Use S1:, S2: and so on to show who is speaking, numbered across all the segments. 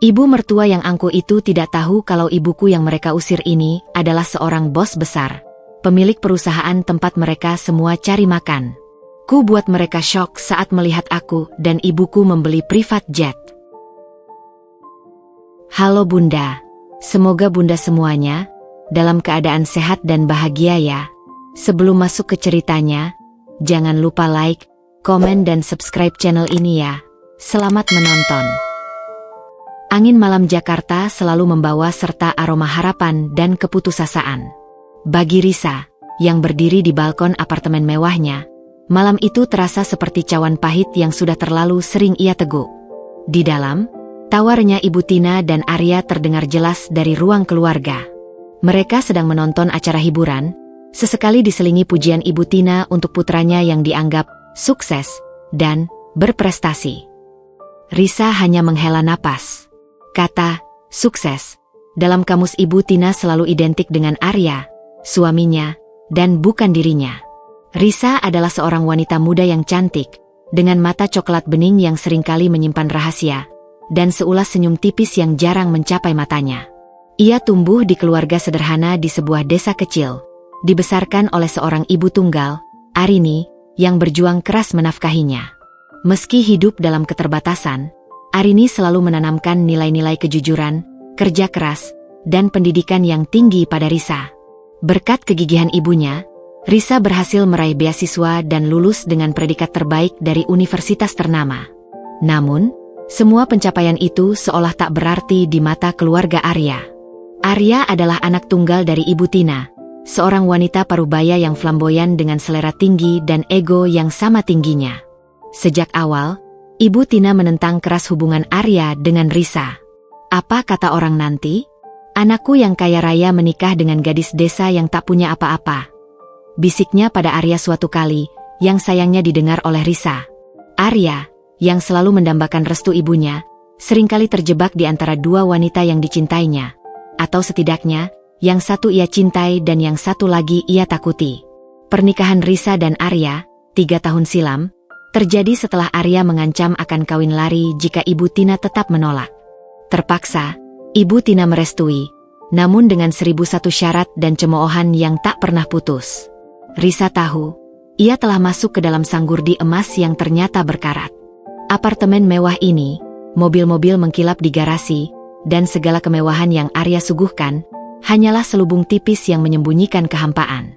S1: Ibu mertua yang angkuh itu tidak tahu kalau ibuku yang mereka usir ini adalah seorang bos besar, pemilik perusahaan tempat mereka semua cari makan. Ku buat mereka syok saat melihat aku dan ibuku membeli private jet. Halo Bunda, semoga Bunda semuanya dalam keadaan sehat dan bahagia ya. Sebelum masuk ke ceritanya, jangan lupa like, komen dan subscribe channel ini ya. Selamat menonton. Angin malam Jakarta selalu membawa serta aroma harapan dan keputusasaan. Bagi Risa, yang berdiri di balkon apartemen mewahnya, malam itu terasa seperti cawan pahit yang sudah terlalu sering ia teguk. Di dalam, tawarnya Ibu Tina dan Arya terdengar jelas dari ruang keluarga. Mereka sedang menonton acara hiburan, sesekali diselingi pujian Ibu Tina untuk putranya yang dianggap sukses dan berprestasi. Risa hanya menghela napas. Kata sukses dalam kamus Ibu Tina selalu identik dengan Arya, suaminya, dan bukan dirinya. Risa adalah seorang wanita muda yang cantik, dengan mata coklat bening yang seringkali menyimpan rahasia, dan seulas senyum tipis yang jarang mencapai matanya. Ia tumbuh di keluarga sederhana di sebuah desa kecil, dibesarkan oleh seorang ibu tunggal, Arini, yang berjuang keras menafkahinya. Meski hidup dalam keterbatasan, Arini selalu menanamkan nilai-nilai kejujuran, kerja keras, dan pendidikan yang tinggi pada Risa. Berkat kegigihan ibunya, Risa berhasil meraih beasiswa dan lulus dengan predikat terbaik dari universitas ternama. Namun, semua pencapaian itu seolah tak berarti di mata keluarga Arya. Arya adalah anak tunggal dari Ibu Tina, seorang wanita parubaya yang flamboyan dengan selera tinggi dan ego yang sama tingginya. Sejak awal, Ibu Tina menentang keras hubungan Arya dengan Risa. Apa kata orang nanti? Anakku yang kaya raya menikah dengan gadis desa yang tak punya apa-apa. Bisiknya pada Arya suatu kali, yang sayangnya didengar oleh Risa. Arya, yang selalu mendambakan restu ibunya, seringkali terjebak di antara dua wanita yang dicintainya. Atau setidaknya, yang satu ia cintai dan yang satu lagi ia takuti. Pernikahan Risa dan Arya, 3 tahun silam, terjadi setelah Arya mengancam akan kawin lari jika Ibu Tina tetap menolak. Terpaksa, Ibu Tina merestui, namun dengan 1001 syarat dan cemoohan yang tak pernah putus. Risa tahu, ia telah masuk ke dalam sanggurdi emas yang ternyata berkarat. Apartemen mewah ini, mobil-mobil mengkilap di garasi, dan segala kemewahan yang Arya suguhkan, hanyalah selubung tipis yang menyembunyikan kehampaan.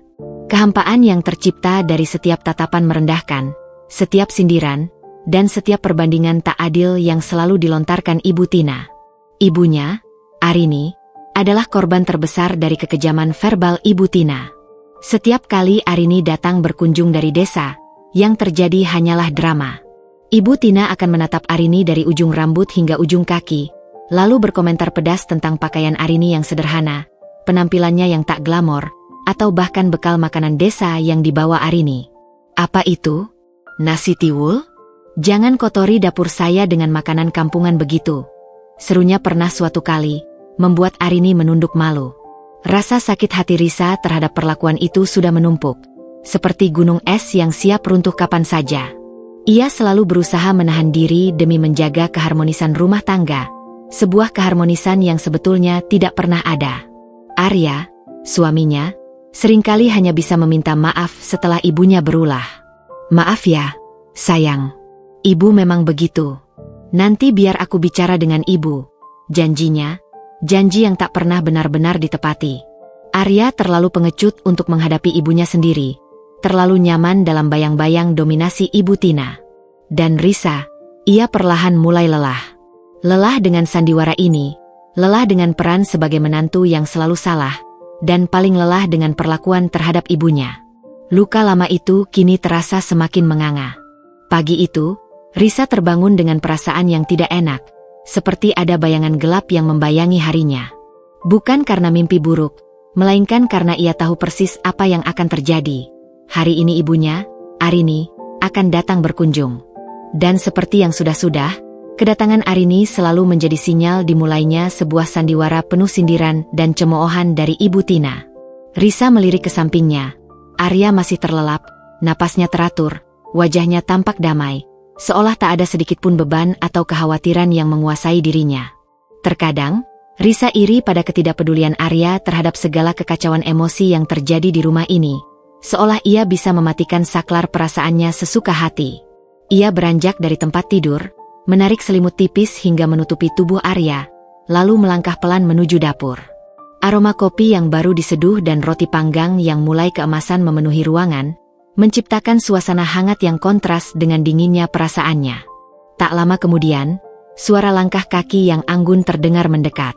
S1: Kehampaan yang tercipta dari setiap tatapan merendahkan, setiap sindiran, dan setiap perbandingan tak adil yang selalu dilontarkan Ibu Tina. Ibunya, Arini, adalah korban terbesar dari kekejaman verbal Ibu Tina. Setiap kali Arini datang berkunjung dari desa, yang terjadi hanyalah drama. Ibu Tina akan menatap Arini dari ujung rambut hingga ujung kaki, lalu berkomentar pedas tentang pakaian Arini yang sederhana, penampilannya yang tak glamor, atau bahkan bekal makanan desa yang dibawa Arini. Apa itu? Nasi tiwul? Jangan kotori dapur saya dengan makanan kampungan begitu. Serunya pernah suatu kali, membuat Arini menunduk malu. Rasa sakit hati Risa terhadap perlakuan itu sudah menumpuk, seperti gunung es yang siap runtuh kapan saja. Ia selalu berusaha menahan diri demi menjaga keharmonisan rumah tangga, sebuah keharmonisan yang sebetulnya tidak pernah ada. Arya, suaminya, seringkali hanya bisa meminta maaf setelah ibunya berulah. Maaf ya, sayang. Ibu memang begitu. Nanti biar aku bicara dengan ibu. Janjinya, janji yang tak pernah benar-benar ditepati. Arya terlalu pengecut untuk menghadapi ibunya sendiri, terlalu nyaman dalam bayang-bayang dominasi Ibu Tina. Dan Risa, ia perlahan mulai lelah. Lelah dengan sandiwara ini, lelah dengan peran sebagai menantu yang selalu salah, dan paling lelah dengan perlakuan terhadap ibunya. Luka lama itu kini terasa semakin menganga. Pagi itu, Risa terbangun dengan perasaan yang tidak enak, seperti ada bayangan gelap yang membayangi harinya. Bukan karena mimpi buruk, melainkan karena ia tahu persis apa yang akan terjadi. Hari ini ibunya, Arini, akan datang berkunjung. Dan seperti yang sudah-sudah, kedatangan Arini selalu menjadi sinyal dimulainya sebuah sandiwara penuh sindiran dan cemoohan dari Ibu Tina. Risa melirik ke sampingnya. Arya masih terlelap, napasnya teratur, wajahnya tampak damai, seolah tak ada sedikitpun beban atau kekhawatiran yang menguasai dirinya. Terkadang, Risa iri pada ketidakpedulian Arya terhadap segala kekacauan emosi yang terjadi di rumah ini, seolah ia bisa mematikan saklar perasaannya sesuka hati. Ia beranjak dari tempat tidur, menarik selimut tipis hingga menutupi tubuh Arya, lalu melangkah pelan menuju dapur. Aroma kopi yang baru diseduh dan roti panggang yang mulai keemasan memenuhi ruangan, menciptakan suasana hangat yang kontras dengan dinginnya perasaannya. Tak lama kemudian, suara langkah kaki yang anggun terdengar mendekat.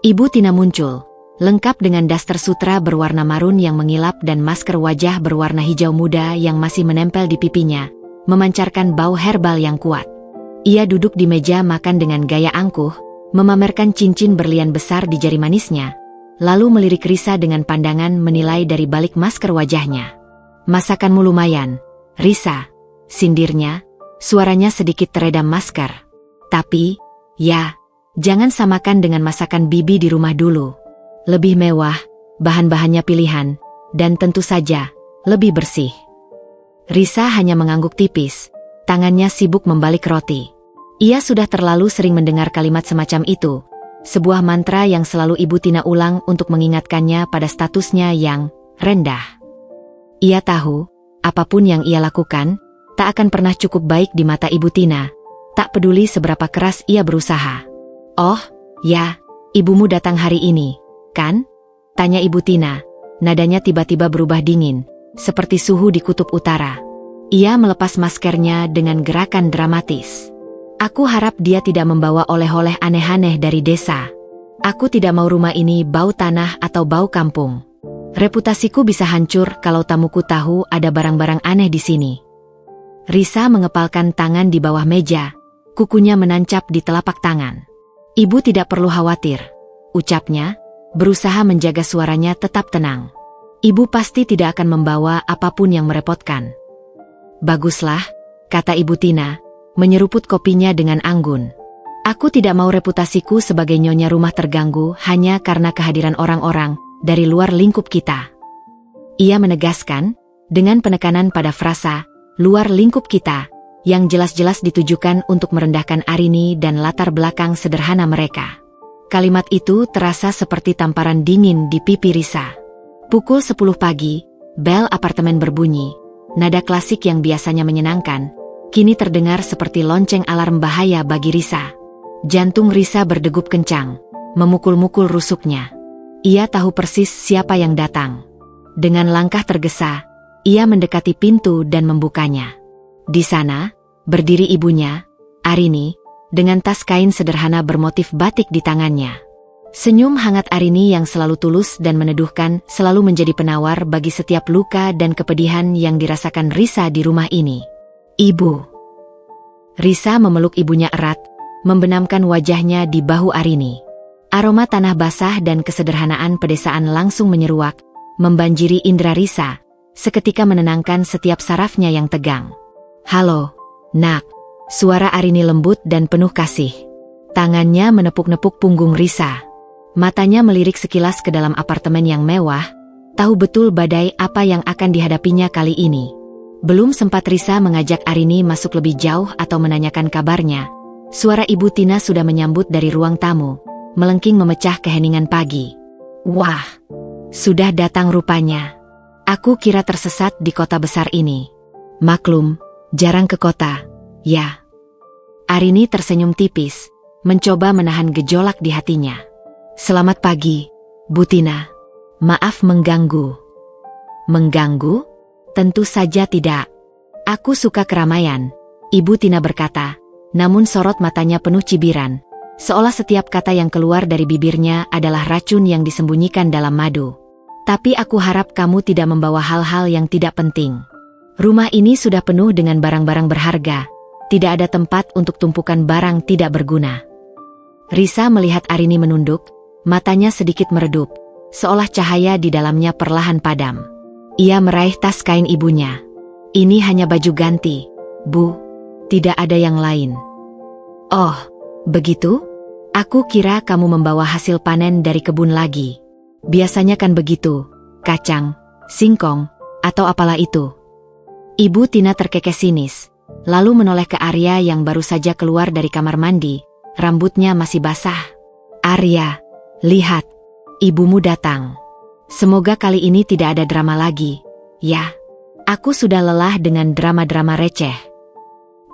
S1: Ibu Tina muncul, lengkap dengan daster sutra berwarna marun yang mengilap dan masker wajah berwarna hijau muda yang masih menempel di pipinya, memancarkan bau herbal yang kuat. Ia duduk di meja makan dengan gaya angkuh, memamerkan cincin berlian besar di jari manisnya, lalu melirik Risa dengan pandangan menilai dari balik masker wajahnya. "Masakanmu lumayan, Risa," sindirnya, suaranya sedikit teredam masker. "Tapi, ya, jangan samakan dengan masakan bibi di rumah dulu. Lebih mewah, bahan-bahannya pilihan, dan tentu saja, lebih bersih." Risa hanya mengangguk tipis, tangannya sibuk membalik roti. Ia sudah terlalu sering mendengar kalimat semacam itu, sebuah mantra yang selalu Ibu Tina ulang untuk mengingatkannya pada statusnya yang rendah. Ia tahu, apapun yang ia lakukan, tak akan pernah cukup baik di mata Ibu Tina, tak peduli seberapa keras ia berusaha. "Oh, ya, ibumu datang hari ini, kan?" tanya Ibu Tina, nadanya tiba-tiba berubah dingin, seperti suhu di kutub utara. Ia melepas maskernya dengan gerakan dramatis. "Aku harap dia tidak membawa oleh-oleh aneh-aneh dari desa. Aku tidak mau rumah ini bau tanah atau bau kampung. Reputasiku bisa hancur kalau tamuku tahu ada barang-barang aneh di sini." Risa mengepalkan tangan di bawah meja, kukunya menancap di telapak tangan. "Ibu tidak perlu khawatir," ucapnya, berusaha menjaga suaranya tetap tenang. "Ibu pasti tidak akan membawa apapun yang merepotkan." "Baguslah," kata Ibu Tina, menyeruput kopinya dengan anggun. "Aku tidak mau reputasiku sebagai nyonya rumah terganggu hanya karena kehadiran orang-orang dari luar lingkup kita." Ia menegaskan, dengan penekanan pada frasa, "luar lingkup kita," yang jelas-jelas ditujukan untuk merendahkan Arini dan latar belakang sederhana mereka. Kalimat itu terasa seperti tamparan dingin di pipi Risa. Pukul 10 pagi, bel apartemen berbunyi. Nada klasik yang biasanya menyenangkan, kini terdengar seperti lonceng alarm bahaya bagi Risa. Jantung Risa berdegup kencang, memukul-mukul rusuknya. Ia tahu persis siapa yang datang. Dengan langkah tergesa, ia mendekati pintu dan membukanya. Di sana, berdiri ibunya, Arini, dengan tas kain sederhana bermotif batik di tangannya. Senyum hangat Arini yang selalu tulus dan meneduhkan selalu menjadi penawar bagi setiap luka dan kepedihan yang dirasakan Risa di rumah ini. "Ibu." Risa memeluk ibunya erat, membenamkan wajahnya di bahu Arini. Aroma tanah basah dan kesederhanaan pedesaan langsung menyeruak, membanjiri indera Risa, seketika menenangkan setiap sarafnya yang tegang. "Halo, nak," suara Arini lembut dan penuh kasih. Tangannya menepuk-nepuk punggung Risa. Matanya melirik sekilas ke dalam apartemen yang mewah, tahu betul badai apa yang akan dihadapinya kali ini. Belum sempat Risa mengajak Arini masuk lebih jauh atau menanyakan kabarnya, suara Ibu Tina sudah menyambut dari ruang tamu, melengking memecah keheningan pagi. "Wah, sudah datang rupanya. Aku kira tersesat di kota besar ini. Maklum, jarang ke kota, ya." Arini tersenyum tipis, mencoba menahan gejolak di hatinya. "Selamat pagi, Bu Tina. Maaf mengganggu." "Mengganggu? Tentu saja tidak. Aku suka keramaian," Ibu Tina berkata, namun sorot matanya penuh cibiran, seolah setiap kata yang keluar dari bibirnya adalah racun yang disembunyikan dalam madu. "Tapi aku harap kamu tidak membawa hal-hal yang tidak penting. Rumah ini sudah penuh dengan barang-barang berharga, tidak ada tempat untuk tumpukan barang tidak berguna." Risa melihat Arini menunduk, matanya sedikit meredup, seolah cahaya di dalamnya perlahan padam. Ia meraih tas kain ibunya. "Ini hanya baju ganti, Bu. Tidak ada yang lain." "Oh, begitu? Aku kira kamu membawa hasil panen dari kebun lagi. Biasanya kan begitu, kacang, singkong, atau apalah itu." Ibu Tina terkekeh sinis, lalu menoleh ke Arya yang baru saja keluar dari kamar mandi, rambutnya masih basah. Arya, lihat, ibumu datang. Semoga kali ini tidak ada drama lagi. Ya, aku sudah lelah dengan drama-drama receh.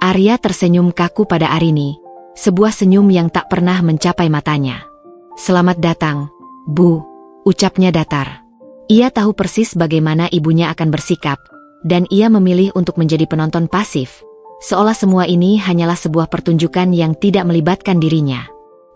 S1: Arya tersenyum kaku pada Arini, sebuah senyum yang tak pernah mencapai matanya. Selamat datang, Bu, ucapnya datar. Ia tahu persis bagaimana ibunya akan bersikap, dan ia memilih untuk menjadi penonton pasif, seolah semua ini hanyalah sebuah pertunjukan yang tidak melibatkan dirinya.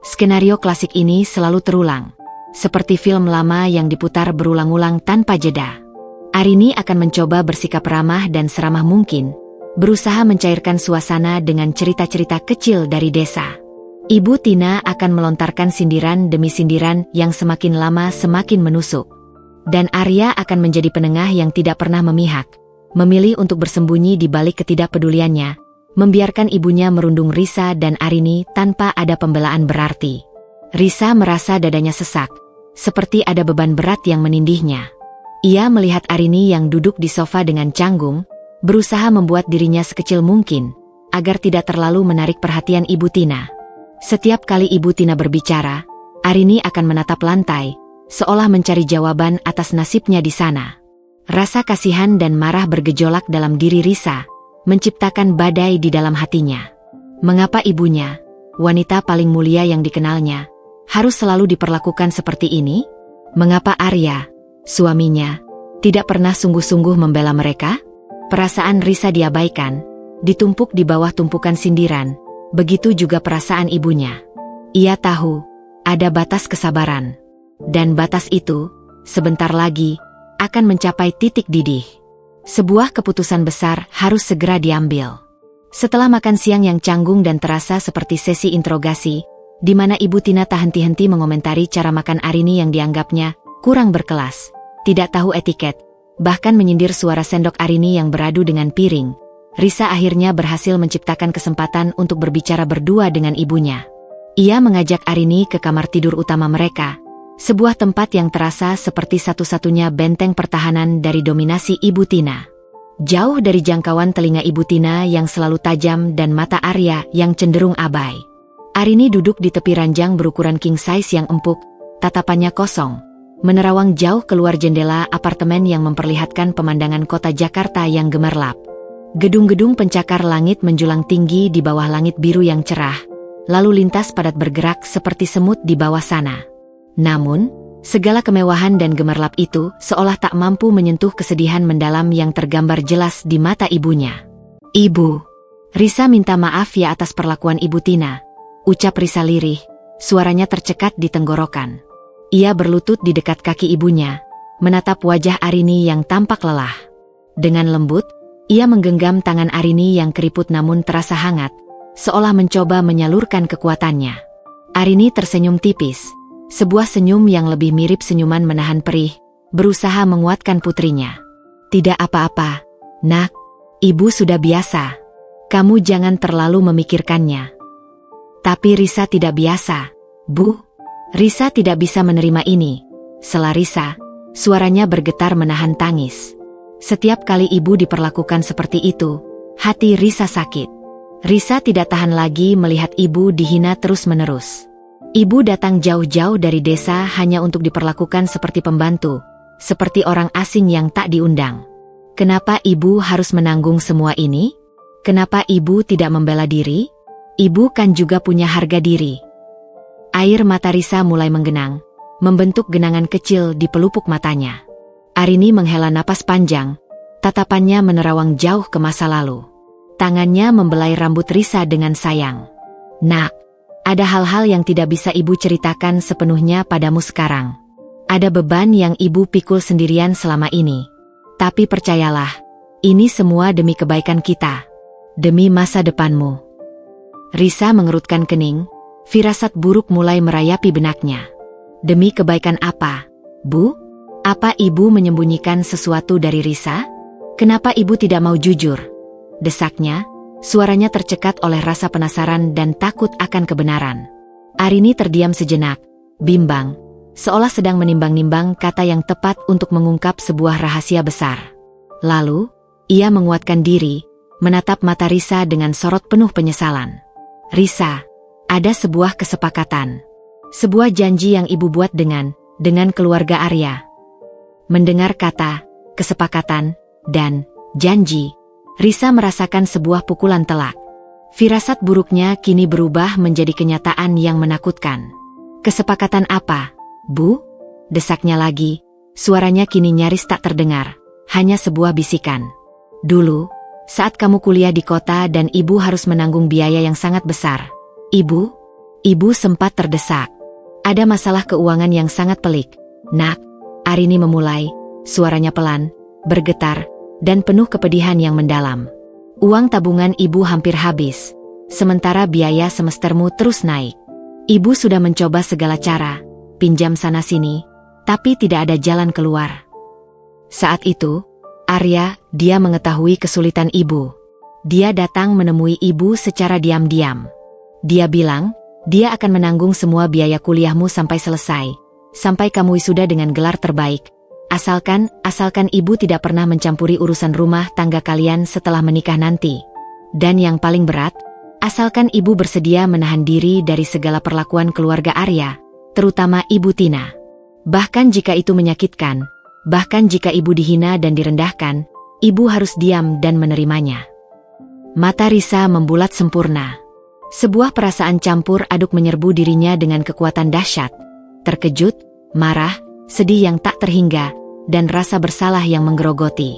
S1: Skenario klasik ini selalu terulang, seperti film lama yang diputar berulang-ulang tanpa jeda. Arini akan mencoba bersikap ramah dan seramah mungkin, berusaha mencairkan suasana dengan cerita-cerita kecil dari desa. Ibu Tina akan melontarkan sindiran demi sindiran yang semakin lama semakin menusuk. Dan Arya akan menjadi penengah yang tidak pernah memihak, memilih untuk bersembunyi di balik ketidakpeduliannya, membiarkan ibunya merundung Risa dan Arini tanpa ada pembelaan berarti. Risa merasa dadanya sesak, seperti ada beban berat yang menindihnya. Ia melihat Arini yang duduk di sofa dengan canggung, berusaha membuat dirinya sekecil mungkin, agar tidak terlalu menarik perhatian Ibu Tina. Setiap kali Ibu Tina berbicara, Arini akan menatap lantai, seolah mencari jawaban atas nasibnya di sana. Rasa kasihan dan marah bergejolak dalam diri Risa, menciptakan badai di dalam hatinya. Mengapa ibunya, wanita paling mulia yang dikenalnya, harus selalu diperlakukan seperti ini? Mengapa Arya, suaminya, tidak pernah sungguh-sungguh membela mereka? Perasaan Risa diabaikan, ditumpuk di bawah tumpukan sindiran, begitu juga perasaan ibunya. Ia tahu, ada batas kesabaran. Dan batas itu, sebentar lagi, akan mencapai titik didih. Sebuah keputusan besar harus segera diambil. Setelah makan siang yang canggung dan terasa seperti sesi interogasi, di mana Ibu Tina tak henti-henti mengomentari cara makan Arini yang dianggapnya kurang berkelas, tidak tahu etiket, bahkan menyindir suara sendok Arini yang beradu dengan piring, Risa akhirnya berhasil menciptakan kesempatan untuk berbicara berdua dengan ibunya. Ia mengajak Arini ke kamar tidur utama mereka, sebuah tempat yang terasa seperti satu-satunya benteng pertahanan dari dominasi Ibu Tina. Jauh dari jangkauan telinga Ibu Tina yang selalu tajam dan mata Arya yang cenderung abai. Arini duduk di tepi ranjang berukuran king size yang empuk, tatapannya kosong, menerawang jauh keluar jendela apartemen yang memperlihatkan pemandangan kota Jakarta yang gemerlap. Gedung-gedung pencakar langit menjulang tinggi di bawah langit biru yang cerah, lalu lintas padat bergerak seperti semut di bawah sana. Namun, segala kemewahan dan gemerlap itu seolah tak mampu menyentuh kesedihan mendalam yang tergambar jelas di mata ibunya. Ibu, Risa minta maaf ya atas perlakuan Ibu Tina, ucap Risa lirih, suaranya tercekat di tenggorokan. Ia berlutut di dekat kaki ibunya, menatap wajah Arini yang tampak lelah. Dengan lembut, ia menggenggam tangan Arini yang keriput namun terasa hangat, seolah mencoba menyalurkan kekuatannya. Arini tersenyum tipis. Sebuah senyum yang lebih mirip senyuman menahan perih, berusaha menguatkan putrinya. Tidak apa-apa, nak, ibu sudah biasa. Kamu jangan terlalu memikirkannya. Tapi Risa tidak biasa, Bu. Risa tidak bisa menerima ini. Sela Risa, suaranya bergetar menahan tangis. Setiap kali ibu diperlakukan seperti itu, hati Risa sakit. Risa tidak tahan lagi melihat ibu dihina terus-menerus. Ibu datang jauh-jauh dari desa hanya untuk diperlakukan seperti pembantu, seperti orang asing yang tak diundang. Kenapa ibu harus menanggung semua ini? Kenapa ibu tidak membela diri? Ibu kan juga punya harga diri. Air mata Risa mulai menggenang, membentuk genangan kecil di pelupuk matanya. Arini menghela napas panjang, tatapannya menerawang jauh ke masa lalu. Tangannya membelai rambut Risa dengan sayang. Nak, ada hal-hal yang tidak bisa ibu ceritakan sepenuhnya padamu sekarang. Ada beban yang ibu pikul sendirian selama ini. Tapi percayalah, ini semua demi kebaikan kita. Demi masa depanmu. Risa mengerutkan kening, firasat buruk mulai merayapi benaknya. Demi kebaikan apa, Bu? Apa ibu menyembunyikan sesuatu dari Risa? Kenapa ibu tidak mau jujur? Desaknya. Suaranya tercekat oleh rasa penasaran dan takut akan kebenaran. Arini terdiam sejenak, bimbang, seolah sedang menimbang-nimbang kata yang tepat untuk mengungkap sebuah rahasia besar. Lalu, ia menguatkan diri, menatap mata Risa dengan sorot penuh penyesalan. Risa, ada sebuah kesepakatan. Sebuah janji yang ibu buat dengan keluarga Arya. Mendengar kata, kesepakatan, dan janji, Risa merasakan sebuah pukulan telak. Firasat buruknya kini berubah menjadi kenyataan yang menakutkan. Kesepakatan apa, Bu? Desaknya lagi, suaranya kini nyaris tak terdengar, hanya sebuah bisikan. Dulu, saat kamu kuliah di kota dan ibu harus menanggung biaya yang sangat besar. Ibu sempat terdesak. Ada masalah keuangan yang sangat pelik. Nak, Arini memulai, suaranya pelan, bergetar, dan penuh kepedihan yang mendalam. Uang tabungan ibu hampir habis, sementara biaya semestermu terus naik. Ibu sudah mencoba segala cara, pinjam sana-sini, tapi tidak ada jalan keluar. Saat itu, Arya, dia mengetahui kesulitan ibu. Dia datang menemui ibu secara diam-diam. Dia bilang, dia akan menanggung semua biaya kuliahmu sampai selesai, sampai kamu wisuda dengan gelar terbaik. Asalkan ibu tidak pernah mencampuri urusan rumah tangga kalian setelah menikah nanti. Dan yang paling berat, asalkan ibu bersedia menahan diri dari segala perlakuan keluarga Arya, terutama Ibu Tina. Bahkan jika itu menyakitkan, bahkan jika ibu dihina dan direndahkan, ibu harus diam dan menerimanya. Mata Risa membulat sempurna. Sebuah perasaan campur aduk menyerbu dirinya dengan kekuatan dahsyat. Terkejut, marah, sedih yang tak terhingga, dan rasa bersalah yang menggerogoti.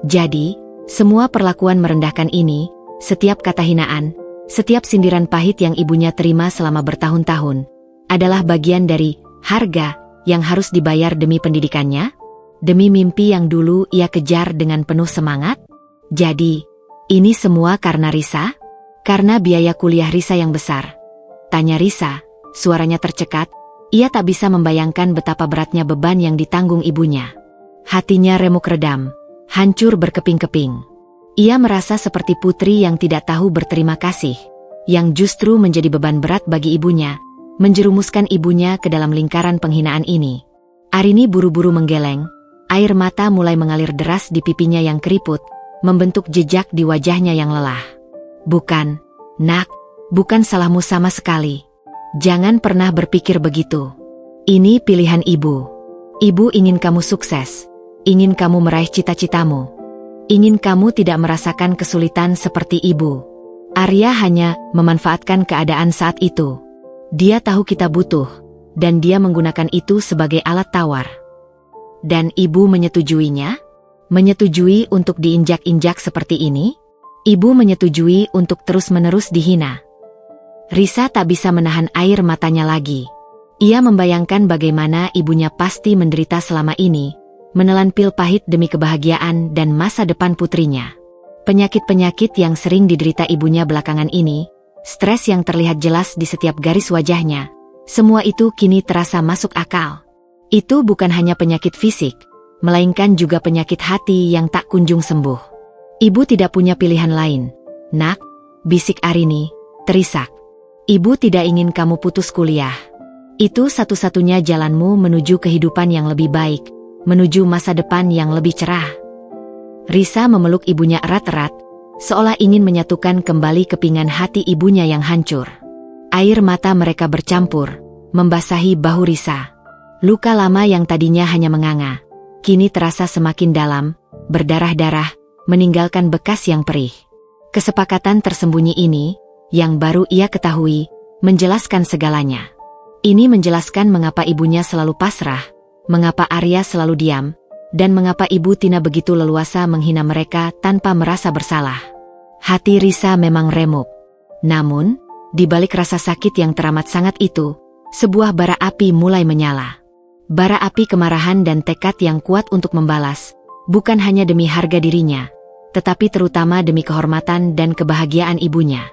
S1: Jadi, semua perlakuan merendahkan ini, setiap kata hinaan, setiap sindiran pahit yang ibunya terima selama bertahun-tahun, adalah bagian dari harga yang harus dibayar demi pendidikannya, demi mimpi yang dulu ia kejar dengan penuh semangat. Jadi, ini semua karena Risa? Karena biaya kuliah Risa yang besar? Tanya Risa, suaranya tercekat. Ia tak bisa membayangkan betapa beratnya beban yang ditanggung ibunya. Hatinya remuk redam, hancur berkeping-keping. Ia merasa seperti putri yang tidak tahu berterima kasih, yang justru menjadi beban berat bagi ibunya, menjerumuskan ibunya ke dalam lingkaran penghinaan ini. Arini buru-buru menggeleng, air mata mulai mengalir deras di pipinya yang keriput, membentuk jejak di wajahnya yang lelah. Bukan, Nak, bukan salahmu sama sekali. Jangan pernah berpikir begitu. Ini pilihan ibu. Ibu ingin kamu sukses. Ingin kamu meraih cita-citamu. Ingin kamu tidak merasakan kesulitan seperti ibu. Arya hanya memanfaatkan keadaan saat itu. Dia tahu kita butuh, dan dia menggunakan itu sebagai alat tawar. Dan ibu menyetujuinya? Menyetujui untuk diinjak-injak seperti ini? Ibu menyetujui untuk terus-menerus dihina. Risa tak bisa menahan air matanya lagi. Ia membayangkan bagaimana ibunya pasti menderita selama ini, menelan pil pahit demi kebahagiaan dan masa depan putrinya. Penyakit-penyakit yang sering diderita ibunya belakangan ini, stres yang terlihat jelas di setiap garis wajahnya, semua itu kini terasa masuk akal. Itu bukan hanya penyakit fisik, melainkan juga penyakit hati yang tak kunjung sembuh. Ibu tidak punya pilihan lain. Nak, bisik Arini, terisak. Ibu tidak ingin kamu putus kuliah. Itu satu-satunya jalanmu menuju kehidupan yang lebih baik, menuju masa depan yang lebih cerah. Risa memeluk ibunya erat-erat, seolah ingin menyatukan kembali kepingan hati ibunya yang hancur. Air mata mereka bercampur, membasahi bahu Risa. Luka lama yang tadinya hanya menganga, kini terasa semakin dalam, berdarah-darah, meninggalkan bekas yang perih. Kesepakatan tersembunyi ini, yang baru ia ketahui, menjelaskan segalanya. Ini menjelaskan mengapa ibunya selalu pasrah, mengapa Arya selalu diam, dan mengapa Ibu Tina begitu leluasa menghina mereka tanpa merasa bersalah. Hati Risa memang remuk. Namun, di balik rasa sakit yang teramat sangat itu, sebuah bara api mulai menyala. Bara api kemarahan dan tekad yang kuat untuk membalas, bukan hanya demi harga dirinya, tetapi terutama demi kehormatan dan kebahagiaan ibunya.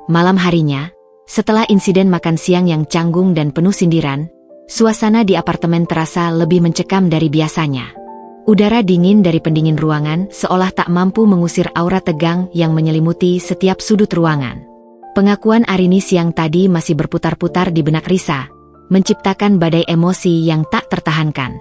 S1: Malam harinya, setelah insiden makan siang yang canggung dan penuh sindiran, suasana di apartemen terasa lebih mencekam dari biasanya. Udara dingin dari pendingin ruangan seolah tak mampu mengusir aura tegang yang menyelimuti setiap sudut ruangan. Pengakuan Arini siang tadi masih berputar-putar di benak Risa, menciptakan badai emosi yang tak tertahankan.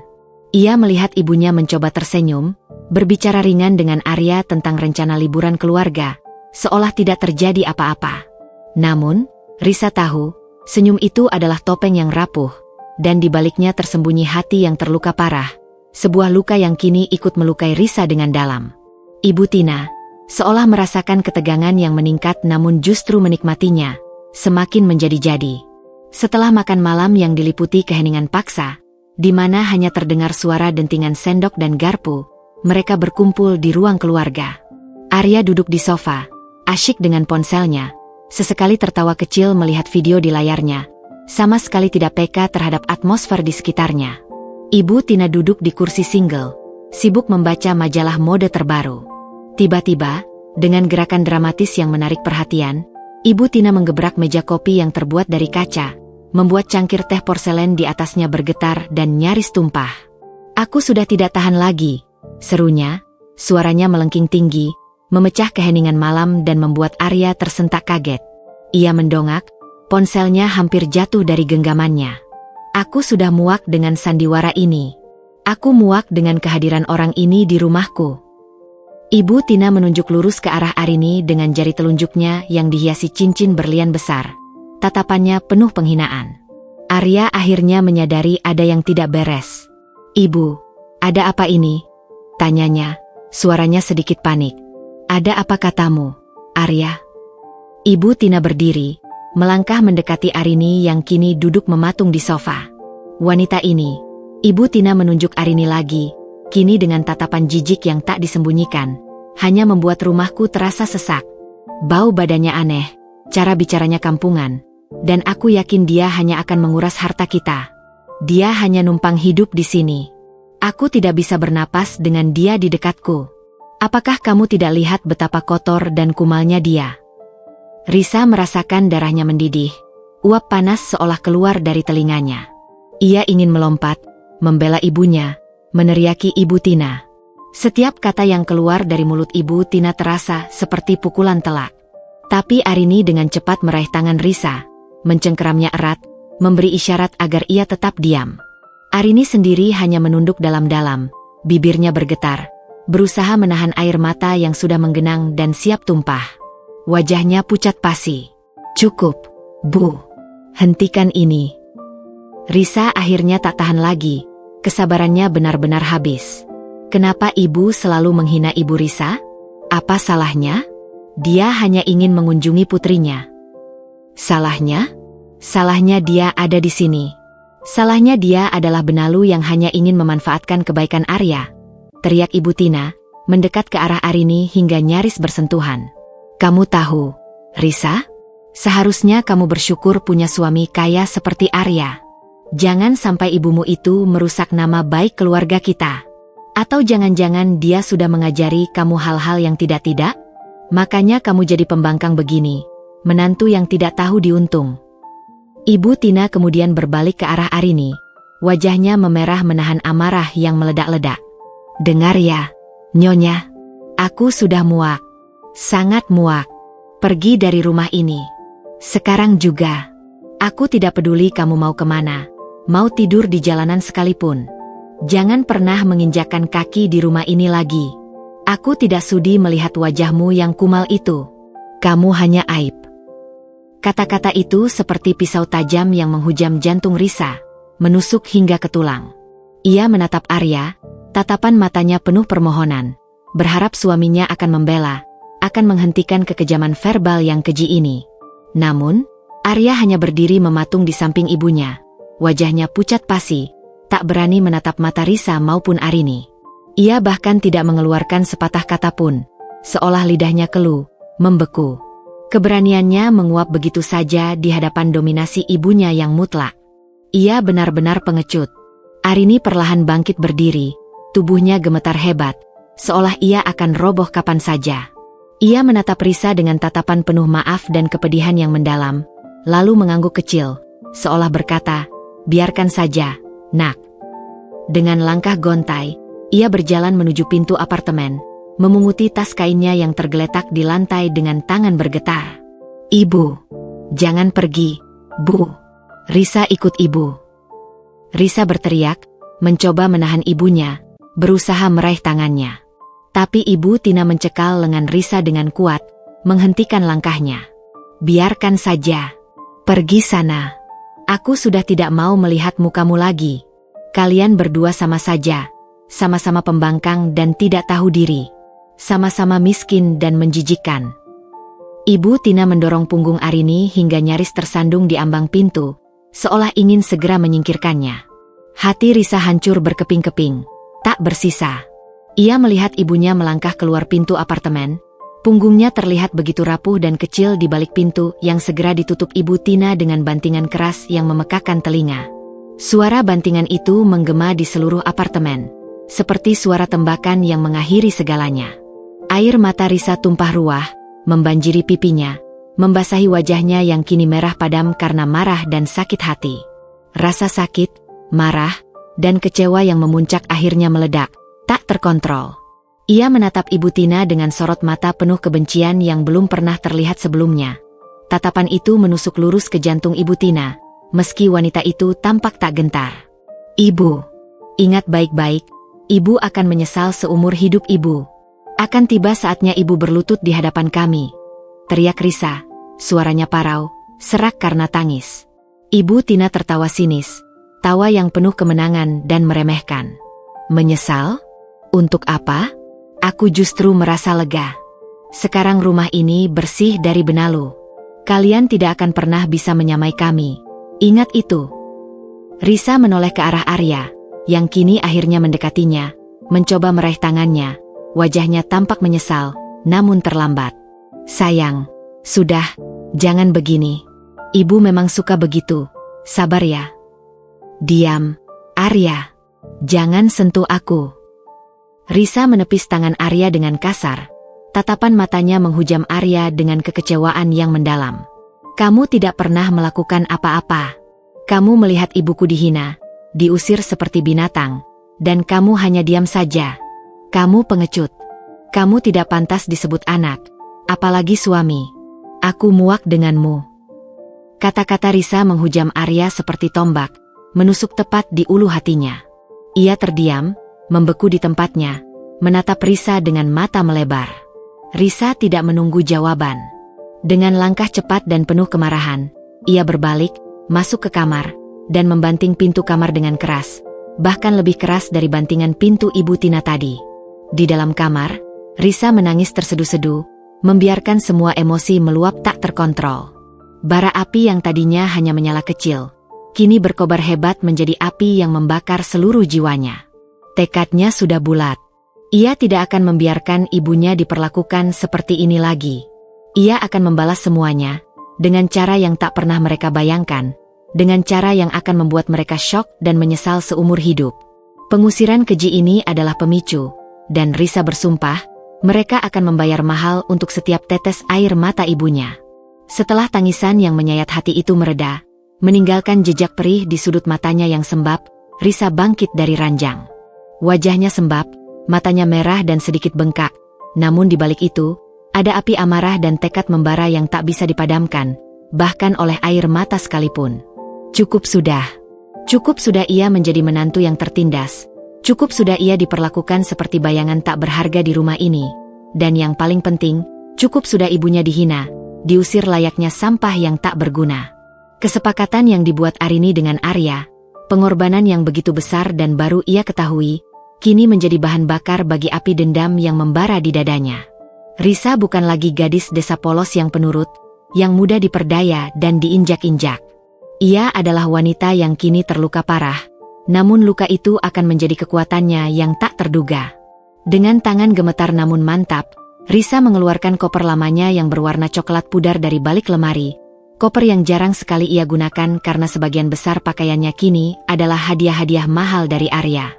S1: Ia melihat ibunya mencoba tersenyum, berbicara ringan dengan Arya tentang rencana liburan keluarga, seolah tidak terjadi apa-apa. Namun, Risa tahu, Senyum itu adalah topeng yang rapuh, dan di baliknya tersembunyi hati yang terluka parah. Sebuah luka yang kini ikut melukai Risa dengan dalam. Ibu Tina, seolah merasakan ketegangan yang meningkat namun justru menikmatinya, semakin menjadi-jadi. Setelah makan malam yang diliputi keheningan paksa, di mana hanya terdengar suara dentingan sendok dan garpu, mereka berkumpul di ruang keluarga. Arya duduk di sofa, asyik dengan ponselnya, sesekali tertawa kecil melihat video di layarnya, sama sekali tidak peka terhadap atmosfer di sekitarnya. Ibu Tina duduk di kursi single, sibuk membaca majalah mode terbaru. Tiba-tiba, dengan gerakan dramatis yang menarik perhatian, Ibu Tina menggebrak meja kopi yang terbuat dari kaca, membuat cangkir teh porselen di atasnya bergetar dan nyaris tumpah. "Aku sudah tidak tahan lagi," serunya, suaranya melengking tinggi, memecah keheningan malam dan membuat Arya tersentak kaget. Ia mendongak, ponselnya hampir jatuh dari genggamannya. "Aku sudah muak dengan sandiwara ini. Aku muak dengan kehadiran orang ini di rumahku." Ibu Tina menunjuk lurus ke arah Arini dengan jari telunjuknya yang dihiasi cincin berlian besar. Tatapannya penuh penghinaan. Arya akhirnya menyadari ada yang tidak beres. "Ibu, ada apa ini?" tanyanya, suaranya sedikit panik. "Ada apa katamu, Arya?" Ibu Tina berdiri, melangkah mendekati Arini yang kini duduk mematung di sofa. Wanita ini, Ibu Tina menunjuk Arini lagi, kini dengan tatapan jijik yang tak disembunyikan, hanya membuat rumahku terasa sesak. Bau badannya aneh, cara bicaranya kampungan, dan aku yakin dia hanya akan menguras harta kita. Dia hanya numpang hidup di sini. Aku tidak bisa bernapas dengan dia di dekatku. Apakah kamu tidak lihat betapa kotor dan kumalnya dia? Risa merasakan darahnya mendidih. Uap panas seolah keluar dari telinganya. Ia ingin melompat, membela ibunya, meneriaki Ibu Tina. Setiap kata yang keluar dari mulut Ibu Tina terasa seperti pukulan telak. Tapi Arini dengan cepat meraih tangan Risa, mencengkeramnya erat, memberi isyarat agar ia tetap diam. Arini sendiri hanya menunduk dalam-dalam, bibirnya bergetar, berusaha menahan air mata yang sudah menggenang dan siap tumpah. Wajahnya pucat pasi. "Cukup, Bu. Hentikan ini." Risa akhirnya tak tahan lagi, kesabarannya benar-benar habis. Kenapa ibu selalu menghina Ibu Risa? Apa salahnya? Dia hanya ingin mengunjungi putrinya. Salahnya? Salahnya dia ada di sini. Salahnya dia adalah benalu yang hanya ingin memanfaatkan kebaikan Arya. Teriak Ibu Tina, mendekat ke arah Arini hingga nyaris bersentuhan. "Kamu tahu, Risa? Seharusnya kamu bersyukur punya suami kaya seperti Arya. Jangan sampai ibumu itu merusak nama baik keluarga kita. Atau jangan-jangan dia sudah mengajari kamu hal-hal yang tidak-tidak? Makanya kamu jadi pembangkang begini, menantu yang tidak tahu diuntung." Ibu Tina kemudian berbalik ke arah Arini. Wajahnya memerah menahan amarah yang meledak-ledak. "Dengar ya, Nyonya. Aku sudah muak. Sangat muak. Pergi dari rumah ini. Sekarang juga. Aku tidak peduli kamu mau kemana. Mau tidur di jalanan sekalipun. Jangan pernah menginjakkan kaki di rumah ini lagi. Aku tidak sudi melihat wajahmu yang kumal itu. Kamu hanya aib." Kata-kata itu seperti pisau tajam yang menghujam jantung Risa, menusuk hingga ke tulang. Ia menatap Arya, tatapan matanya penuh permohonan, berharap suaminya akan membela, akan menghentikan kekejaman verbal yang keji ini. Namun, Arya hanya berdiri mematung di samping ibunya. Wajahnya pucat pasi, tak berani menatap mata Risa maupun Arini. Ia bahkan tidak mengeluarkan sepatah kata pun, seolah lidahnya keluh, membeku. Keberaniannya menguap begitu saja di hadapan dominasi ibunya yang mutlak. Ia benar-benar pengecut. Arini perlahan bangkit berdiri, tubuhnya gemetar hebat, seolah ia akan roboh kapan saja. Ia menatap Risa dengan tatapan penuh maaf dan kepedihan yang mendalam, lalu mengangguk kecil, seolah berkata, "Biarkan saja, Nak." Dengan langkah gontai, ia berjalan menuju pintu apartemen, memunguti tas kainnya yang tergeletak di lantai dengan tangan bergetar. "Ibu, jangan pergi, Bu." "Risa ikut ibu." Risa berteriak, mencoba menahan ibunya, berusaha meraih tangannya. Tapi Ibu Tina mencekal lengan Risa dengan kuat, menghentikan langkahnya. "Biarkan saja. Pergi sana. Aku sudah tidak mau melihat mukamu lagi. Kalian berdua sama saja. Sama-sama pembangkang dan tidak tahu diri. Sama-sama miskin dan menjijikkan. Ibu Tina mendorong punggung Arini hingga nyaris tersandung di ambang pintu, seolah ingin segera menyingkirkannya. Hati Risa hancur berkeping-keping, tak bersisa. Ia melihat ibunya melangkah keluar pintu apartemen. Punggungnya terlihat begitu rapuh dan kecil di balik pintu yang segera ditutup Ibu Tina dengan bantingan keras yang memekakan telinga. Suara bantingan itu menggema di seluruh apartemen, seperti suara tembakan yang mengakhiri segalanya. Air mata Risa tumpah ruah, membanjiri pipinya, membasahi wajahnya yang kini merah padam karena marah dan sakit hati. Rasa sakit, marah, dan kecewa yang memuncak akhirnya meledak, tak terkontrol. Ia menatap Ibu Tina dengan sorot mata penuh kebencian yang belum pernah terlihat sebelumnya. Tatapan itu menusuk lurus ke jantung Ibu Tina, meski wanita itu tampak tak gentar. Ibu, ingat baik-baik, ibu akan menyesal seumur hidup ibu. Akan tiba saatnya ibu berlutut di hadapan kami. Teriak Risa, suaranya parau, serak karena tangis. Ibu Tina tertawa sinis, tawa yang penuh kemenangan dan meremehkan. Menyesal? Untuk apa? Aku justru merasa lega. Sekarang rumah ini bersih dari benalu. Kalian tidak akan pernah bisa menyamai kami. Ingat itu. Risa menoleh ke arah Arya, yang kini akhirnya mendekatinya, mencoba meraih tangannya. Wajahnya tampak menyesal, namun terlambat. Sayang, sudah, jangan begini. Ibu memang suka begitu. Sabar ya. Diam, Arya. Jangan sentuh aku. Risa menepis tangan Arya dengan kasar. Tatapan matanya menghujam Arya dengan kekecewaan yang mendalam. Kamu tidak pernah melakukan apa-apa. Kamu melihat ibuku dihina, diusir seperti binatang, dan kamu hanya diam saja. Kamu pengecut. Kamu tidak pantas disebut anak, apalagi suami. Aku muak denganmu. Kata-kata Risa menghujam Arya seperti tombak, menusuk tepat di ulu hatinya. Ia terdiam, membeku di tempatnya, menatap Risa dengan mata melebar. Risa tidak menunggu jawaban. Dengan langkah cepat dan penuh kemarahan, ia berbalik, masuk ke kamar, dan membanting pintu kamar dengan keras, bahkan lebih keras dari bantingan pintu Ibu Tina tadi. Di dalam kamar, Risa menangis terseduh-seduh, membiarkan semua emosi meluap tak terkontrol. Bara api yang tadinya hanya menyala kecil, kini berkobar hebat menjadi api yang membakar seluruh jiwanya. Tekadnya sudah bulat. Ia tidak akan membiarkan ibunya diperlakukan seperti ini lagi. Ia akan membalas semuanya, dengan cara yang tak pernah mereka bayangkan, dengan cara yang akan membuat mereka syok dan menyesal seumur hidup. Pengusiran keji ini adalah pemicu, dan Risa bersumpah, mereka akan membayar mahal untuk setiap tetes air mata ibunya. Setelah tangisan yang menyayat hati itu mereda, meninggalkan jejak perih di sudut matanya yang sembab, Risa bangkit dari ranjang. Wajahnya sembab, matanya merah dan sedikit bengkak, namun di balik itu, ada api amarah dan tekad membara yang tak bisa dipadamkan, bahkan oleh air mata sekalipun. Cukup sudah. Cukup sudah ia menjadi menantu yang tertindas. Cukup sudah ia diperlakukan seperti bayangan tak berharga di rumah ini. Dan yang paling penting, cukup sudah ibunya dihina, diusir layaknya sampah yang tak berguna. Kesepakatan yang dibuat Arini dengan Arya, pengorbanan yang begitu besar dan baru ia ketahui, kini menjadi bahan bakar bagi api dendam yang membara di dadanya. Risa bukan lagi gadis desa polos yang penurut, yang mudah diperdaya dan diinjak-injak. Ia adalah wanita yang kini terluka parah, namun luka itu akan menjadi kekuatannya yang tak terduga. Dengan tangan gemetar namun mantap, Risa mengeluarkan koper lamanya yang berwarna coklat pudar dari balik lemari. Koper yang jarang sekali ia gunakan karena sebagian besar pakaiannya kini adalah hadiah-hadiah mahal dari Arya.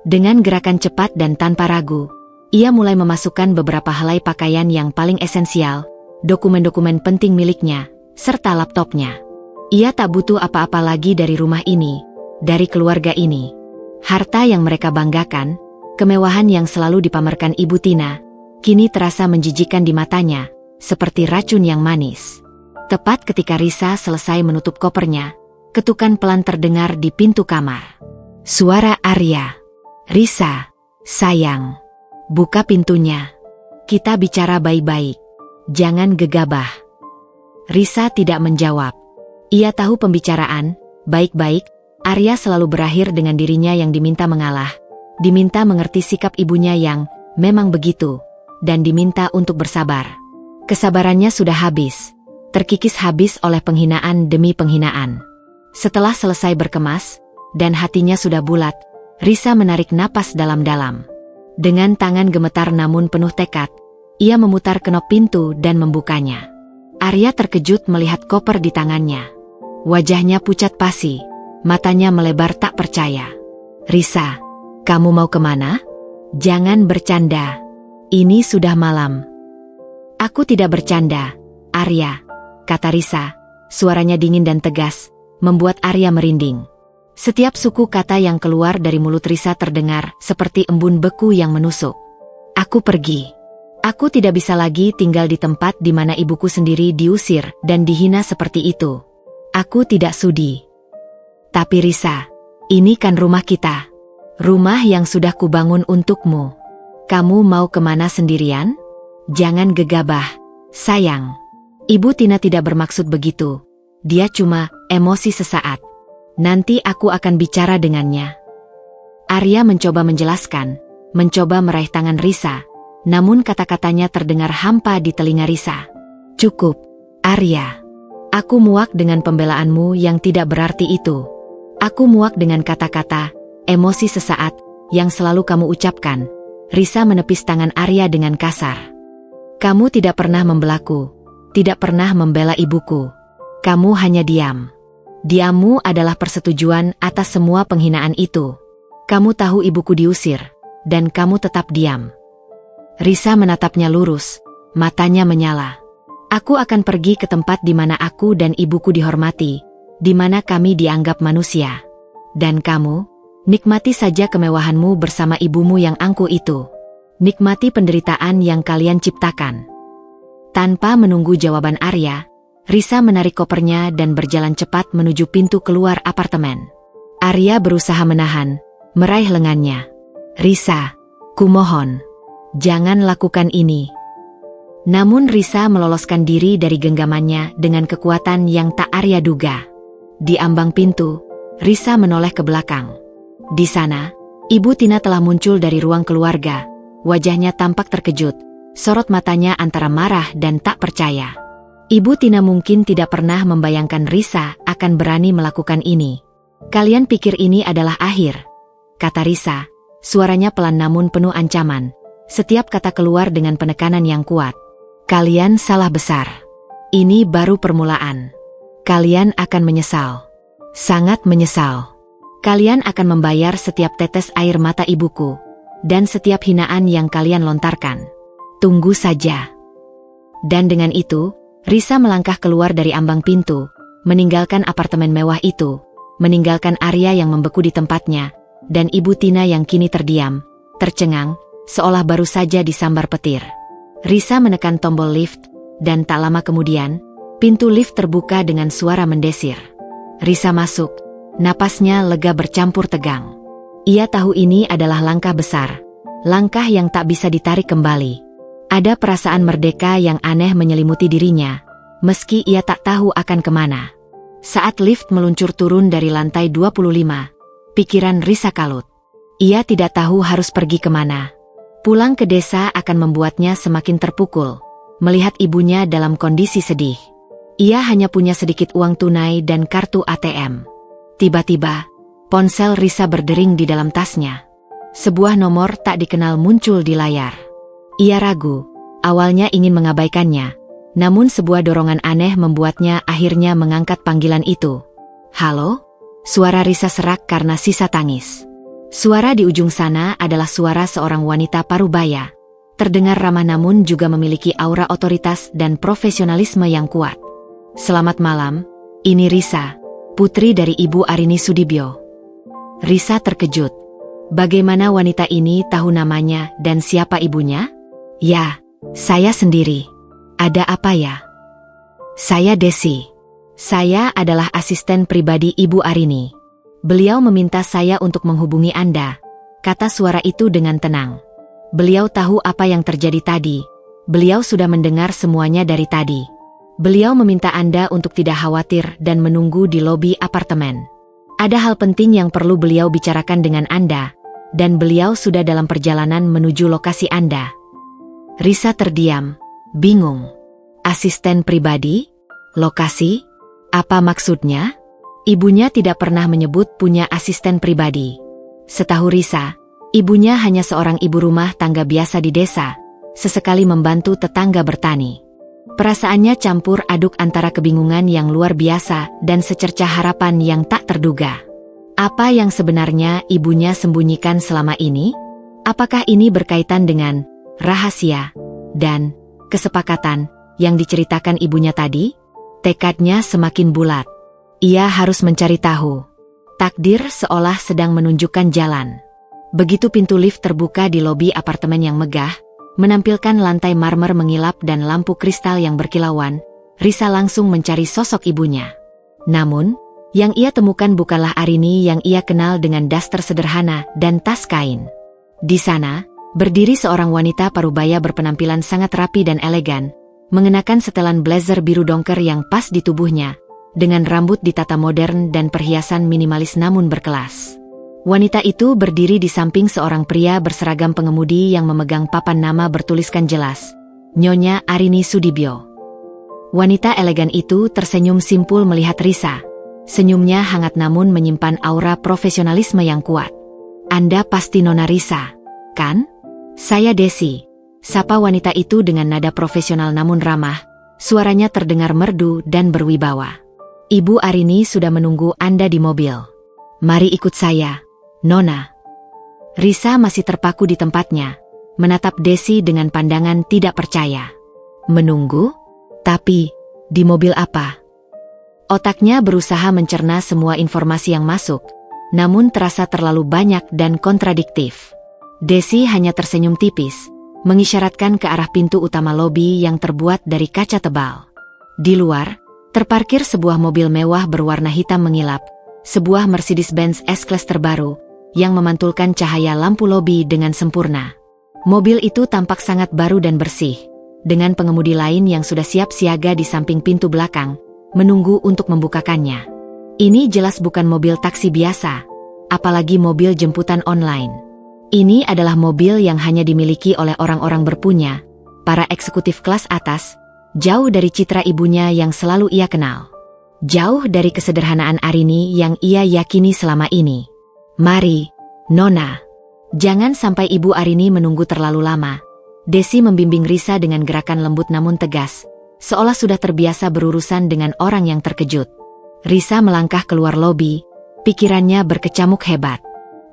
S1: Dengan gerakan cepat dan tanpa ragu, ia mulai memasukkan beberapa helai pakaian yang paling esensial, dokumen-dokumen penting miliknya, serta laptopnya. Ia tak butuh apa-apa lagi dari rumah ini, dari keluarga ini. Harta yang mereka banggakan, kemewahan yang selalu dipamerkan Ibu Tina, kini terasa menjijikkan di matanya, seperti racun yang manis. Tepat ketika Risa selesai menutup kopernya, ketukan pelan terdengar di pintu kamar. Suara Arya. Risa, sayang, buka pintunya. Kita bicara baik-baik. Jangan gegabah. Risa tidak menjawab. Ia tahu pembicaraan, baik-baik, Arya selalu berakhir dengan dirinya yang diminta mengalah, diminta mengerti sikap ibunya yang memang begitu, dan diminta untuk bersabar. Kesabarannya sudah habis, terkikis habis oleh penghinaan demi penghinaan. Setelah selesai berkemas, dan hatinya sudah bulat, Risa menarik napas dalam-dalam. Dengan tangan gemetar namun penuh tekad, ia memutar kenop pintu dan membukanya. Arya terkejut melihat koper di tangannya. Wajahnya pucat pasi. Matanya melebar tak percaya. Risa, kamu mau kemana? Jangan bercanda. Ini sudah malam. Aku tidak bercanda, Arya, kata Risa. Suaranya dingin dan tegas, membuat Arya merinding. Setiap suku kata yang keluar dari mulut Risa terdengar seperti embun beku yang menusuk. Aku pergi. Aku tidak bisa lagi tinggal di tempat di mana ibuku sendiri diusir dan dihina seperti itu. Aku tidak sudi. Tapi Risa, ini kan rumah kita. Rumah yang sudah kubangun untukmu. Kamu mau kemana sendirian? Jangan gegabah, sayang. Ibu Tina tidak bermaksud begitu. Dia cuma emosi sesaat. Nanti aku akan bicara dengannya. Arya mencoba menjelaskan, mencoba meraih tangan Risa, namun kata-katanya terdengar hampa di telinga Risa. Cukup, Arya. Aku muak dengan pembelaanmu yang tidak berarti itu. Aku muak dengan kata-kata, emosi sesaat, yang selalu kamu ucapkan. Risa menepis tangan Arya dengan kasar. Kamu tidak pernah membelaku, tidak pernah membela ibuku. Kamu hanya diam. Diammu adalah persetujuan atas semua penghinaan itu. Kamu tahu ibuku diusir, dan kamu tetap diam. Risa menatapnya lurus, matanya menyala. Aku akan pergi ke tempat di mana aku dan ibuku dihormati, di mana kami dianggap manusia. Dan kamu, nikmati saja kemewahanmu bersama ibumu yang angkuh itu. Nikmati penderitaan yang kalian ciptakan. Tanpa menunggu jawaban Arya, Risa menarik kopernya dan berjalan cepat menuju pintu keluar apartemen. Arya berusaha menahan, meraih lengannya. Risa, kumohon, jangan lakukan ini. Namun Risa meloloskan diri dari genggamannya dengan kekuatan yang tak Arya duga. Di ambang pintu, Risa menoleh ke belakang. Di sana, Ibu Tina telah muncul dari ruang keluarga. Wajahnya tampak terkejut, sorot matanya antara marah dan tak percaya. Ibu Tina mungkin tidak pernah membayangkan Risa akan berani melakukan ini. Kalian pikir ini adalah akhir? Kata Risa, suaranya pelan namun penuh ancaman. Setiap kata keluar dengan penekanan yang kuat. Kalian salah besar. Ini baru permulaan. Kalian akan menyesal. Sangat menyesal. Kalian akan membayar setiap tetes air mata ibuku, dan setiap hinaan yang kalian lontarkan. Tunggu saja. Dan dengan itu, Risa melangkah keluar dari ambang pintu, meninggalkan apartemen mewah itu, meninggalkan Arya yang membeku di tempatnya, dan Ibu Tina yang kini terdiam, tercengang, seolah baru saja disambar petir. Risa menekan tombol lift, dan tak lama kemudian, pintu lift terbuka dengan suara mendesir. Risa masuk, napasnya lega bercampur tegang. Ia tahu ini adalah langkah besar, langkah yang tak bisa ditarik kembali. Ada perasaan merdeka yang aneh menyelimuti dirinya, meski ia tak tahu akan kemana. Saat lift meluncur turun dari lantai 25, pikiran Risa kalut. Ia tidak tahu harus pergi kemana. Pulang ke desa akan membuatnya semakin terpukul, melihat ibunya dalam kondisi sedih. Ia hanya punya sedikit uang tunai dan kartu ATM. Tiba-tiba, ponsel Risa berdering di dalam tasnya. Sebuah nomor tak dikenal muncul di layar. Ia ragu, awalnya ingin mengabaikannya, namun sebuah dorongan aneh membuatnya akhirnya mengangkat panggilan itu. Halo? Suara Risa serak karena sisa tangis. Suara di ujung sana adalah suara seorang wanita parubaya. Terdengar ramah namun juga memiliki aura otoritas dan profesionalisme yang kuat. Selamat malam, ini Risa, putri dari Ibu Arini Sudibyo. Risa terkejut. Bagaimana wanita ini tahu namanya dan siapa ibunya? Ya, saya sendiri. Ada apa ya? Saya Desi. Saya adalah asisten pribadi Ibu Arini. Beliau meminta saya untuk menghubungi Anda, kata suara itu dengan tenang. Beliau tahu apa yang terjadi tadi. Beliau sudah mendengar semuanya dari tadi. Beliau meminta Anda untuk tidak khawatir dan menunggu di lobi apartemen. Ada hal penting yang perlu beliau bicarakan dengan Anda, dan beliau sudah dalam perjalanan menuju lokasi Anda. Risa terdiam, bingung. Asisten pribadi? Lokasi? Apa maksudnya? Ibunya tidak pernah menyebut punya asisten pribadi. Setahu Risa, ibunya hanya seorang ibu rumah tangga biasa di desa, sesekali membantu tetangga bertani. Perasaannya campur aduk antara kebingungan yang luar biasa dan secercah harapan yang tak terduga. Apa yang sebenarnya ibunya sembunyikan selama ini? Apakah ini berkaitan dengan rahasia dan kesepakatan yang diceritakan ibunya tadi? Tekadnya semakin bulat. Ia harus mencari tahu. Takdir seolah sedang menunjukkan jalan. Begitu pintu lift terbuka di lobi apartemen yang megah, menampilkan lantai marmer mengilap dan lampu kristal yang berkilauan, Risa langsung mencari sosok ibunya. Namun, yang ia temukan bukanlah Arini yang ia kenal dengan daster sederhana dan tas kain. Di sana, berdiri seorang wanita parubaya berpenampilan sangat rapi dan elegan, mengenakan setelan blazer biru dongker yang pas di tubuhnya, dengan rambut ditata modern dan perhiasan minimalis namun berkelas. Wanita itu berdiri di samping seorang pria berseragam pengemudi yang memegang papan nama bertuliskan jelas, Nyonya Arini Sudibyo. Wanita elegan itu tersenyum simpul melihat Risa. Senyumnya hangat namun menyimpan aura profesionalisme yang kuat. Anda pasti Nona Risa, kan? Saya Desi. Sapa wanita itu dengan nada profesional namun ramah, suaranya terdengar merdu dan berwibawa. Ibu Arini sudah menunggu Anda di mobil. Mari ikut saya, Nona. Risa masih terpaku di tempatnya, menatap Desi dengan pandangan tidak percaya. Menunggu? Tapi, di mobil apa? Otaknya berusaha mencerna semua informasi yang masuk, namun terasa terlalu banyak dan kontradiktif. Desi hanya tersenyum tipis, mengisyaratkan ke arah pintu utama lobi yang terbuat dari kaca tebal. Di luar, terparkir sebuah mobil mewah berwarna hitam mengilap, sebuah Mercedes-Benz S-Class terbaru, yang memantulkan cahaya lampu lobi dengan sempurna. Mobil itu tampak sangat baru dan bersih, dengan pengemudi lain yang sudah siap siaga di samping pintu belakang, menunggu untuk membukakannya. Ini jelas bukan mobil taksi biasa, apalagi mobil jemputan online. Ini adalah mobil yang hanya dimiliki oleh orang-orang berpunya, para eksekutif kelas atas, jauh dari citra ibunya yang selalu ia kenal. Jauh dari kesederhanaan Arini yang ia yakini selama ini. Mari, Nona. Jangan sampai Ibu Arini menunggu terlalu lama. Desi membimbing Risa dengan gerakan lembut namun tegas, seolah sudah terbiasa berurusan dengan orang yang terkejut. Risa melangkah keluar lobi, pikirannya berkecamuk hebat.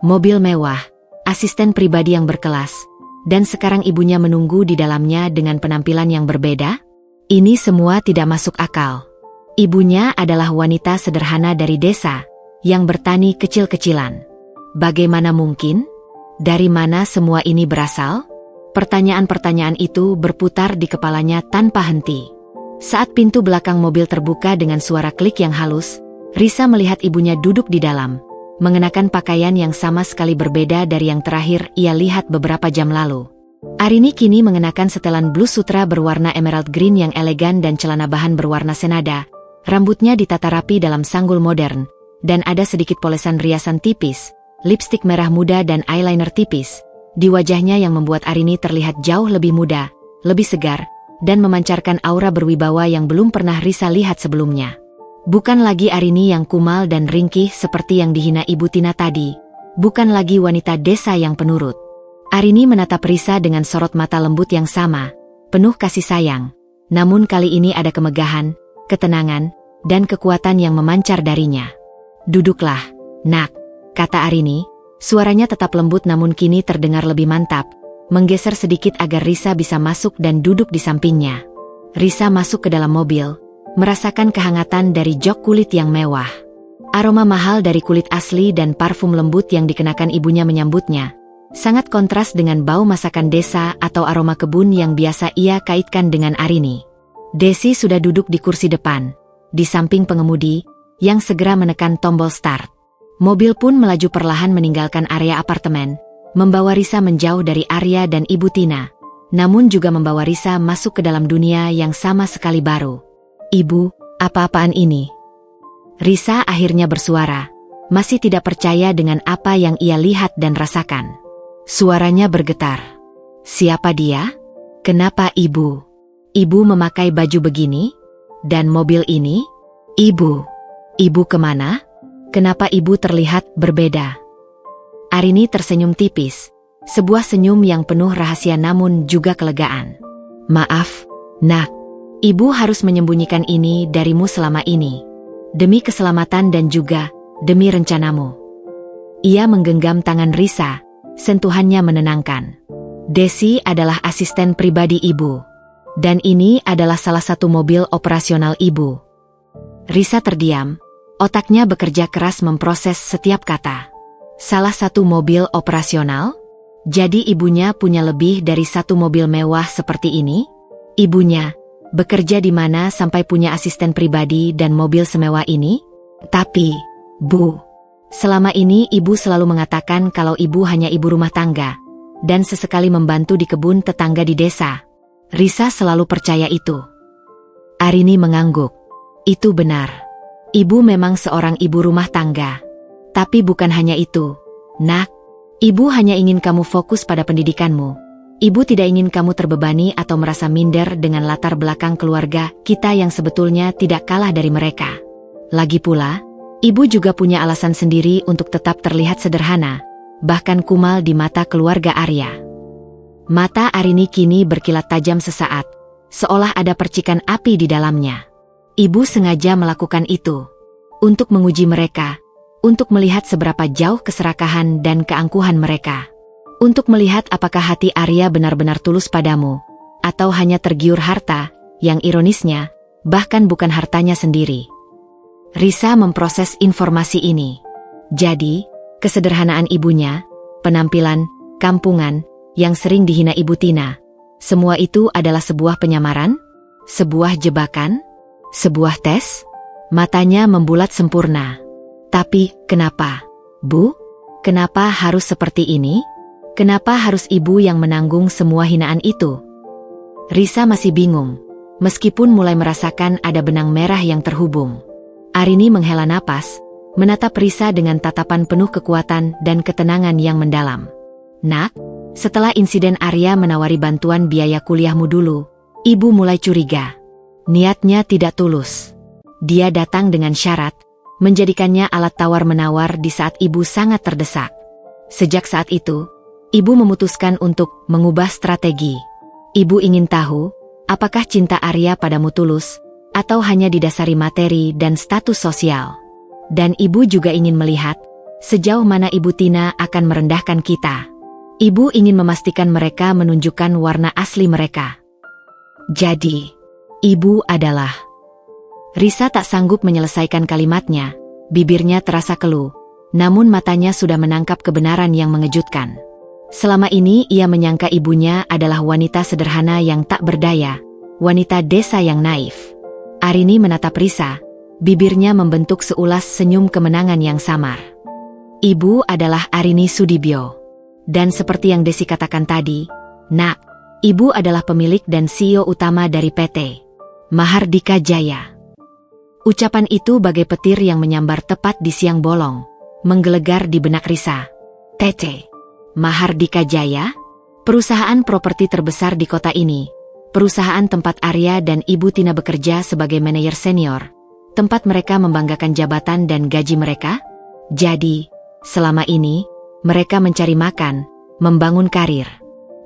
S1: Mobil mewah, asisten pribadi yang berkelas, dan sekarang ibunya menunggu di dalamnya dengan penampilan yang berbeda? Ini semua tidak masuk akal. Ibunya adalah wanita sederhana dari desa, yang bertani kecil-kecilan. Bagaimana mungkin? Dari mana semua ini berasal? Pertanyaan-pertanyaan itu berputar di kepalanya tanpa henti. Saat pintu belakang mobil terbuka dengan suara klik yang halus, Risa melihat ibunya duduk di dalam, mengenakan pakaian yang sama sekali berbeda dari yang terakhir ia lihat beberapa jam lalu. Arini kini mengenakan setelan blus sutra berwarna emerald green yang elegan dan celana bahan berwarna senada, rambutnya ditata rapi dalam sanggul modern, dan ada sedikit polesan riasan tipis, lipstik merah muda dan eyeliner tipis, di wajahnya yang membuat Arini terlihat jauh lebih muda, lebih segar, dan memancarkan aura berwibawa yang belum pernah Risa lihat sebelumnya. Bukan lagi Arini yang kumal dan ringkih seperti yang dihina Ibu Tina tadi, bukan lagi wanita desa yang penurut. Arini menatap Risa dengan sorot mata lembut yang sama, penuh kasih sayang, namun kali ini ada kemegahan, ketenangan, dan kekuatan yang memancar darinya. Duduklah, nak, kata Arini, suaranya tetap lembut namun kini terdengar lebih mantap, menggeser sedikit agar Risa bisa masuk dan duduk di sampingnya. Risa masuk ke dalam mobil, merasakan kehangatan dari jok kulit yang mewah. Aroma mahal dari kulit asli dan parfum lembut yang dikenakan ibunya menyambutnya, sangat kontras dengan bau masakan desa atau aroma kebun yang biasa ia kaitkan dengan Arini. Desi sudah duduk di kursi depan, di samping pengemudi, yang segera menekan tombol start. Mobil pun melaju perlahan meninggalkan area apartemen, membawa Risa menjauh dari Arya dan Ibu Tina, namun juga membawa Risa masuk ke dalam dunia yang sama sekali baru. "Ibu, apa-apaan ini?" Risa akhirnya bersuara, masih tidak percaya dengan apa yang ia lihat dan rasakan. Suaranya bergetar. "Siapa dia? Kenapa ibu? Ibu memakai baju begini? Dan mobil ini? Ibu, ibu kemana? Kenapa ibu terlihat berbeda?" Arini tersenyum tipis, sebuah senyum yang penuh rahasia namun juga kelegaan. "Maaf, Nak. Ibu harus menyembunyikan ini darimu selama ini. Demi keselamatan dan juga demi rencanamu." Ia menggenggam tangan Risa, sentuhannya menenangkan. "Desi adalah asisten pribadi ibu. Dan ini adalah salah satu mobil operasional ibu." Risa terdiam, otaknya bekerja keras memproses setiap kata. Salah satu mobil operasional? Jadi ibunya punya lebih dari satu mobil mewah seperti ini? Ibunya bekerja di mana sampai punya asisten pribadi dan mobil semewah ini? Tapi, Bu, selama ini ibu selalu mengatakan kalau ibu hanya ibu rumah tangga, dan sesekali membantu di kebun tetangga di desa. Risa selalu percaya itu. Arini mengangguk. Itu benar. Ibu memang seorang ibu rumah tangga. Tapi bukan hanya itu, Nak. Ibu hanya ingin kamu fokus pada pendidikanmu. Ibu tidak ingin kamu terbebani atau merasa minder dengan latar belakang keluarga kita yang sebetulnya tidak kalah dari mereka. Lagi pula, ibu juga punya alasan sendiri untuk tetap terlihat sederhana, bahkan kumal di mata keluarga Arya. Mata Arini kini berkilat tajam sesaat, seolah ada percikan api di dalamnya. Ibu sengaja melakukan itu untuk menguji mereka, untuk melihat seberapa jauh keserakahan dan keangkuhan mereka. Untuk melihat apakah hati Arya benar-benar tulus padamu, atau hanya tergiur harta, yang ironisnya, bahkan bukan hartanya sendiri. Risa memproses informasi ini. Jadi, kesederhanaan ibunya, penampilan, kampungan, yang sering dihina Ibu Tina, semua itu adalah sebuah penyamaran? Sebuah jebakan? Sebuah tes? Matanya membulat sempurna. Tapi, kenapa? Bu? Kenapa harus seperti ini? Kenapa harus ibu yang menanggung semua hinaan itu? Risa masih bingung, meskipun mulai merasakan ada benang merah yang terhubung. Arini menghela napas, menatap Risa dengan tatapan penuh kekuatan dan ketenangan yang mendalam. Nak, setelah insiden Arya menawari bantuan biaya kuliahmu dulu, ibu mulai curiga. Niatnya tidak tulus. Dia datang dengan syarat, menjadikannya alat tawar-menawar di saat ibu sangat terdesak. Sejak saat itu, ibu memutuskan untuk mengubah strategi. Ibu ingin tahu, apakah cinta Arya padamu tulus, atau hanya didasari materi dan status sosial. Dan ibu juga ingin melihat, sejauh mana Ibu Tina akan merendahkan kita. Ibu ingin memastikan mereka menunjukkan warna asli mereka. Jadi, ibu adalah... Risa tak sanggup menyelesaikan kalimatnya, bibirnya terasa keluh, namun matanya sudah menangkap kebenaran yang mengejutkan. Selama ini ia menyangka ibunya adalah wanita sederhana yang tak berdaya, wanita desa yang naif. Arini menatap Risa, bibirnya membentuk seulas senyum kemenangan yang samar. Ibu adalah Arini Sudibyo. Dan seperti yang Desi katakan tadi, Nak, ibu adalah pemilik dan CEO utama dari PT Mahardika Jaya. Ucapan itu bagai petir yang menyambar tepat di siang bolong, menggelegar di benak Risa. PT Mahardika Jaya, perusahaan properti terbesar di kota ini, perusahaan tempat Arya dan Ibu Tina bekerja sebagai manajer senior, tempat mereka membanggakan jabatan dan gaji mereka. Jadi, selama ini, mereka mencari makan, membangun karir,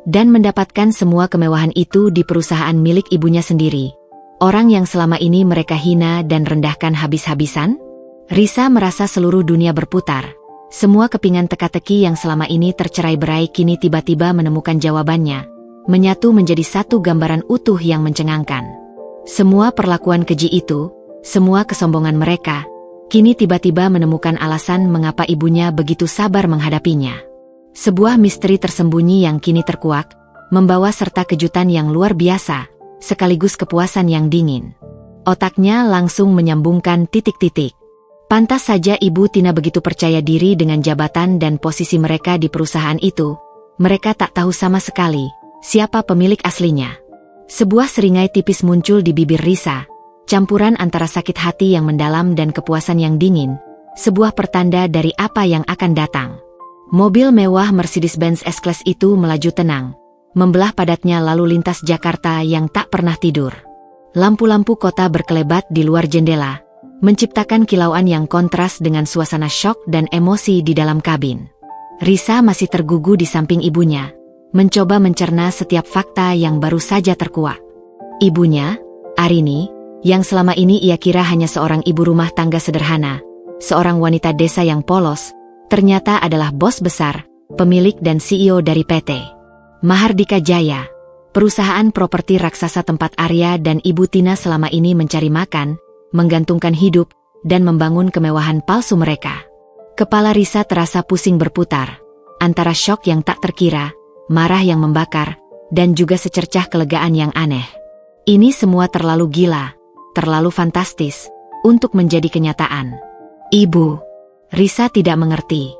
S1: dan mendapatkan semua kemewahan itu di perusahaan milik ibunya sendiri. Orang yang selama ini mereka hina dan rendahkan habis-habisan? Risa merasa seluruh dunia berputar. Semua kepingan teka-teki yang selama ini tercerai-berai kini tiba-tiba menemukan jawabannya, menyatu menjadi satu gambaran utuh yang mencengangkan. Semua perlakuan keji itu, semua kesombongan mereka, kini tiba-tiba menemukan alasan mengapa ibunya begitu sabar menghadapinya. Sebuah misteri tersembunyi yang kini terkuak, membawa serta kejutan yang luar biasa, sekaligus kepuasan yang dingin. Otaknya langsung menyambungkan titik-titik. Pantas saja Ibu Tina begitu percaya diri dengan jabatan dan posisi mereka di perusahaan itu. Mereka tak tahu sama sekali siapa pemilik aslinya. Sebuah seringai tipis muncul di bibir Risa. Campuran antara sakit hati yang mendalam dan kepuasan yang dingin, sebuah pertanda dari apa yang akan datang. Mobil mewah Mercedes-Benz S-Class itu melaju tenang, membelah padatnya lalu lintas Jakarta yang tak pernah tidur. Lampu-lampu kota berkelebat di luar jendela, menciptakan kilauan yang kontras dengan suasana syok dan emosi di dalam kabin. Risa masih tergugu di samping ibunya, mencoba mencerna setiap fakta yang baru saja terkuak. Ibunya, Arini, yang selama ini ia kira hanya seorang ibu rumah tangga sederhana, seorang wanita desa yang polos, ternyata adalah bos besar, pemilik dan CEO dari PT Mahardika Jaya, perusahaan properti raksasa tempat Arya dan Ibu Tina selama ini mencari makan, menggantungkan hidup, dan membangun kemewahan palsu mereka. Kepala Risa terasa pusing berputar, antara syok yang tak terkira, marah yang membakar, dan juga secercah kelegaan yang aneh. Ini semua terlalu gila, terlalu fantastis, untuk menjadi kenyataan. Ibu, Risa tidak mengerti.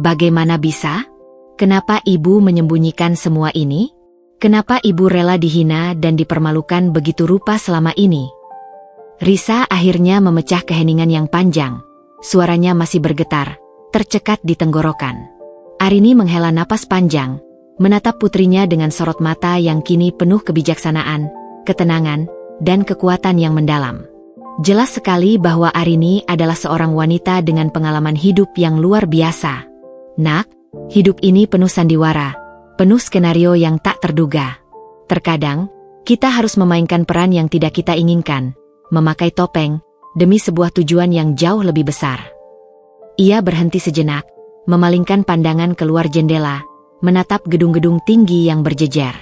S1: Bagaimana bisa? Kenapa ibu menyembunyikan semua ini? Kenapa ibu rela dihina dan dipermalukan begitu rupa selama ini? Risa akhirnya memecah keheningan yang panjang. Suaranya masih bergetar, tercekat di tenggorokan. Arini menghela napas panjang, menatap putrinya dengan sorot mata yang kini penuh kebijaksanaan, ketenangan, dan kekuatan yang mendalam. Jelas sekali bahwa Arini adalah seorang wanita dengan pengalaman hidup yang luar biasa. Nak, hidup ini penuh sandiwara, penuh skenario yang tak terduga. Terkadang, kita harus memainkan peran yang tidak kita inginkan, memakai topeng, demi sebuah tujuan yang jauh lebih besar. Ia berhenti sejenak, memalingkan pandangan keluar jendela, menatap gedung-gedung tinggi yang berjejer.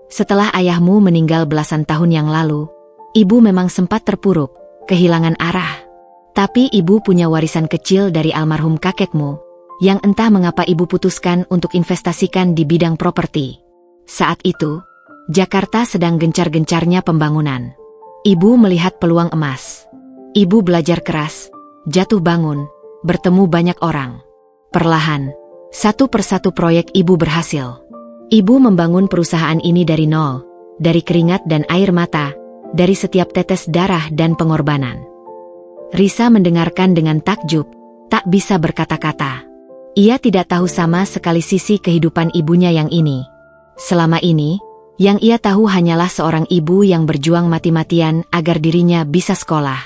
S1: Setelah ayahmu meninggal belasan tahun yang lalu, ibu memang sempat terpuruk, kehilangan arah. Tapi ibu punya warisan kecil dari almarhum kakekmu, yang entah mengapa ibu putuskan untuk investasikan di bidang properti. Saat itu, Jakarta sedang gencar-gencarnya pembangunan. Ibu melihat peluang emas. Ibu belajar keras, jatuh bangun, bertemu banyak orang. Perlahan, satu persatu proyek ibu berhasil. Ibu membangun perusahaan ini dari nol, dari keringat dan air mata, dari setiap tetes darah dan pengorbanan. Risa mendengarkan dengan takjub, tak bisa berkata-kata. Ia tidak tahu sama sekali sisi kehidupan ibunya yang ini. Selama ini, yang ia tahu hanyalah seorang ibu yang berjuang mati-matian agar dirinya bisa sekolah.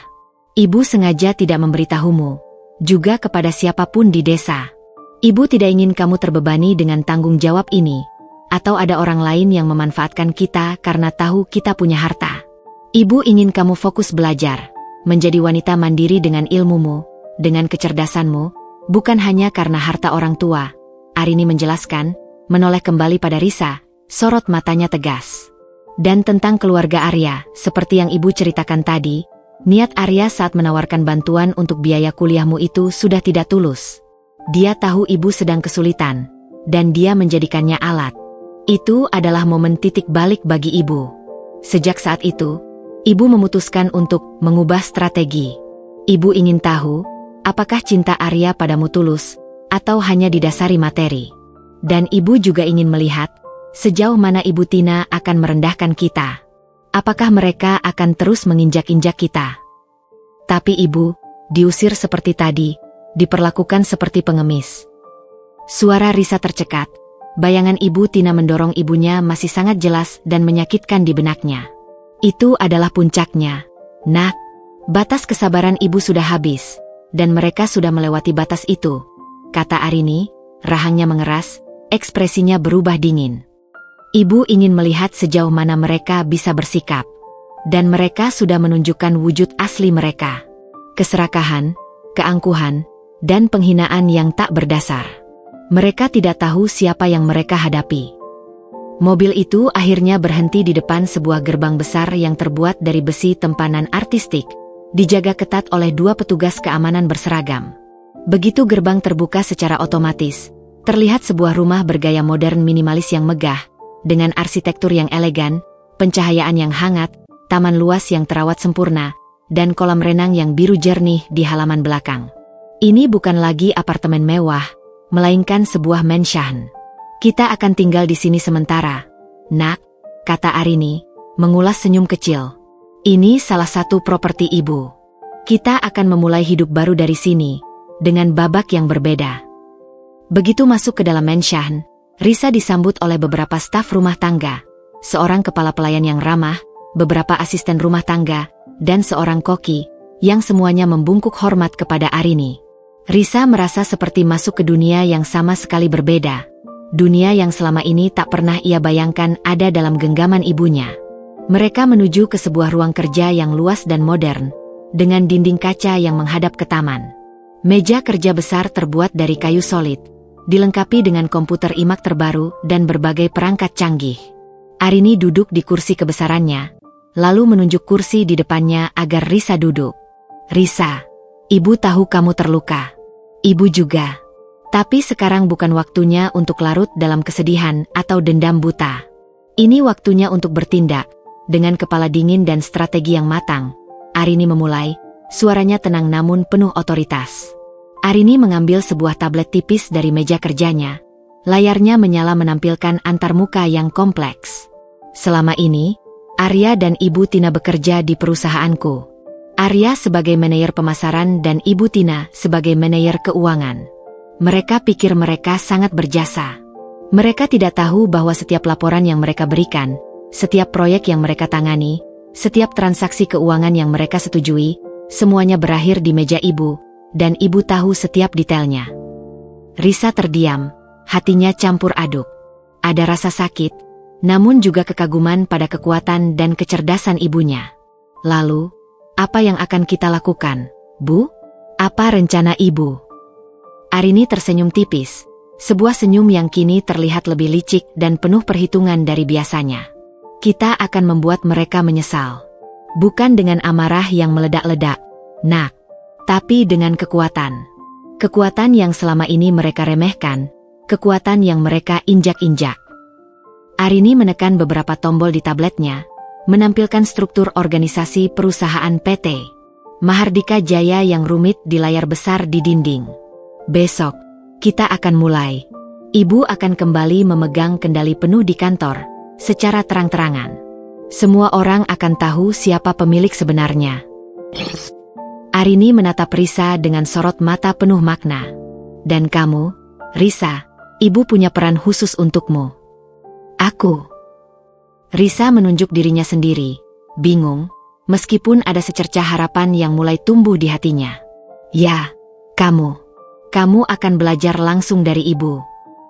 S1: Ibu sengaja tidak memberitahumu, juga kepada siapapun di desa. Ibu tidak ingin kamu terbebani dengan tanggung jawab ini, atau ada orang lain yang memanfaatkan kita karena tahu kita punya harta. Ibu ingin kamu fokus belajar, menjadi wanita mandiri dengan ilmumu, dengan kecerdasanmu, bukan hanya karena harta orang tua. Arini menjelaskan, menoleh kembali pada Risa, sorot matanya tegas. Dan tentang keluarga Arya, seperti yang ibu ceritakan tadi, niat Arya saat menawarkan bantuan untuk biaya kuliahmu itu sudah tidak tulus. Dia tahu ibu sedang kesulitan, dan dia menjadikannya alat. Itu adalah momen titik balik bagi ibu. Sejak saat itu, ibu memutuskan untuk mengubah strategi. Ibu ingin tahu, apakah cinta Arya padamu tulus, atau hanya didasari materi. Dan ibu juga ingin melihat, sejauh mana Ibu Tina akan merendahkan kita. Apakah mereka akan terus menginjak-injak kita? Tapi ibu, diusir seperti tadi, diperlakukan seperti pengemis. Suara Risa tercekat, bayangan Ibu Tina mendorong ibunya masih sangat jelas dan menyakitkan di benaknya. Itu adalah puncaknya. Nak, batas kesabaran ibu sudah habis, dan mereka sudah melewati batas itu, kata Arini, rahangnya mengeras, ekspresinya berubah dingin. Ibu ingin melihat sejauh mana mereka bisa bersikap. Dan mereka sudah menunjukkan wujud asli mereka. Keserakahan, keangkuhan, dan penghinaan yang tak berdasar. Mereka tidak tahu siapa yang mereka hadapi. Mobil itu akhirnya berhenti di depan sebuah gerbang besar yang terbuat dari besi tempanan artistik, dijaga ketat oleh 2 petugas keamanan berseragam. Begitu gerbang terbuka secara otomatis, terlihat sebuah rumah bergaya modern minimalis yang megah, dengan arsitektur yang elegan, pencahayaan yang hangat, taman luas yang terawat sempurna, dan kolam renang yang biru jernih di halaman belakang. Ini bukan lagi apartemen mewah, melainkan sebuah mansion. Kita akan tinggal di sini sementara, Nak, kata Arini, mengulas senyum kecil. Ini salah satu properti ibu. Kita akan memulai hidup baru dari sini, dengan babak yang berbeda. Begitu masuk ke dalam mansion, Risa disambut oleh beberapa staf rumah tangga, seorang kepala pelayan yang ramah, beberapa asisten rumah tangga, dan seorang koki, yang semuanya membungkuk hormat kepada Arini. Risa merasa seperti masuk ke dunia yang sama sekali berbeda. Dunia yang selama ini tak pernah ia bayangkan ada dalam genggaman ibunya. Mereka menuju ke sebuah ruang kerja yang luas dan modern, dengan dinding kaca yang menghadap ke taman. Meja kerja besar terbuat dari kayu solid, dilengkapi dengan komputer iMac terbaru dan berbagai perangkat canggih. Arini duduk di kursi kebesarannya, lalu menunjuk kursi di depannya agar Risa duduk. Risa, ibu tahu kamu terluka. Ibu juga. Tapi sekarang bukan waktunya untuk larut dalam kesedihan atau dendam buta. Ini waktunya untuk bertindak. Dengan kepala dingin dan strategi yang matang, Arini memulai, suaranya tenang namun penuh otoritas. Arini mengambil sebuah tablet tipis dari meja kerjanya. Layarnya menyala menampilkan antarmuka yang kompleks. Selama ini, Arya dan Ibu Tina bekerja di perusahaanku. Arya sebagai manajer pemasaran dan Ibu Tina sebagai manajer keuangan. Mereka pikir mereka sangat berjasa. Mereka tidak tahu bahwa setiap laporan yang mereka berikan, setiap proyek yang mereka tangani, setiap transaksi keuangan yang mereka setujui, semuanya berakhir di meja ibu, dan ibu tahu setiap detailnya. Risa terdiam, hatinya campur aduk. Ada rasa sakit, namun juga kekaguman pada kekuatan dan kecerdasan ibunya. Lalu, apa yang akan kita lakukan, Bu? Apa rencana ibu? Arini tersenyum tipis, sebuah senyum yang kini terlihat lebih licik dan penuh perhitungan dari biasanya. Kita akan membuat mereka menyesal. Bukan dengan amarah yang meledak-ledak, Nak, tapi dengan kekuatan. Kekuatan yang selama ini mereka remehkan, kekuatan yang mereka injak-injak. Arini menekan beberapa tombol di tabletnya, menampilkan struktur organisasi perusahaan PT Mahardika Jaya yang rumit di layar besar di dinding. Besok, kita akan mulai. Ibu akan kembali memegang kendali penuh di kantor, secara terang-terangan. Semua orang akan tahu siapa pemilik sebenarnya. Arini menatap Risa dengan sorot mata penuh makna. Dan kamu, Risa, ibu punya peran khusus untukmu. Aku. Risa menunjuk dirinya sendiri, bingung, meskipun ada secercah harapan yang mulai tumbuh di hatinya. Ya, kamu. Kamu akan belajar langsung dari ibu.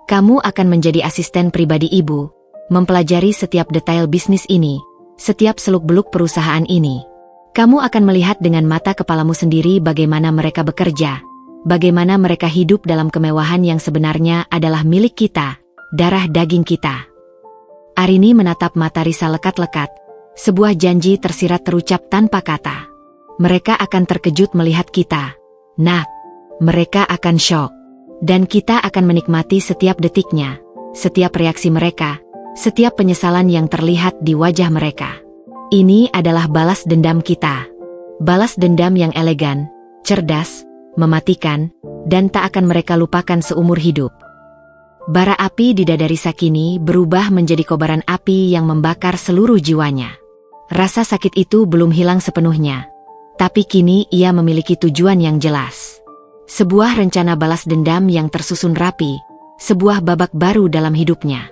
S1: Kamu akan menjadi asisten pribadi ibu, mempelajari setiap detail bisnis ini, setiap seluk-beluk perusahaan ini. Kamu akan melihat dengan mata kepalamu sendiri bagaimana mereka bekerja, bagaimana mereka hidup dalam kemewahan yang sebenarnya adalah milik kita, darah daging kita. Arini menatap mata Risa lekat-lekat, sebuah janji tersirat terucap tanpa kata. Mereka akan terkejut melihat kita. Nak, mereka akan syok. Dan kita akan menikmati setiap detiknya, setiap reaksi mereka, setiap penyesalan yang terlihat di wajah mereka. Ini adalah balas dendam kita. Balas dendam yang elegan, cerdas, mematikan, dan tak akan mereka lupakan seumur hidup. Bara api di dada Risa kini berubah menjadi kobaran api yang membakar seluruh jiwanya. Rasa sakit itu belum hilang sepenuhnya, tapi kini ia memiliki tujuan yang jelas. Sebuah rencana balas dendam yang tersusun rapi, sebuah babak baru dalam hidupnya.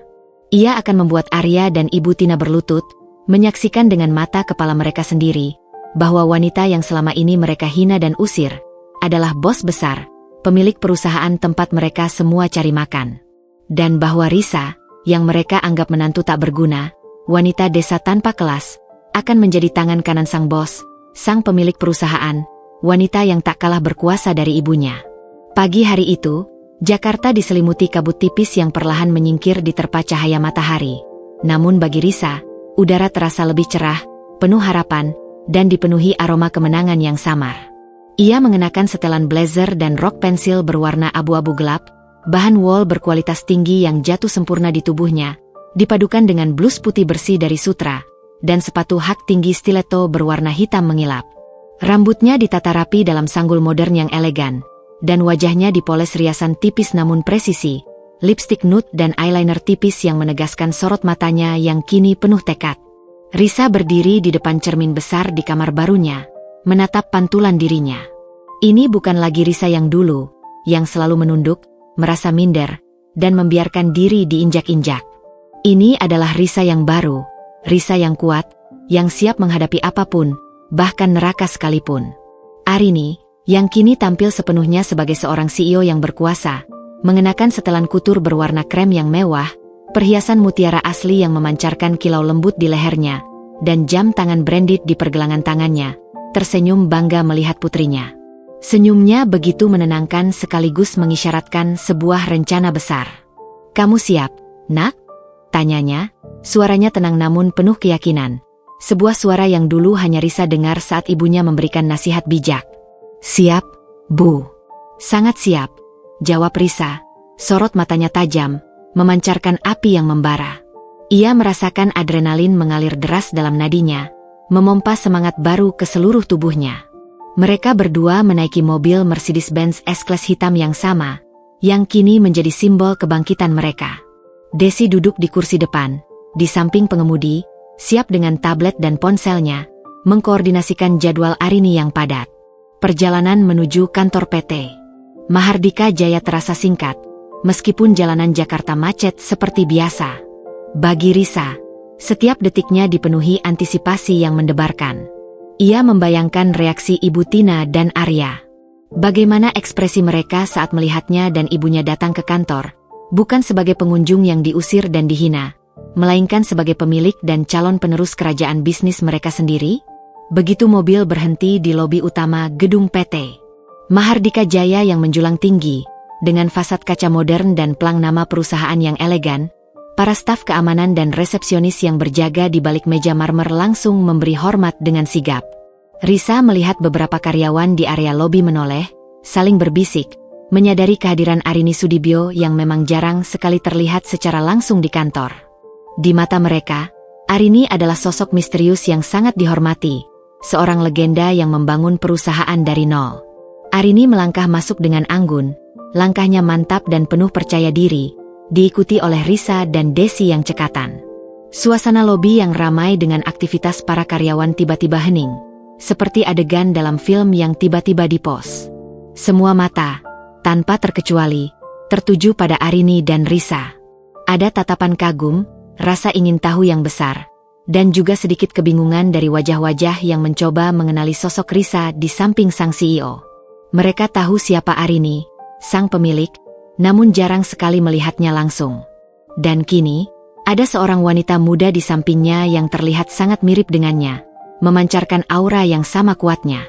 S1: Ia akan membuat Arya dan Ibu Tina berlutut, menyaksikan dengan mata kepala mereka sendiri, bahwa wanita yang selama ini mereka hina dan usir, adalah bos besar, pemilik perusahaan tempat mereka semua cari makan. Dan bahwa Risa, yang mereka anggap menantu tak berguna, wanita desa tanpa kelas, akan menjadi tangan kanan sang bos, sang pemilik perusahaan, wanita yang tak kalah berkuasa dari ibunya. Pagi hari itu, Jakarta diselimuti kabut tipis yang perlahan menyingkir di terpa cahaya matahari. Namun bagi Risa, udara terasa lebih cerah, penuh harapan, dan dipenuhi aroma kemenangan yang samar. Ia mengenakan setelan blazer dan rok pensil berwarna abu-abu gelap, bahan wol berkualitas tinggi yang jatuh sempurna di tubuhnya, dipadukan dengan blus putih bersih dari Sutra, dan sepatu hak tinggi stiletto berwarna hitam mengilap. Rambutnya ditata rapi dalam sanggul modern yang elegan, dan wajahnya dipoles riasan tipis namun presisi, lipstik nude dan eyeliner tipis yang menegaskan sorot matanya yang kini penuh tekad. Risa berdiri di depan cermin besar di kamar barunya, menatap pantulan dirinya. Ini bukan lagi Risa yang dulu, yang selalu menunduk, merasa minder, dan membiarkan diri diinjak-injak. Ini adalah Risa yang baru, Risa yang kuat, yang siap menghadapi apapun, bahkan neraka sekalipun. Arini, yang kini tampil sepenuhnya sebagai seorang CEO yang berkuasa, mengenakan setelan kutur berwarna krem yang mewah, perhiasan mutiara asli yang memancarkan kilau lembut di lehernya, dan jam tangan branded di pergelangan tangannya, tersenyum bangga melihat putrinya. Senyumnya begitu menenangkan sekaligus mengisyaratkan sebuah rencana besar. "Kamu siap, nak?" tanyanya, suaranya tenang namun penuh keyakinan. Sebuah suara yang dulu hanya Risa dengar saat ibunya memberikan nasihat bijak. "Siap, Bu." "Sangat siap," jawab Risa. Sorot matanya tajam, memancarkan api yang membara. Ia merasakan adrenalin mengalir deras dalam nadinya, memompa semangat baru ke seluruh tubuhnya. Mereka berdua menaiki mobil Mercedes-Benz S-Class hitam yang sama, yang kini menjadi simbol kebangkitan mereka. Desi duduk di kursi depan, di samping pengemudi, siap dengan tablet dan ponselnya, mengkoordinasikan jadwal Arini yang padat. Perjalanan menuju kantor PT Mahardika Jaya terasa singkat, meskipun jalanan Jakarta macet seperti biasa. Bagi Risa, setiap detiknya dipenuhi antisipasi yang mendebarkan. Ia membayangkan reaksi Ibu Tina dan Arya. Bagaimana ekspresi mereka saat melihatnya dan ibunya datang ke kantor, bukan sebagai pengunjung yang diusir dan dihina, melainkan sebagai pemilik dan calon penerus kerajaan bisnis mereka sendiri. Begitu mobil berhenti di lobi utama gedung PT Mahardika Jaya yang menjulang tinggi, dengan fasad kaca modern dan plang nama perusahaan yang elegan, para staf keamanan dan resepsionis yang berjaga di balik meja marmer langsung memberi hormat dengan sigap. Risa melihat beberapa karyawan di area lobi menoleh, saling berbisik, menyadari kehadiran Arini Sudibyo yang memang jarang sekali terlihat secara langsung di kantor. Di mata mereka, Arini adalah sosok misterius yang sangat dihormati, seorang legenda yang membangun perusahaan dari nol. Arini melangkah masuk dengan anggun, langkahnya mantap dan penuh percaya diri, diikuti oleh Risa dan Desi yang cekatan. Suasana lobi yang ramai dengan aktivitas para karyawan tiba-tiba hening, seperti adegan dalam film yang tiba-tiba di-pause. Semua mata, tanpa terkecuali, tertuju pada Arini dan Risa. Ada tatapan kagum, rasa ingin tahu yang besar, dan juga sedikit kebingungan dari wajah-wajah yang mencoba mengenali sosok Risa di samping sang CEO. Mereka tahu siapa Arini, sang pemilik, namun jarang sekali melihatnya langsung. Dan kini, ada seorang wanita muda di sampingnya yang terlihat sangat mirip dengannya, memancarkan aura yang sama kuatnya.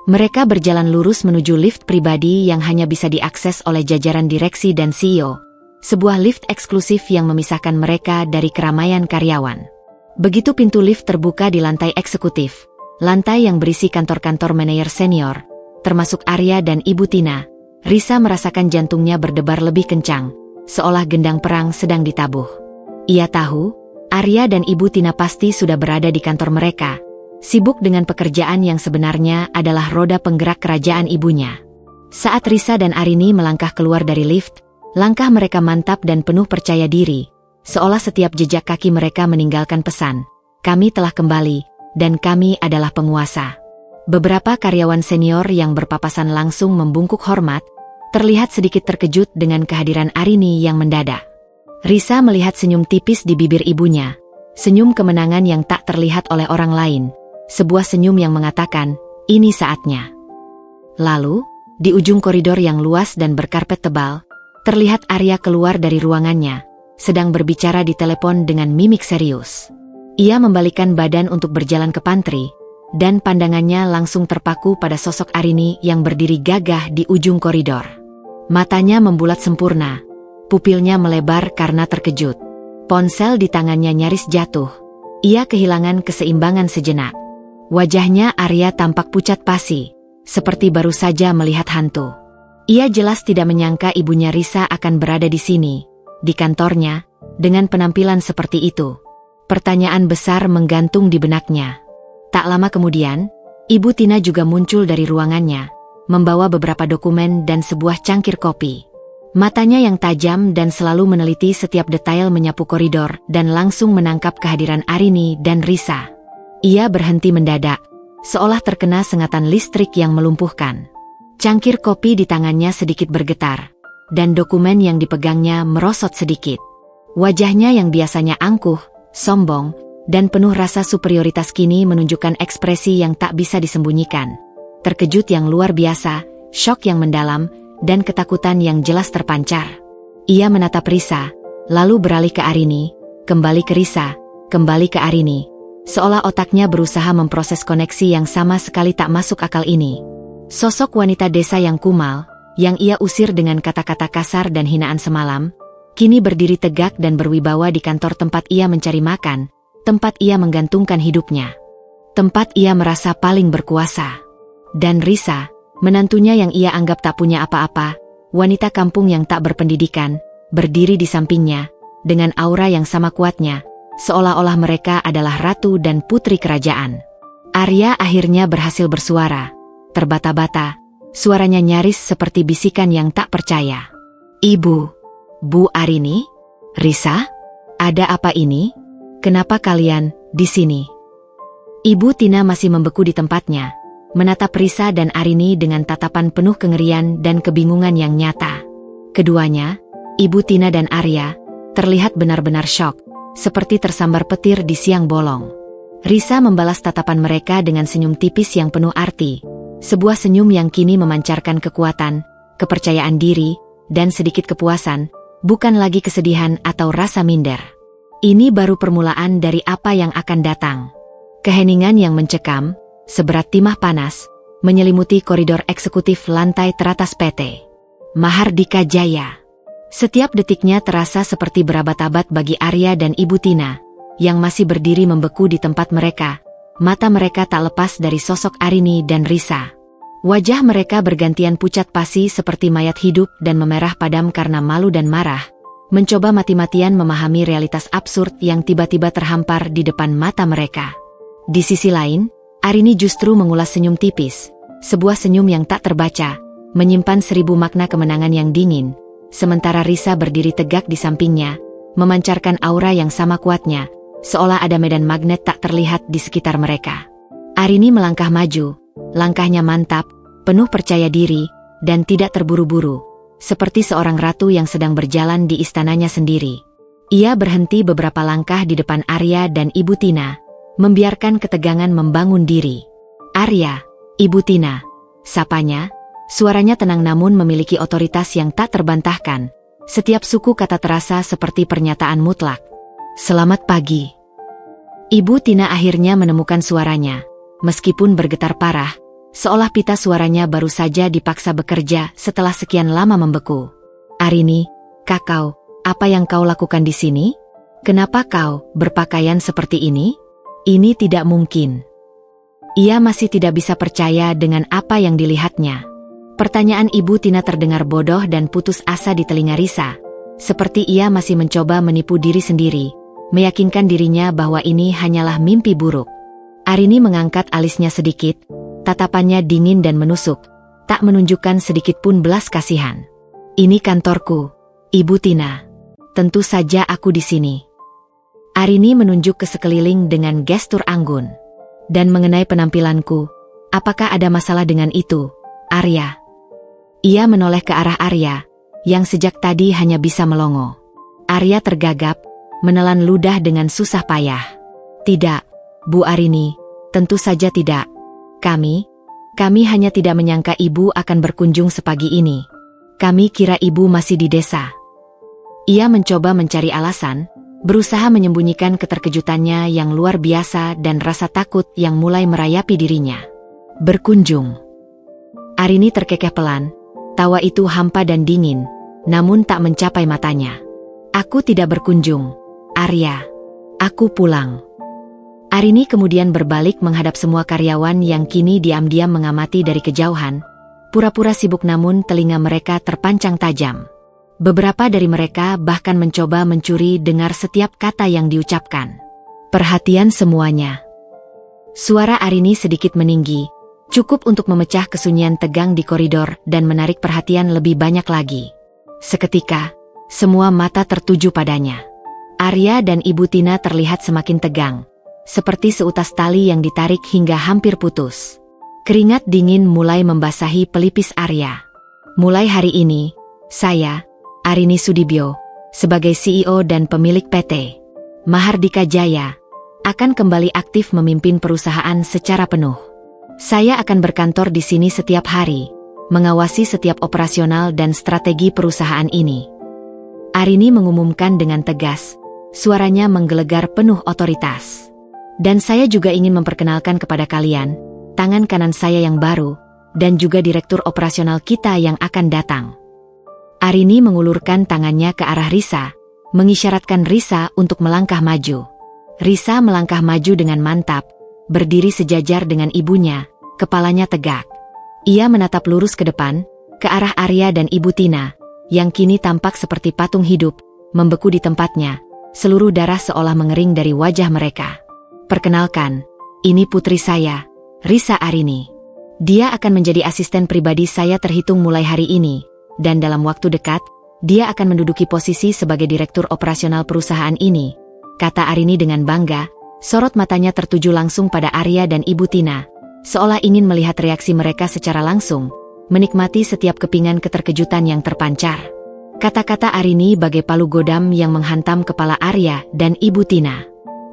S1: Mereka berjalan lurus menuju lift pribadi yang hanya bisa diakses oleh jajaran direksi dan CEO, sebuah lift eksklusif yang memisahkan mereka dari keramaian karyawan. Begitu pintu lift terbuka di lantai eksekutif, lantai yang berisi kantor-kantor manajer senior, termasuk Arya dan Ibu Tina, Risa merasakan jantungnya berdebar lebih kencang, seolah gendang perang sedang ditabuh. Ia tahu, Arya dan Ibu Tina pasti sudah berada di kantor mereka, sibuk dengan pekerjaan yang sebenarnya adalah roda penggerak kerajaan ibunya. Saat Risa dan Arini melangkah keluar dari lift, langkah mereka mantap dan penuh percaya diri, seolah setiap jejak kaki mereka meninggalkan pesan, "Kami telah kembali, dan kami adalah penguasa." Beberapa karyawan senior yang berpapasan langsung membungkuk hormat, terlihat sedikit terkejut dengan kehadiran Arini yang mendadak. Risa melihat senyum tipis di bibir ibunya, senyum kemenangan yang tak terlihat oleh orang lain, sebuah senyum yang mengatakan, "Ini saatnya." Lalu, di ujung koridor yang luas dan berkarpet tebal, terlihat Arya keluar dari ruangannya, sedang berbicara di telepon dengan mimik serius. Ia membalikkan badan untuk berjalan ke pantry, dan pandangannya langsung terpaku pada sosok Arini yang berdiri gagah di ujung koridor. Matanya membulat sempurna, pupilnya melebar karena terkejut. Ponsel di tangannya nyaris jatuh. Ia kehilangan keseimbangan sejenak. Wajahnya Arya tampak pucat pasi, seperti baru saja melihat hantu. Ia jelas tidak menyangka ibunya Risa akan berada di sini, di kantornya, dengan penampilan seperti itu. Pertanyaan besar menggantung di benaknya. Tak lama kemudian, Ibu Tina juga muncul dari ruangannya, membawa beberapa dokumen dan sebuah cangkir kopi. Matanya yang tajam dan selalu meneliti setiap detail menyapu koridor dan langsung menangkap kehadiran Arini dan Risa. Ia berhenti mendadak, seolah terkena sengatan listrik yang melumpuhkan. Cangkir kopi di tangannya sedikit bergetar, dan dokumen yang dipegangnya merosot sedikit. Wajahnya yang biasanya angkuh, sombong, dan penuh rasa superioritas kini menunjukkan ekspresi yang tak bisa disembunyikan. Terkejut yang luar biasa, syok yang mendalam, dan ketakutan yang jelas terpancar. Ia menatap Risa, lalu beralih ke Arini, kembali ke Risa, kembali ke Arini. Seolah otaknya berusaha memproses koneksi yang sama sekali tak masuk akal ini. Sosok wanita desa yang kumal, yang ia usir dengan kata-kata kasar dan hinaan semalam, kini berdiri tegak dan berwibawa di kantor tempat ia mencari makan, tempat ia menggantungkan hidupnya. Tempat ia merasa paling berkuasa. Dan Risa, menantunya yang ia anggap tak punya apa-apa, wanita kampung yang tak berpendidikan, berdiri di sampingnya, dengan aura yang sama kuatnya, seolah-olah mereka adalah ratu dan putri kerajaan. Arya akhirnya berhasil bersuara, terbata-bata, suaranya nyaris seperti bisikan yang tak percaya. "Ibu, Bu Arini, Risa, ada apa ini? Kenapa kalian di sini?" Ibu Tina masih membeku di tempatnya, menatap Risa dan Arini dengan tatapan penuh kengerian dan kebingungan yang nyata. Keduanya, Ibu Tina dan Arya, terlihat benar-benar syok, seperti tersambar petir di siang bolong. Risa membalas tatapan mereka dengan senyum tipis yang penuh arti, sebuah senyum yang kini memancarkan kekuatan, kepercayaan diri, dan sedikit kepuasan, bukan lagi kesedihan atau rasa minder. Ini baru permulaan dari apa yang akan datang. Keheningan yang mencekam, seberat timah panas, menyelimuti koridor eksekutif lantai teratas PT Mahardika Jaya. Setiap detiknya terasa seperti berabad-abad bagi Arya dan Ibu Tina, yang masih berdiri membeku di tempat mereka. Mata mereka tak lepas dari sosok Arini dan Risa. Wajah mereka bergantian pucat pasi seperti mayat hidup dan memerah padam karena malu dan marah, mencoba mati-matian memahami realitas absurd yang tiba-tiba terhampar di depan mata mereka. Di sisi lain, Arini justru mengulas senyum tipis, sebuah senyum yang tak terbaca, menyimpan 1000 makna kemenangan yang dingin. Sementara Risa berdiri tegak di sampingnya, memancarkan aura yang sama kuatnya, seolah ada medan magnet tak terlihat di sekitar mereka. Arini melangkah maju, langkahnya mantap, penuh percaya diri, dan tidak terburu-buru, seperti seorang ratu yang sedang berjalan di istananya sendiri. Ia berhenti beberapa langkah di depan Arya dan Ibu Tina, membiarkan ketegangan membangun diri. "Arya, Ibu Tina," sapanya. Suaranya tenang namun memiliki otoritas yang tak terbantahkan. Setiap suku kata terasa seperti pernyataan mutlak. "Selamat pagi." Ibu Tina akhirnya menemukan suaranya, meskipun bergetar parah, seolah pita suaranya baru saja dipaksa bekerja setelah sekian lama membeku. "Arini, kakau, apa yang kau lakukan di sini? Kenapa kau berpakaian seperti ini? Ini tidak mungkin." Ia masih tidak bisa percaya dengan apa yang dilihatnya. Pertanyaan Ibu Tina terdengar bodoh dan putus asa di telinga Risa, seperti ia masih mencoba menipu diri sendiri, meyakinkan dirinya bahwa ini hanyalah mimpi buruk. Arini mengangkat alisnya sedikit, tatapannya dingin dan menusuk, tak menunjukkan sedikit pun belas kasihan. "Ini kantorku, Ibu Tina. Tentu saja aku di sini." Arini menunjuk ke sekeliling dengan gestur anggun. "Dan mengenai penampilanku, apakah ada masalah dengan itu, Arya?" Ia menoleh ke arah Arya, yang sejak tadi hanya bisa melongo. Arya tergagap, menelan ludah dengan susah payah. "Tidak, Bu Arini, tentu saja tidak. Kami hanya tidak menyangka ibu akan berkunjung sepagi ini. Kami kira ibu masih di desa." Ia mencoba mencari alasan, berusaha menyembunyikan keterkejutannya yang luar biasa dan rasa takut yang mulai merayapi dirinya. "Berkunjung?" Arini terkekeh pelan. Tawa itu hampa dan dingin, namun tak mencapai matanya. "Aku tidak berkunjung, Arya. Aku pulang." Arini kemudian berbalik menghadap semua karyawan yang kini diam-diam mengamati dari kejauhan, pura-pura sibuk namun telinga mereka terpancang tajam. Beberapa dari mereka bahkan mencoba mencuri dengar setiap kata yang diucapkan. "Perhatian semuanya." Suara Arini sedikit meninggi, cukup untuk memecah kesunyian tegang di koridor dan menarik perhatian lebih banyak lagi. Seketika, semua mata tertuju padanya. Arya dan Ibu Tina terlihat semakin tegang, seperti seutas tali yang ditarik hingga hampir putus. Keringat dingin mulai membasahi pelipis Arya. Mulai hari ini, saya, Arini Sudibyo, sebagai CEO dan pemilik PT Mahardika Jaya, akan kembali aktif memimpin perusahaan secara penuh. Saya akan berkantor di sini setiap hari, mengawasi setiap operasional dan strategi perusahaan ini. Arini mengumumkan dengan tegas, suaranya menggelegar penuh otoritas. Dan saya juga ingin memperkenalkan kepada kalian, tangan kanan saya yang baru, dan juga direktur operasional kita yang akan datang. Arini mengulurkan tangannya ke arah Risa, mengisyaratkan Risa untuk melangkah maju. Risa melangkah maju dengan mantap, berdiri sejajar dengan ibunya, kepalanya tegak. Ia menatap lurus ke depan, ke arah Arya dan Ibu Tina, yang kini tampak seperti patung hidup, membeku di tempatnya, seluruh darah seolah mengering dari wajah mereka. Perkenalkan, ini putri saya, Risa Arini. Dia akan menjadi asisten pribadi saya terhitung mulai hari ini, dan dalam waktu dekat, dia akan menduduki posisi sebagai direktur operasional perusahaan ini, kata Arini dengan bangga, sorot matanya tertuju langsung pada Arya dan Ibu Tina, seolah ingin melihat reaksi mereka secara langsung, menikmati setiap kepingan keterkejutan yang terpancar. Kata-kata Arini bagai palu godam yang menghantam kepala Arya dan Ibu Tina.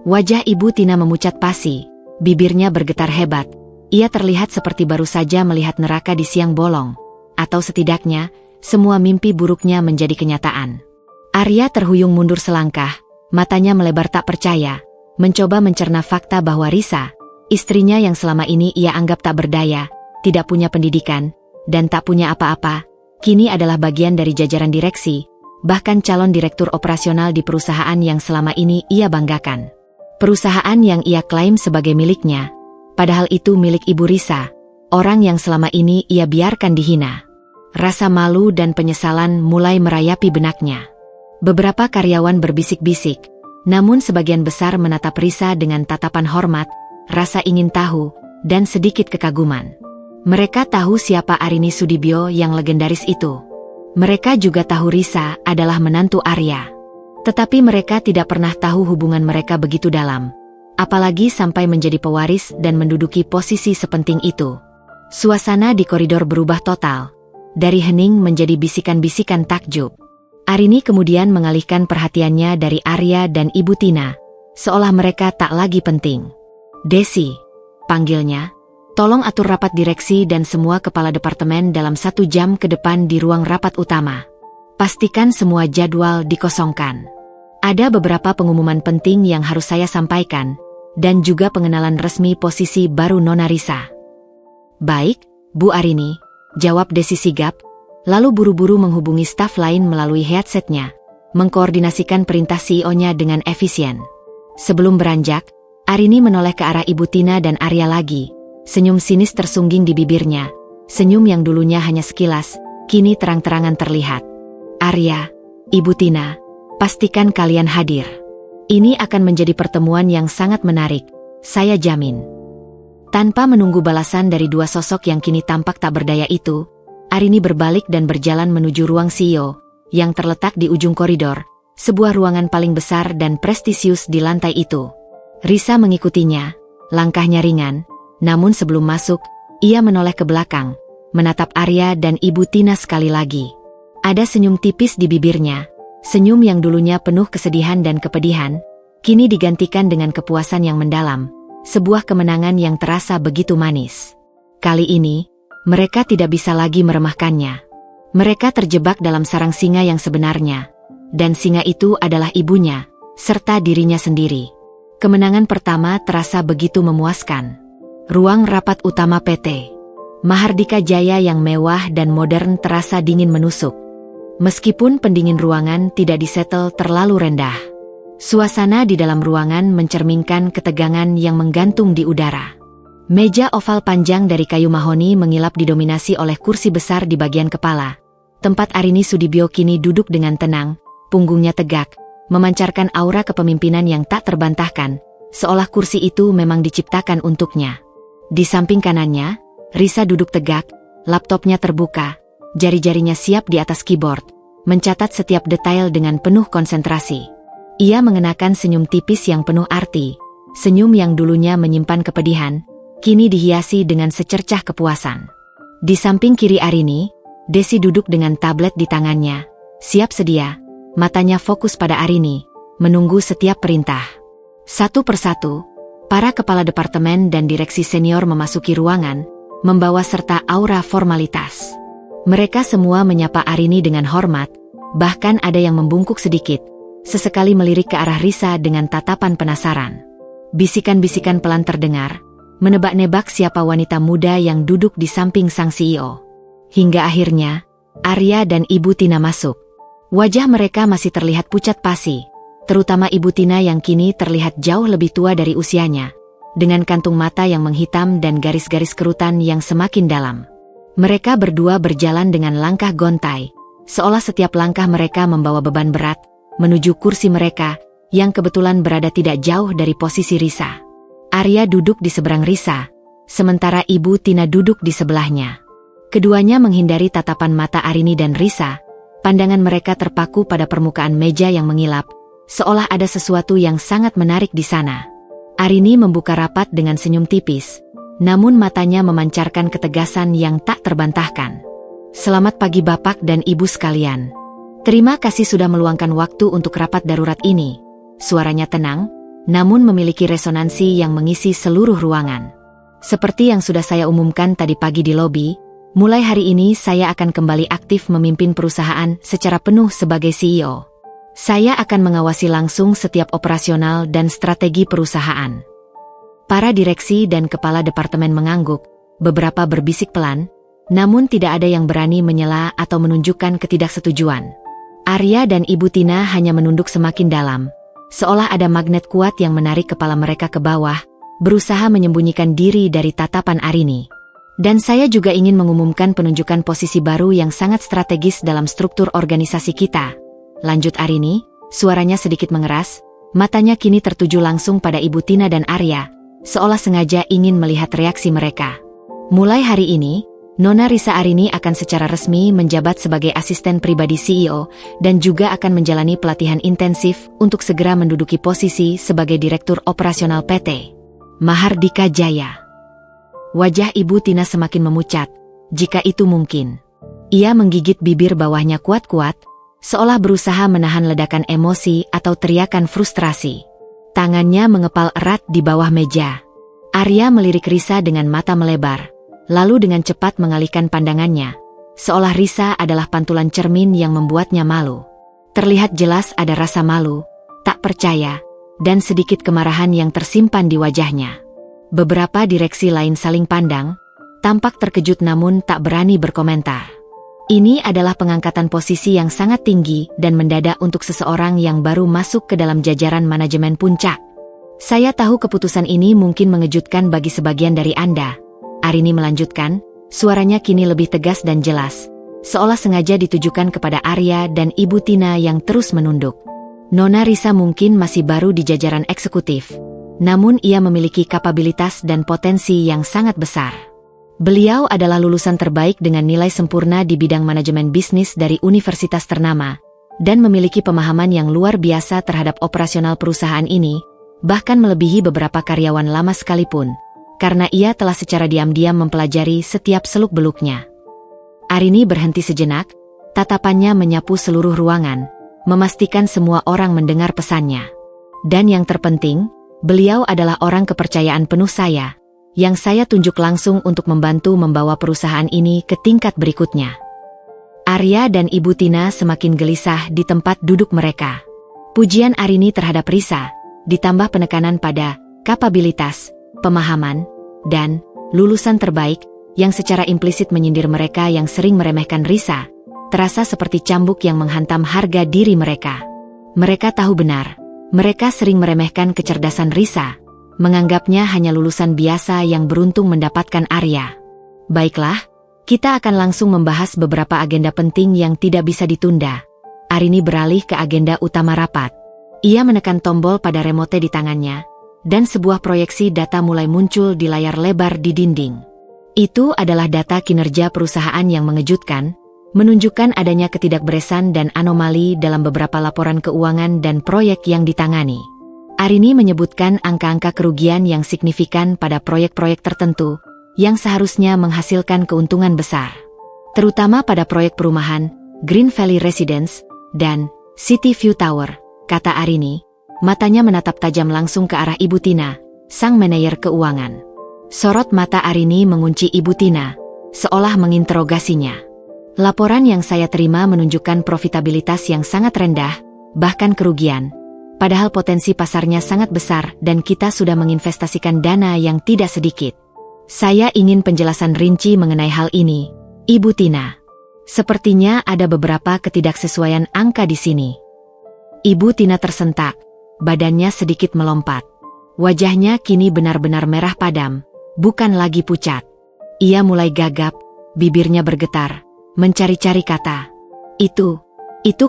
S1: Wajah Ibu Tina memucat pasi, bibirnya bergetar hebat. Ia terlihat seperti baru saja melihat neraka di siang bolong, atau setidaknya, semua mimpi buruknya menjadi kenyataan. Arya terhuyung mundur selangkah, matanya melebar tak percaya, mencoba mencerna fakta bahwa Risa, istrinya yang selama ini ia anggap tak berdaya, tidak punya pendidikan, dan tak punya apa-apa, kini adalah bagian dari jajaran direksi, bahkan calon direktur operasional di perusahaan yang selama ini ia banggakan. Perusahaan yang ia klaim sebagai miliknya, padahal itu milik Ibu Risa, orang yang selama ini ia biarkan dihina. Rasa malu dan penyesalan mulai merayapi benaknya. Beberapa karyawan berbisik-bisik, namun sebagian besar menatap Risa dengan tatapan hormat, rasa ingin tahu, dan sedikit kekaguman. Mereka tahu siapa Arini Sudibyo yang legendaris itu. Mereka juga tahu Risa adalah menantu Arya. Tetapi mereka tidak pernah tahu hubungan mereka begitu dalam. Apalagi sampai menjadi pewaris dan menduduki posisi sepenting itu. Suasana di koridor berubah total. Dari hening menjadi bisikan-bisikan takjub. Arini kemudian mengalihkan perhatiannya dari Arya dan Ibu Tina, seolah mereka tak lagi penting. Desi, panggilnya, tolong atur rapat direksi dan semua kepala departemen dalam 1 jam ke depan di ruang rapat utama. Pastikan semua jadwal dikosongkan. Ada beberapa pengumuman penting yang harus saya sampaikan, dan juga pengenalan resmi posisi baru Nona Risa. Baik, Bu Arini, jawab Desi sigap, lalu buru-buru menghubungi staf lain melalui headsetnya, mengkoordinasikan perintah CEO-nya dengan efisien. Sebelum beranjak, Arini menoleh ke arah Ibu Tina dan Arya lagi, senyum sinis tersungging di bibirnya, senyum yang dulunya hanya sekilas, kini terang-terangan terlihat. Arya, Ibu Tina, pastikan kalian hadir. Ini akan menjadi pertemuan yang sangat menarik, saya jamin. Tanpa menunggu balasan dari dua sosok yang kini tampak tak berdaya itu, Arini berbalik dan berjalan menuju ruang CEO, yang terletak di ujung koridor, sebuah ruangan paling besar dan prestisius di lantai itu. Risa mengikutinya, langkahnya ringan, namun sebelum masuk, ia menoleh ke belakang, menatap Arya dan Ibu Tina sekali lagi. Ada senyum tipis di bibirnya, senyum yang dulunya penuh kesedihan dan kepedihan, kini digantikan dengan kepuasan yang mendalam, sebuah kemenangan yang terasa begitu manis. Kali ini, mereka tidak bisa lagi meremehkannya. Mereka terjebak dalam sarang singa yang sebenarnya, dan singa itu adalah ibunya, serta dirinya sendiri. Kemenangan pertama terasa begitu memuaskan. Ruang rapat utama PT Mahardika Jaya yang mewah dan modern terasa dingin menusuk. Meskipun pendingin ruangan tidak disetel terlalu rendah, suasana di dalam ruangan mencerminkan ketegangan yang menggantung di udara. Meja oval panjang dari kayu mahoni mengilap didominasi oleh kursi besar di bagian kepala. Tempat Arini Sudibyo kini duduk dengan tenang, punggungnya tegak, memancarkan aura kepemimpinan yang tak terbantahkan, seolah kursi itu memang diciptakan untuknya. Di samping kanannya, Risa duduk tegak, laptopnya terbuka, jari-jarinya siap di atas keyboard, mencatat setiap detail dengan penuh konsentrasi. Ia mengenakan senyum tipis yang penuh arti, senyum yang dulunya menyimpan kepedihan, kini dihiasi dengan secercah kepuasan. Di samping kiri Arini, Desi duduk dengan tablet di tangannya, siap sedia, matanya fokus pada Arini, menunggu setiap perintah. Satu persatu, para kepala departemen dan direksi senior memasuki ruangan, membawa serta aura formalitas. Mereka semua menyapa Arini dengan hormat, bahkan ada yang membungkuk sedikit, sesekali melirik ke arah Risa dengan tatapan penasaran. Bisikan-bisikan pelan terdengar, menebak-nebak siapa wanita muda yang duduk di samping sang CEO. Hingga akhirnya, Arya dan Ibu Tina masuk. Wajah mereka masih terlihat pucat pasi, terutama Ibu Tina yang kini terlihat jauh lebih tua dari usianya, dengan kantung mata yang menghitam dan garis-garis kerutan yang semakin dalam. Mereka berdua berjalan dengan langkah gontai, seolah setiap langkah mereka membawa beban berat, menuju kursi mereka, yang kebetulan berada tidak jauh dari posisi Risa. Arya duduk di seberang Risa, sementara Ibu Tina duduk di sebelahnya. Keduanya menghindari tatapan mata Arini dan Risa, pandangan mereka terpaku pada permukaan meja yang mengilap, seolah ada sesuatu yang sangat menarik di sana. Arini membuka rapat dengan senyum tipis, namun matanya memancarkan ketegasan yang tak terbantahkan. Selamat pagi Bapak dan Ibu sekalian. Terima kasih sudah meluangkan waktu untuk rapat darurat ini. Suaranya tenang, namun memiliki resonansi yang mengisi seluruh ruangan. Seperti yang sudah saya umumkan tadi pagi di lobi, mulai hari ini saya akan kembali aktif memimpin perusahaan secara penuh sebagai CEO. Saya akan mengawasi langsung setiap operasional dan strategi perusahaan. Para direksi dan kepala departemen mengangguk, beberapa berbisik pelan, namun tidak ada yang berani menyela atau menunjukkan ketidaksetujuan. Arya dan Ibu Tina hanya menunduk semakin dalam, seolah ada magnet kuat yang menarik kepala mereka ke bawah, berusaha menyembunyikan diri dari tatapan Arini. Dan saya juga ingin mengumumkan penunjukan posisi baru yang sangat strategis dalam struktur organisasi kita. Lanjut Arini, suaranya sedikit mengeras, matanya kini tertuju langsung pada Ibu Tina dan Arya, seolah sengaja ingin melihat reaksi mereka. Mulai hari ini, Nona Risa Arini akan secara resmi menjabat sebagai asisten pribadi CEO dan juga akan menjalani pelatihan intensif untuk segera menduduki posisi sebagai Direktur Operasional PT Mahardika Jaya. Wajah Ibu Tina semakin memucat, jika itu mungkin. Ia menggigit bibir bawahnya kuat-kuat, seolah berusaha menahan ledakan emosi atau teriakan frustrasi. Tangannya mengepal erat di bawah meja. Arya melirik Risa dengan mata melebar, lalu dengan cepat mengalihkan pandangannya, seolah Risa adalah pantulan cermin yang membuatnya malu. Terlihat jelas ada rasa malu, tak percaya, dan sedikit kemarahan yang tersimpan di wajahnya. Beberapa direksi lain saling pandang, tampak terkejut namun tak berani berkomentar. Ini adalah pengangkatan posisi yang sangat tinggi dan mendadak untuk seseorang yang baru masuk ke dalam jajaran manajemen puncak. Saya tahu keputusan ini mungkin mengejutkan bagi sebagian dari Anda. Arini melanjutkan, suaranya kini lebih tegas dan jelas, seolah sengaja ditujukan kepada Arya dan Ibu Tina yang terus menunduk. Nona Risa mungkin masih baru di jajaran eksekutif, namun ia memiliki kapabilitas dan potensi yang sangat besar. Beliau adalah lulusan terbaik dengan nilai sempurna di bidang manajemen bisnis dari universitas ternama, dan memiliki pemahaman yang luar biasa terhadap operasional perusahaan ini, bahkan melebihi beberapa karyawan lama sekalipun, karena ia telah secara diam-diam mempelajari setiap seluk-beluknya. Arini berhenti sejenak, tatapannya menyapu seluruh ruangan, memastikan semua orang mendengar pesannya. Dan yang terpenting, beliau adalah orang kepercayaan penuh saya, yang saya tunjuk langsung untuk membantu membawa perusahaan ini ke tingkat berikutnya. Arya dan Ibu Tina semakin gelisah di tempat duduk mereka. Pujian Arini terhadap Risa, ditambah penekanan pada kapabilitas, pemahaman, dan lulusan terbaik, yang secara implisit menyindir mereka yang sering meremehkan Risa, terasa seperti cambuk yang menghantam harga diri mereka. Mereka tahu benar, mereka sering meremehkan kecerdasan Risa, menganggapnya hanya lulusan biasa yang beruntung mendapatkan Arya. Baiklah, kita akan langsung membahas beberapa agenda penting yang tidak bisa ditunda. Arini beralih ke agenda utama rapat. Ia menekan tombol pada remote di tangannya, dan sebuah proyeksi data mulai muncul di layar lebar di dinding. Itu adalah data kinerja perusahaan yang mengejutkan, menunjukkan adanya ketidakberesan dan anomali dalam beberapa laporan keuangan dan proyek yang ditangani. Arini menyebutkan angka-angka kerugian yang signifikan pada proyek-proyek tertentu yang seharusnya menghasilkan keuntungan besar. Terutama pada proyek perumahan, Green Valley Residence, dan City View Tower, kata Arini. Matanya menatap tajam langsung ke arah Ibu Tina, sang manajer keuangan. Sorot mata Arini mengunci Ibu Tina, seolah menginterogasinya. Laporan yang saya terima menunjukkan profitabilitas yang sangat rendah, bahkan kerugian. Padahal potensi pasarnya sangat besar dan kita sudah menginvestasikan dana yang tidak sedikit. Saya ingin penjelasan rinci mengenai hal ini, Ibu Tina. Sepertinya ada beberapa ketidaksesuaian angka di sini. Ibu Tina tersentak, badannya sedikit melompat. Wajahnya kini benar-benar merah padam, bukan lagi pucat. Ia mulai gagap, bibirnya bergetar, mencari-cari kata. Itu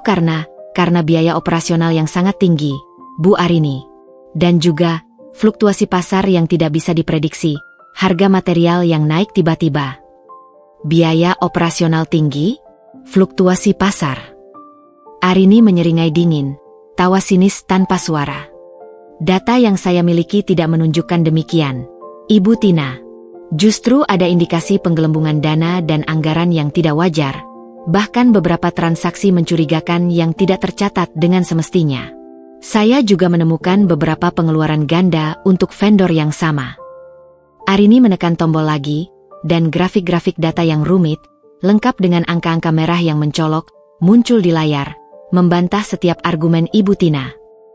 S1: karena biaya operasional yang sangat tinggi, Bu Arini. Dan juga, fluktuasi pasar yang tidak bisa diprediksi, harga material yang naik tiba-tiba. Biaya operasional tinggi? Fluktuasi pasar. Arini menyeringai dingin, tawa sinis tanpa suara. Data yang saya miliki tidak menunjukkan demikian, Ibu Tina. Justru ada indikasi penggelembungan dana dan anggaran yang tidak wajar, bahkan beberapa transaksi mencurigakan yang tidak tercatat dengan semestinya. Saya juga menemukan beberapa pengeluaran ganda untuk vendor yang sama. Arini menekan tombol lagi, dan grafik-grafik data yang rumit, lengkap dengan angka-angka merah yang mencolok, muncul di layar, membantah setiap argumen Ibu Tina.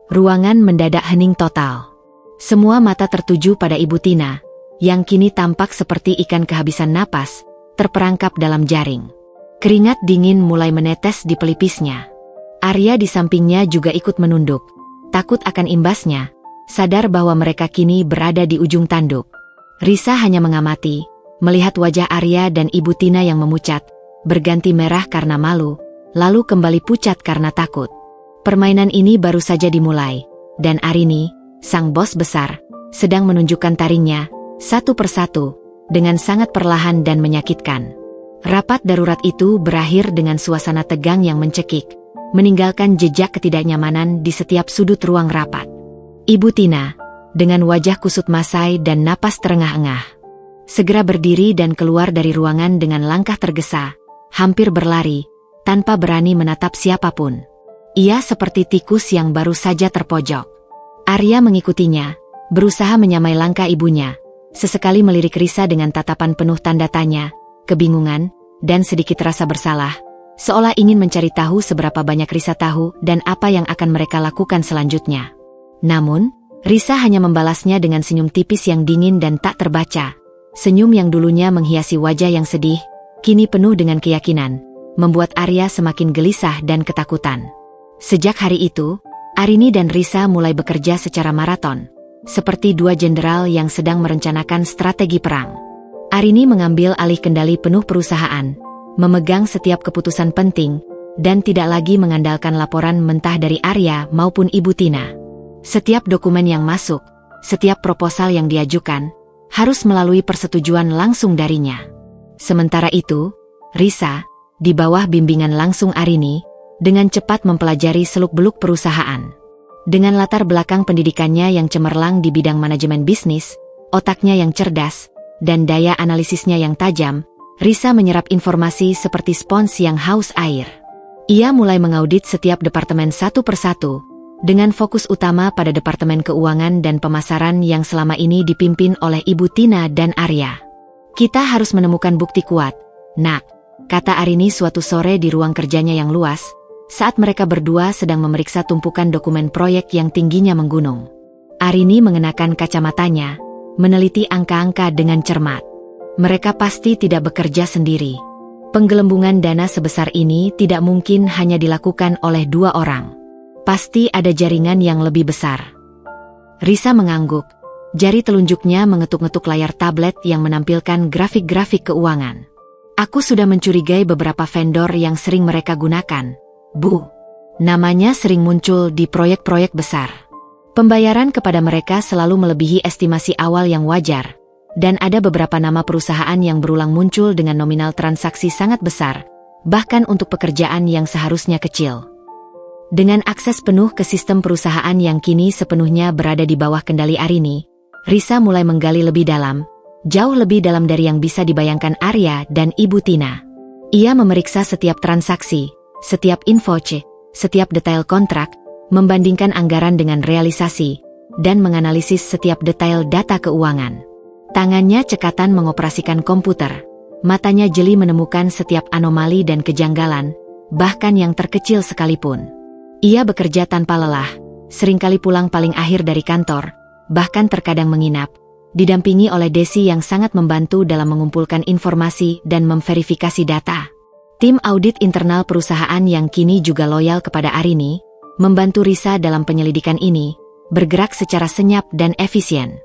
S1: Ruangan mendadak hening total. Semua mata tertuju pada Ibu Tina, yang kini tampak seperti ikan kehabisan napas, terperangkap dalam jaring. Keringat dingin mulai menetes di pelipisnya. Arya di sampingnya juga ikut menunduk, takut akan imbasnya, sadar bahwa mereka kini berada di ujung tanduk. Risa hanya mengamati, melihat wajah Arya dan Ibu Tina yang memucat, berganti merah karena malu, lalu kembali pucat karena takut. Permainan ini baru saja dimulai, dan Arini, sang bos besar, sedang menunjukkan taringnya, satu persatu, dengan sangat perlahan dan menyakitkan. Rapat darurat itu berakhir dengan suasana tegang yang mencekik, meninggalkan jejak ketidaknyamanan di setiap sudut ruang rapat. Ibu Tina, dengan wajah kusut masai dan napas terengah-engah, segera berdiri dan keluar dari ruangan dengan langkah tergesa, hampir berlari, tanpa berani menatap siapapun. Ia seperti tikus yang baru saja terpojok. Arya mengikutinya, berusaha menyamai langkah ibunya. Sesekali melirik Risa dengan tatapan penuh tanda tanya, kebingungan, dan sedikit rasa bersalah, seolah ingin mencari tahu seberapa banyak Risa tahu dan apa yang akan mereka lakukan selanjutnya. Namun, Risa hanya membalasnya dengan senyum tipis yang dingin dan tak terbaca. Senyum yang dulunya menghiasi wajah yang sedih, kini penuh dengan keyakinan, membuat Arya semakin gelisah dan ketakutan. Sejak hari itu, Arini dan Risa mulai bekerja secara maraton, seperti dua jenderal yang sedang merencanakan strategi perang. Arini mengambil alih kendali penuh perusahaan, memegang setiap keputusan penting, dan tidak lagi mengandalkan laporan mentah dari Arya maupun Ibu Tina. Setiap dokumen yang masuk, setiap proposal yang diajukan, harus melalui persetujuan langsung darinya. Sementara itu, Risa, di bawah bimbingan langsung Arini, dengan cepat mempelajari seluk-beluk perusahaan. Dengan latar belakang pendidikannya yang cemerlang di bidang manajemen bisnis, otaknya yang cerdas, dan daya analisisnya yang tajam, Risa menyerap informasi seperti spons yang haus air. Ia mulai mengaudit setiap departemen satu persatu, dengan fokus utama pada departemen keuangan dan pemasaran yang selama ini dipimpin oleh Ibu Tina dan Arya. Kita harus menemukan bukti kuat, Nak, kata Arini suatu sore di ruang kerjanya yang luas, saat mereka berdua sedang memeriksa tumpukan dokumen proyek yang tingginya menggunung. Arini mengenakan kacamatanya, meneliti angka-angka dengan cermat. Mereka pasti tidak bekerja sendiri. Penggelembungan dana sebesar ini tidak mungkin hanya dilakukan oleh dua orang. Pasti ada jaringan yang lebih besar. Risa mengangguk, jari telunjuknya mengetuk-ngetuk layar tablet yang menampilkan grafik-grafik keuangan. Aku sudah mencurigai beberapa vendor yang sering mereka gunakan, Bu. Namanya sering muncul di proyek-proyek besar. Pembayaran kepada mereka selalu melebihi estimasi awal yang wajar, dan ada beberapa nama perusahaan yang berulang muncul dengan nominal transaksi sangat besar, bahkan untuk pekerjaan yang seharusnya kecil. Dengan akses penuh ke sistem perusahaan yang kini sepenuhnya berada di bawah kendali Arini, Risa mulai menggali lebih dalam, jauh lebih dalam dari yang bisa dibayangkan Arya dan Ibu Tina. Ia memeriksa setiap transaksi, setiap info setiap detail kontrak, membandingkan anggaran dengan realisasi, dan menganalisis setiap detail data keuangan. Tangannya cekatan mengoperasikan komputer, matanya jeli menemukan setiap anomali dan kejanggalan, bahkan yang terkecil sekalipun. Ia bekerja tanpa lelah, seringkali pulang paling akhir dari kantor, bahkan terkadang menginap, didampingi oleh Desi yang sangat membantu dalam mengumpulkan informasi dan memverifikasi data. Tim audit internal perusahaan yang kini juga loyal kepada Arini, membantu Risa dalam penyelidikan ini, bergerak secara senyap dan efisien.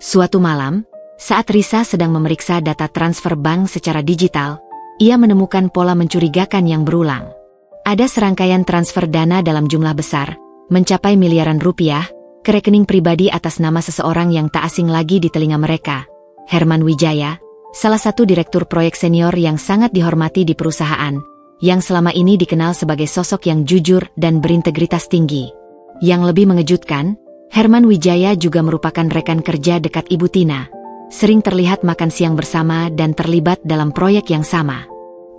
S1: Suatu malam, saat Risa sedang memeriksa data transfer bank secara digital, ia menemukan pola mencurigakan yang berulang. Ada serangkaian transfer dana dalam jumlah besar, mencapai miliaran rupiah, ke rekening pribadi atas nama seseorang yang tak asing lagi di telinga mereka, Herman Wijaya, salah satu direktur proyek senior yang sangat dihormati di perusahaan, yang selama ini dikenal sebagai sosok yang jujur dan berintegritas tinggi. Yang lebih mengejutkan, Herman Wijaya juga merupakan rekan kerja dekat Ibu Tina, sering terlihat makan siang bersama dan terlibat dalam proyek yang sama.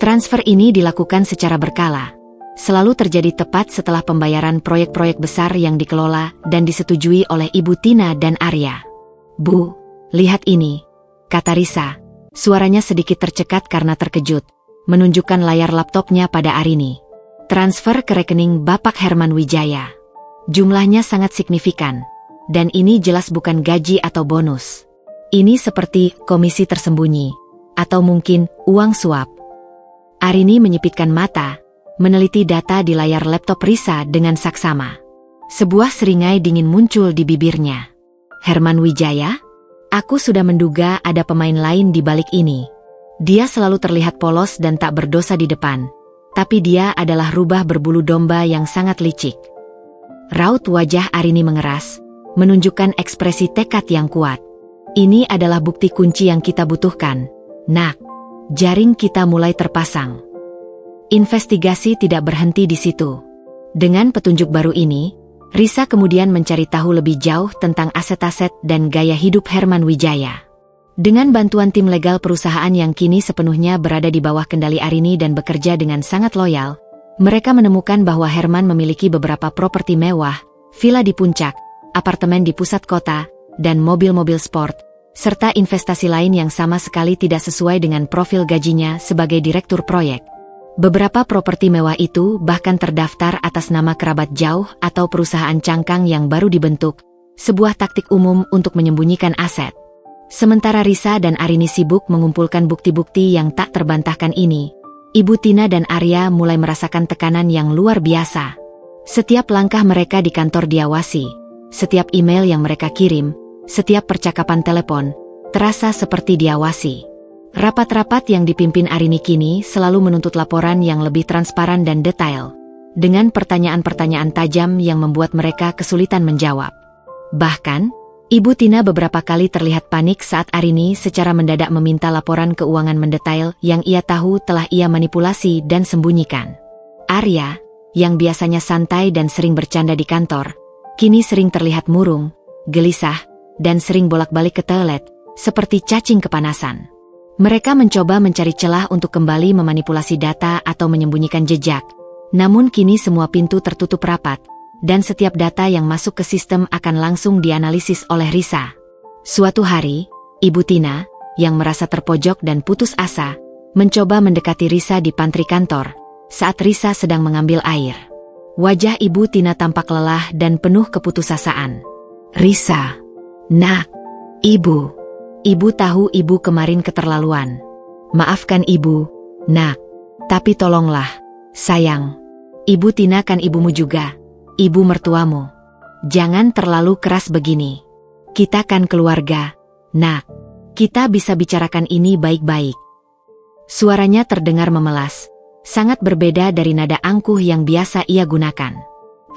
S1: Transfer ini dilakukan secara berkala, selalu terjadi tepat setelah pembayaran proyek-proyek besar yang dikelola dan disetujui oleh Ibu Tina dan Arya. "Bu, lihat ini," kata Risa. Suaranya sedikit tercekat karena terkejut, menunjukkan layar laptopnya pada Arini. Transfer ke rekening Bapak Herman Wijaya. Jumlahnya sangat signifikan, dan ini jelas bukan gaji atau bonus. Ini seperti komisi tersembunyi, atau mungkin uang suap. Arini menyipitkan mata, meneliti data di layar laptop Risa dengan saksama. Sebuah seringai dingin muncul di bibirnya. "Herman Wijaya? Aku sudah menduga ada pemain lain di balik ini. Dia selalu terlihat polos dan tak berdosa di depan, tapi dia adalah rubah berbulu domba yang sangat licik." Raut wajah Arini mengeras, menunjukkan ekspresi tekad yang kuat. "Ini adalah bukti kunci yang kita butuhkan, Nak. Jaring kita mulai terpasang." Investigasi tidak berhenti di situ. Dengan petunjuk baru ini, Risa kemudian mencari tahu lebih jauh tentang aset-aset dan gaya hidup Herman Wijaya. Dengan bantuan tim legal perusahaan yang kini sepenuhnya berada di bawah kendali Arini dan bekerja dengan sangat loyal, mereka menemukan bahwa Herman memiliki beberapa properti mewah, villa di puncak, apartemen di pusat kota, dan mobil-mobil sport, serta investasi lain yang sama sekali tidak sesuai dengan profil gajinya sebagai direktur proyek. Beberapa properti mewah itu bahkan terdaftar atas nama kerabat jauh atau perusahaan cangkang yang baru dibentuk, sebuah taktik umum untuk menyembunyikan aset. Sementara Risa dan Arini sibuk mengumpulkan bukti-bukti yang tak terbantahkan ini, Ibu Tina dan Arya mulai merasakan tekanan yang luar biasa. Setiap langkah mereka di kantor diawasi, setiap email yang mereka kirim, setiap percakapan telepon, terasa seperti diawasi. Rapat-rapat yang dipimpin Arini kini selalu menuntut laporan yang lebih transparan dan detail, dengan pertanyaan-pertanyaan tajam yang membuat mereka kesulitan menjawab. Bahkan, Ibu Tina beberapa kali terlihat panik saat Arini secara mendadak meminta laporan keuangan mendetail yang ia tahu telah ia manipulasi dan sembunyikan. Arya, yang biasanya santai dan sering bercanda di kantor, kini sering terlihat murung, gelisah, dan sering bolak-balik ke toilet, seperti cacing kepanasan. Mereka mencoba mencari celah untuk kembali memanipulasi data atau menyembunyikan jejak. Namun kini semua pintu tertutup rapat, dan setiap data yang masuk ke sistem akan langsung dianalisis oleh Risa. Suatu hari, Ibu Tina, yang merasa terpojok dan putus asa, mencoba mendekati Risa di pantry kantor, saat Risa sedang mengambil air. Wajah Ibu Tina tampak lelah dan penuh keputusasaan. "Risa, Nak, Ibu. Ibu tahu ibu kemarin keterlaluan. Maafkan ibu, Nak. Tapi tolonglah, sayang. Ibu Tina kan ibumu juga, ibu mertuamu. Jangan terlalu keras begini. Kita kan keluarga, Nak. Kita bisa bicarakan ini baik-baik." Suaranya terdengar memelas, sangat berbeda dari nada angkuh yang biasa ia gunakan.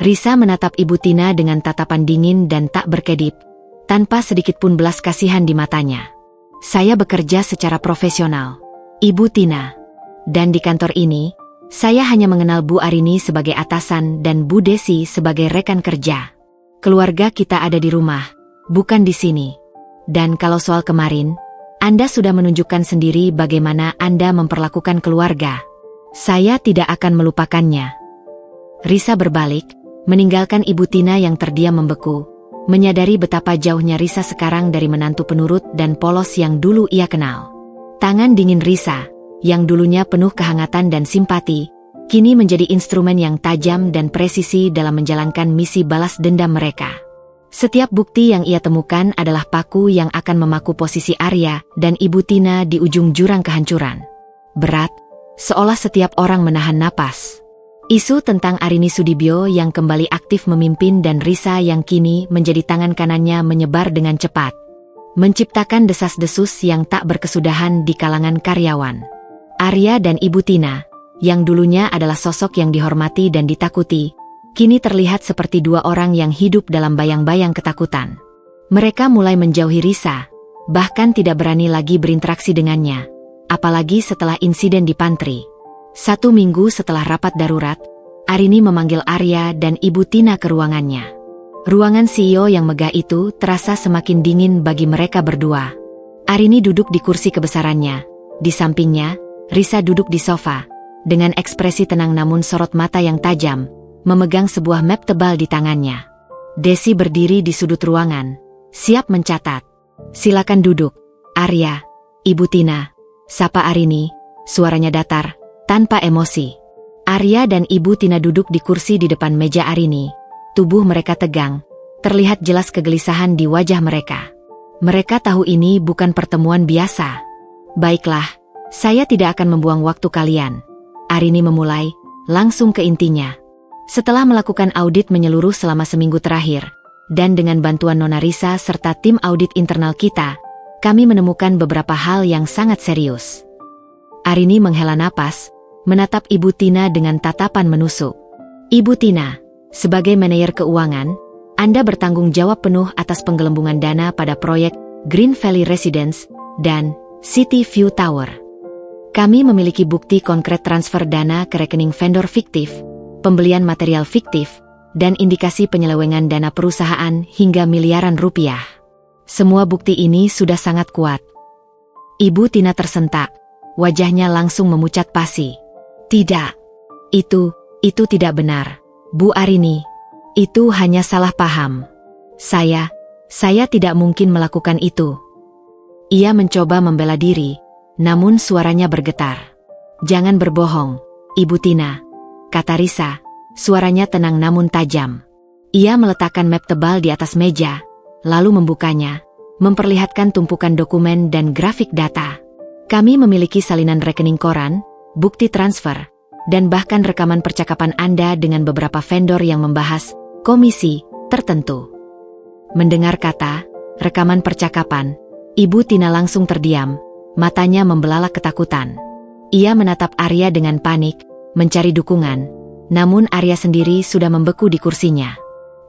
S1: Risa menatap Ibu Tina dengan tatapan dingin dan tak berkedip, tanpa sedikit pun belas kasihan di matanya. "Saya bekerja secara profesional, Ibu Tina. Dan di kantor ini, Saya hanya mengenal Bu Arini sebagai atasan dan Bu Desi sebagai rekan kerja. Keluarga kita ada di rumah, bukan di sini. Dan kalau soal kemarin, Anda sudah menunjukkan sendiri bagaimana Anda memperlakukan keluarga. Saya tidak akan melupakannya. Risa berbalik, meninggalkan Ibu Tina yang terdiam membeku, menyadari betapa jauhnya Risa sekarang dari menantu penurut dan polos yang dulu ia kenal. Tangan dingin Risa, yang dulunya penuh kehangatan dan simpati, kini menjadi instrumen yang tajam dan presisi dalam menjalankan misi balas dendam mereka. Setiap bukti yang ia temukan adalah paku yang akan memaku posisi Arya dan Ibu Tina di ujung jurang kehancuran. Berat, seolah setiap orang menahan napas. Isu tentang Arini Sudibyo yang kembali aktif memimpin dan Risa yang kini menjadi tangan kanannya menyebar dengan cepat, menciptakan desas-desus yang tak berkesudahan di kalangan karyawan. Arya dan Ibu Tina, yang dulunya adalah sosok yang dihormati dan ditakuti, kini terlihat seperti dua orang yang hidup dalam bayang-bayang ketakutan. Mereka mulai menjauhi Risa, bahkan tidak berani lagi berinteraksi dengannya, apalagi setelah insiden di pantry. 1 minggu setelah rapat darurat, Arini memanggil Arya dan Ibu Tina ke ruangannya. Ruangan CEO yang megah itu terasa semakin dingin bagi mereka berdua. Arini duduk di kursi kebesarannya. Di sampingnya, Risa duduk di sofa, dengan ekspresi tenang namun sorot mata yang tajam, memegang sebuah map tebal di tangannya. Desi berdiri di sudut ruangan, siap mencatat. Silakan duduk, Arya, Ibu Tina, sapa Arini, suaranya datar, tanpa emosi. Arya dan Ibu Tina duduk di kursi di depan meja Arini. Tubuh mereka tegang, terlihat jelas kegelisahan di wajah mereka. Mereka tahu ini bukan pertemuan biasa. Baiklah, saya tidak akan membuang waktu kalian. Arini memulai, langsung ke intinya. Setelah melakukan audit menyeluruh selama seminggu terakhir, dan dengan bantuan Nona Risa serta tim audit internal kita, kami menemukan beberapa hal yang sangat serius. Arini menghela napas, menatap Ibu Tina dengan tatapan menusuk. Ibu Tina, sebagai manajer keuangan, Anda bertanggung jawab penuh atas penggelembungan dana pada proyek Green Valley Residence dan City View Tower. Kami memiliki bukti konkret transfer dana ke rekening vendor fiktif, pembelian material fiktif, dan indikasi penyelewengan dana perusahaan hingga miliaran rupiah. Semua bukti ini sudah sangat kuat. Ibu Tina tersentak, wajahnya langsung memucat pasi. Tidak, itu tidak benar, Bu Arini. Itu hanya salah paham. Saya tidak mungkin melakukan itu. Ia mencoba membela diri, namun suaranya bergetar. Jangan berbohong, Ibu Tina, kata Risa, suaranya tenang namun tajam. Ia meletakkan map tebal di atas meja, lalu membukanya, memperlihatkan tumpukan dokumen dan grafik data. Kami memiliki salinan rekening koran, bukti transfer, dan bahkan rekaman percakapan Anda dengan beberapa vendor yang membahas komisi tertentu. Mendengar kata rekaman percakapan, Ibu Tina langsung terdiam, matanya membelalak ketakutan. Ia menatap Arya dengan panik, mencari dukungan, namun Arya sendiri sudah membeku di kursinya.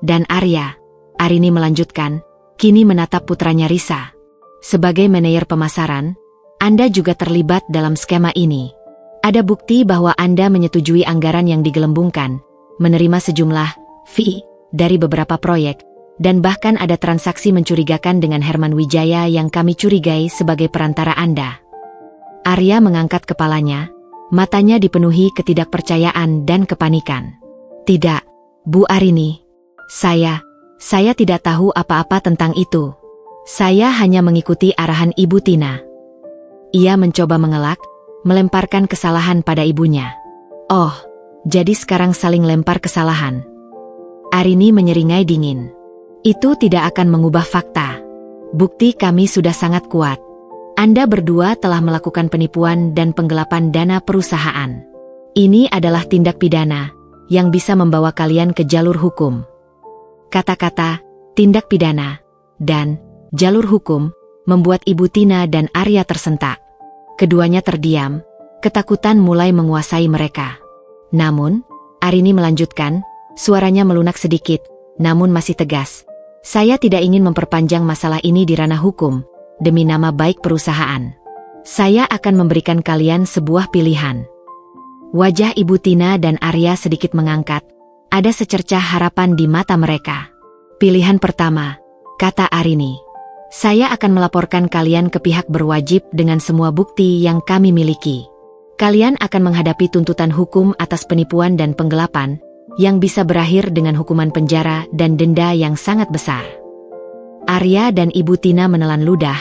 S1: Dan Arini melanjutkan, kini menatap putranya Risa. Sebagai manajer pemasaran, Anda juga terlibat dalam skema ini. Ada bukti bahwa Anda menyetujui anggaran yang digelembungkan, menerima sejumlah fee dari beberapa proyek, dan bahkan ada transaksi mencurigakan dengan Herman Wijaya yang kami curigai sebagai perantara Anda. Arya mengangkat kepalanya, matanya dipenuhi ketidakpercayaan dan kepanikan. Tidak, Bu Arini. Saya tidak tahu apa-apa tentang itu. Saya hanya mengikuti arahan Ibu Tina. Ia mencoba mengelak, melemparkan kesalahan pada ibunya. Oh, jadi sekarang saling lempar kesalahan. Arini menyeringai dingin. Itu tidak akan mengubah fakta. Bukti kami sudah sangat kuat. Anda berdua telah melakukan penipuan dan penggelapan dana perusahaan. Ini adalah tindak pidana yang bisa membawa kalian ke jalur hukum. Kata-kata tindak pidana dan jalur hukum membuat Ibu Tina dan Arya tersentak. Keduanya terdiam, ketakutan mulai menguasai mereka. Namun, Arini melanjutkan, suaranya melunak sedikit, namun masih tegas. Saya tidak ingin memperpanjang masalah ini di ranah hukum, demi nama baik perusahaan. Saya akan memberikan kalian sebuah pilihan. Wajah Ibu Tina dan Arya sedikit mengangkat. Ada secercah harapan di mata mereka. Pilihan pertama, kata Arini. Saya akan melaporkan kalian ke pihak berwajib dengan semua bukti yang kami miliki. Kalian akan menghadapi tuntutan hukum atas penipuan dan penggelapan, yang bisa berakhir dengan hukuman penjara dan denda yang sangat besar. Arya dan Ibu Tina menelan ludah,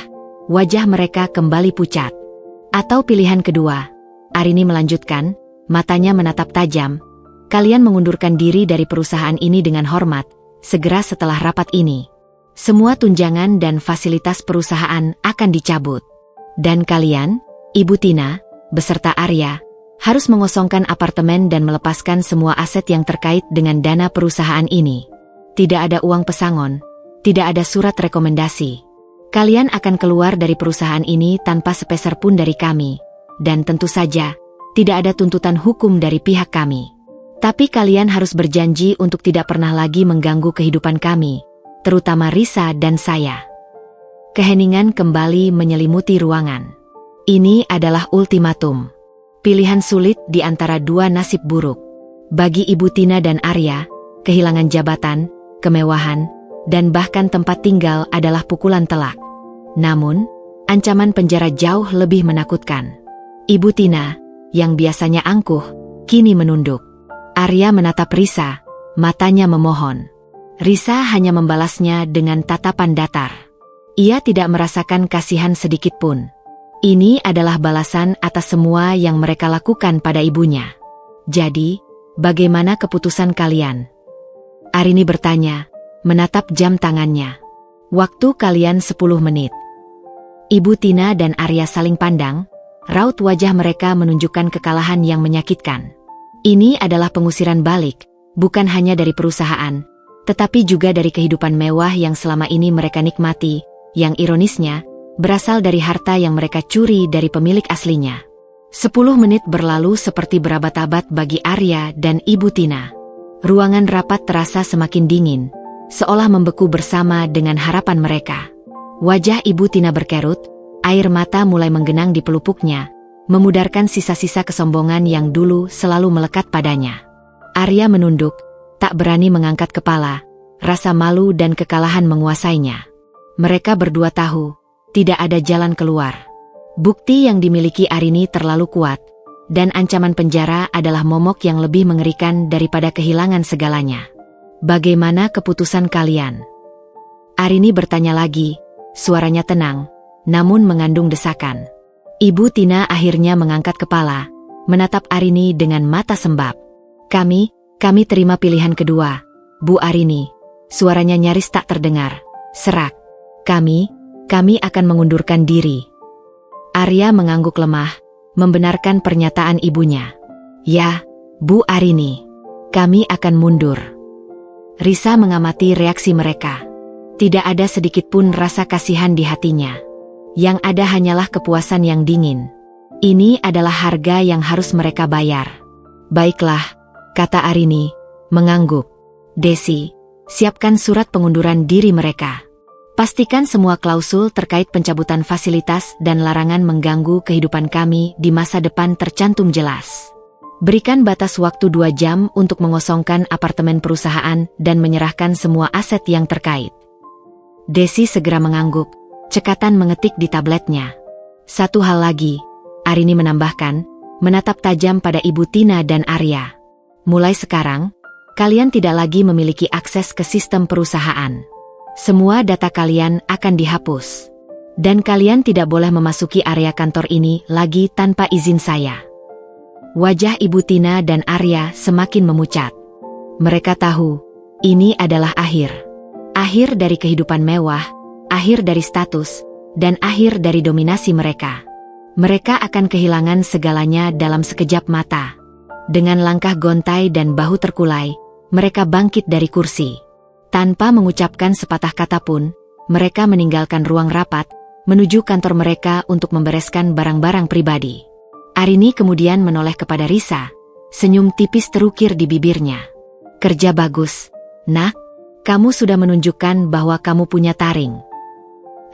S1: wajah mereka kembali pucat. Atau pilihan kedua, Arini melanjutkan, matanya menatap tajam. Kalian mengundurkan diri dari perusahaan ini dengan hormat, segera setelah rapat ini. Semua tunjangan dan fasilitas perusahaan akan dicabut. Dan kalian, Ibu Tina, beserta Arya, harus mengosongkan apartemen dan melepaskan semua aset yang terkait dengan dana perusahaan ini. Tidak ada uang pesangon, tidak ada surat rekomendasi. Kalian akan keluar dari perusahaan ini tanpa sepeser pun dari kami. Dan tentu saja, tidak ada tuntutan hukum dari pihak kami. Tapi kalian harus berjanji untuk tidak pernah lagi mengganggu kehidupan kami, terutama Risa dan saya. Keheningan kembali menyelimuti ruangan. Ini adalah ultimatum. Pilihan sulit di antara dua nasib buruk. Bagi Ibu Tina dan Arya, kehilangan jabatan, kemewahan, dan bahkan tempat tinggal adalah pukulan telak. Namun, ancaman penjara jauh lebih menakutkan. Ibu Tina, yang biasanya angkuh, kini menunduk. Arya menatap Risa, matanya memohon. Risa hanya membalasnya dengan tatapan datar. Ia tidak merasakan kasihan sedikit pun. Ini adalah balasan atas semua yang mereka lakukan pada ibunya. Jadi, bagaimana keputusan kalian? Arini bertanya, menatap jam tangannya. Waktu kalian 10 menit. Ibu Tina dan Arya saling pandang, raut wajah mereka menunjukkan kekalahan yang menyakitkan. Ini adalah pengusiran balik, bukan hanya dari perusahaan, tetapi juga dari kehidupan mewah yang selama ini mereka nikmati, yang ironisnya, berasal dari harta yang mereka curi dari pemilik aslinya. 10 menit berlalu seperti berabad-abad bagi Arya dan Ibu Tina. Ruangan rapat terasa semakin dingin, seolah membeku bersama dengan harapan mereka. Wajah Ibu Tina berkerut, air mata mulai menggenang di pelupuknya, memudarkan sisa-sisa kesombongan yang dulu selalu melekat padanya. Arya menunduk, tak berani mengangkat kepala, rasa malu dan kekalahan menguasainya. Mereka berdua tahu, tidak ada jalan keluar. Bukti yang dimiliki Arini terlalu kuat, dan ancaman penjara adalah momok yang lebih mengerikan daripada kehilangan segalanya. Bagaimana keputusan kalian? Arini bertanya lagi, suaranya tenang, namun mengandung desakan. Ibu Tina akhirnya mengangkat kepala, menatap Arini dengan mata sembab. Kami terima pilihan kedua, Bu Arini. Suaranya nyaris tak terdengar. Serak. Kami akan mengundurkan diri. Arya mengangguk lemah, membenarkan pernyataan ibunya. Ya, Bu Arini. Kami akan mundur. Risa mengamati reaksi mereka. Tidak ada sedikit pun rasa kasihan di hatinya. Yang ada hanyalah kepuasan yang dingin. Ini adalah harga yang harus mereka bayar. Baiklah, kata Arini, mengangguk. Desi, siapkan surat pengunduran diri mereka. Pastikan semua klausul terkait pencabutan fasilitas dan larangan mengganggu kehidupan kami di masa depan tercantum jelas. Berikan batas waktu 2 jam untuk mengosongkan apartemen perusahaan dan menyerahkan semua aset yang terkait. Desi segera mengangguk. Cekatan mengetik di tabletnya. Satu hal lagi, Arini menambahkan, menatap tajam pada Ibu Tina dan Arya. Mulai sekarang, kalian tidak lagi memiliki akses ke sistem perusahaan. Semua data kalian akan dihapus. Dan kalian tidak boleh memasuki area kantor ini lagi tanpa izin saya. Wajah Ibu Tina dan Arya semakin memucat. Mereka tahu, ini adalah akhir. Akhir dari kehidupan mewah, akhir dari status, dan akhir dari dominasi mereka. Mereka akan kehilangan segalanya dalam sekejap mata. Dengan langkah gontai dan bahu terkulai, mereka bangkit dari kursi. Tanpa mengucapkan sepatah kata pun, mereka meninggalkan ruang rapat, menuju kantor mereka untuk membereskan barang-barang pribadi. Arini kemudian menoleh kepada Risa, senyum tipis terukir di bibirnya. Kerja bagus, nak. Kamu sudah menunjukkan bahwa kamu punya taring.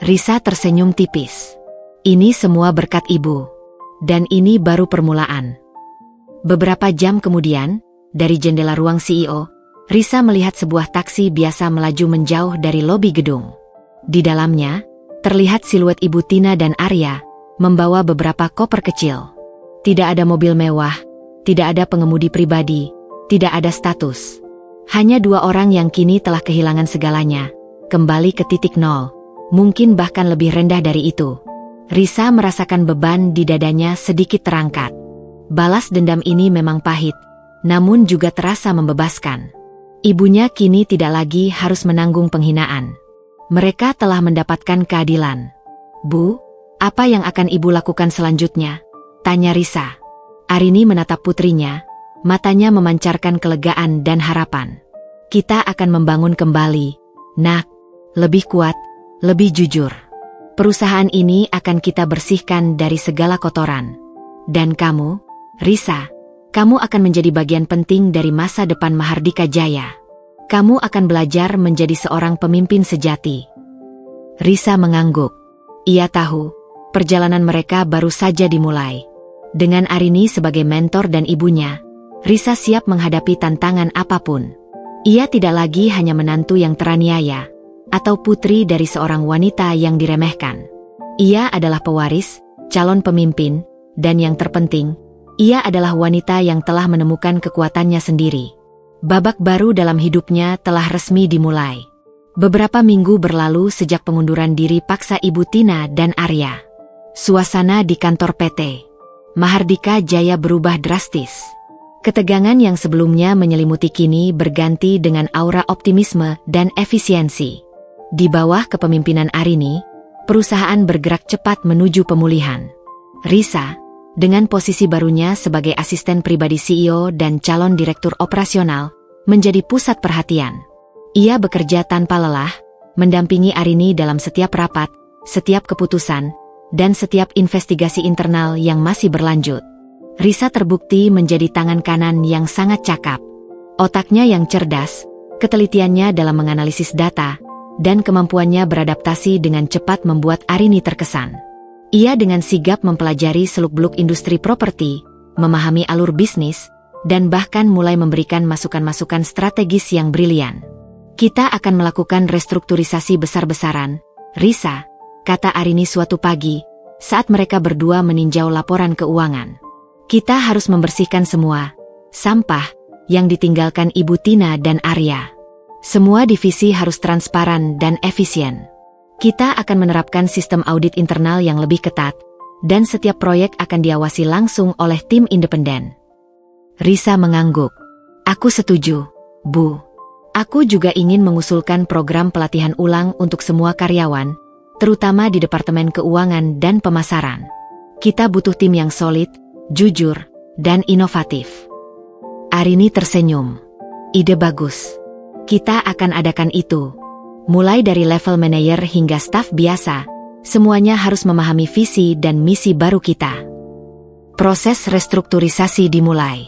S1: Risa tersenyum tipis. Ini semua berkat ibu. Dan ini baru permulaan. Beberapa jam kemudian, dari jendela ruang CEO, Risa melihat sebuah taksi biasa melaju menjauh dari lobi gedung. Di dalamnya, terlihat siluet Ibu Tina dan Arya, membawa beberapa koper kecil. Tidak ada mobil mewah, tidak ada pengemudi pribadi, tidak ada status. Hanya dua orang yang kini telah kehilangan segalanya, kembali ke titik nol, mungkin bahkan lebih rendah dari itu. Risa merasakan beban di dadanya sedikit terangkat. Balas dendam ini memang pahit, namun juga terasa membebaskan. Ibunya kini tidak lagi harus menanggung penghinaan. Mereka telah mendapatkan keadilan. "Bu, apa yang akan ibu lakukan selanjutnya?" tanya Risa. Arini menatap putrinya, matanya memancarkan kelegaan dan harapan. "Kita akan membangun kembali, Nak. Lebih kuat, lebih jujur. Perusahaan ini akan kita bersihkan dari segala kotoran. Dan kamu, Risa, kamu akan menjadi bagian penting dari masa depan Mahardika Jaya. Kamu akan belajar menjadi seorang pemimpin sejati." Risa mengangguk. Ia tahu, perjalanan mereka baru saja dimulai. Dengan Arini sebagai mentor dan ibunya, Risa siap menghadapi tantangan apapun. Ia tidak lagi hanya menantu yang teraniaya, atau putri dari seorang wanita yang diremehkan. Ia adalah pewaris, calon pemimpin, dan yang terpenting, ia adalah wanita yang telah menemukan kekuatannya sendiri. Babak baru dalam hidupnya telah resmi dimulai. Beberapa minggu berlalu sejak pengunduran diri paksa Ibu Tina dan Arya. Suasana di kantor PT Mahardika Jaya berubah drastis. Ketegangan yang sebelumnya menyelimuti kini berganti dengan aura optimisme dan efisiensi. Di bawah kepemimpinan Arini, perusahaan bergerak cepat menuju pemulihan. Risa, dengan posisi barunya sebagai asisten pribadi CEO dan calon direktur operasional, menjadi pusat perhatian. Ia bekerja tanpa lelah, mendampingi Arini dalam setiap rapat, setiap keputusan, dan setiap investigasi internal yang masih berlanjut. Risa terbukti menjadi tangan kanan yang sangat cakap. Otaknya yang cerdas, ketelitiannya dalam menganalisis data, dan kemampuannya beradaptasi dengan cepat membuat Arini terkesan. Ia dengan sigap mempelajari seluk-beluk industri properti, memahami alur bisnis, dan bahkan mulai memberikan masukan-masukan strategis yang brilian. "Kita akan melakukan restrukturisasi besar-besaran, Risa," kata Arini suatu pagi, saat mereka berdua meninjau laporan keuangan. "Kita harus membersihkan semua sampah yang ditinggalkan Ibu Tina dan Arya. Semua divisi harus transparan dan efisien. Kita akan menerapkan sistem audit internal yang lebih ketat, dan setiap proyek akan diawasi langsung oleh tim independen." Risa mengangguk. "Aku setuju, Bu. Aku juga ingin mengusulkan program pelatihan ulang untuk semua karyawan, terutama di Departemen Keuangan dan Pemasaran. Kita butuh tim yang solid, jujur, dan inovatif." Arini tersenyum. "Ide bagus. Kita akan adakan itu. Mulai dari level manajer hingga staf biasa, semuanya harus memahami visi dan misi baru kita." Proses restrukturisasi dimulai.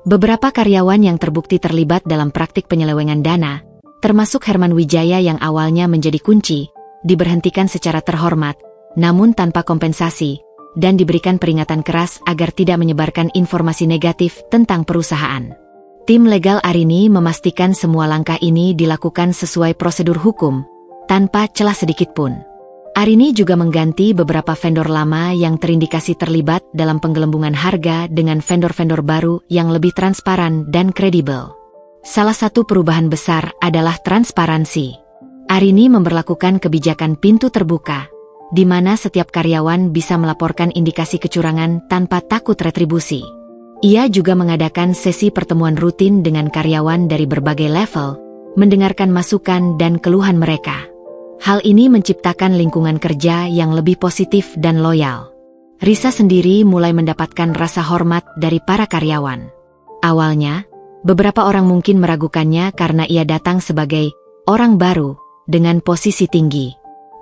S1: Beberapa karyawan yang terbukti terlibat dalam praktik penyelewengan dana, termasuk Herman Wijaya yang awalnya menjadi kunci, diberhentikan secara terhormat, namun tanpa kompensasi, dan diberikan peringatan keras agar tidak menyebarkan informasi negatif tentang perusahaan. Tim legal Arini memastikan semua langkah ini dilakukan sesuai prosedur hukum, tanpa celah sedikit pun. Arini juga mengganti beberapa vendor lama yang terindikasi terlibat dalam penggelembungan harga dengan vendor-vendor baru yang lebih transparan dan kredibel. Salah satu perubahan besar adalah transparansi. Arini memberlakukan kebijakan pintu terbuka, di mana setiap karyawan bisa melaporkan indikasi kecurangan tanpa takut retribusi. Ia juga mengadakan sesi pertemuan rutin dengan karyawan dari berbagai level, mendengarkan masukan dan keluhan mereka. Hal ini menciptakan lingkungan kerja yang lebih positif dan loyal. Risa sendiri mulai mendapatkan rasa hormat dari para karyawan. Awalnya, beberapa orang mungkin meragukannya karena ia datang sebagai orang baru dengan posisi tinggi.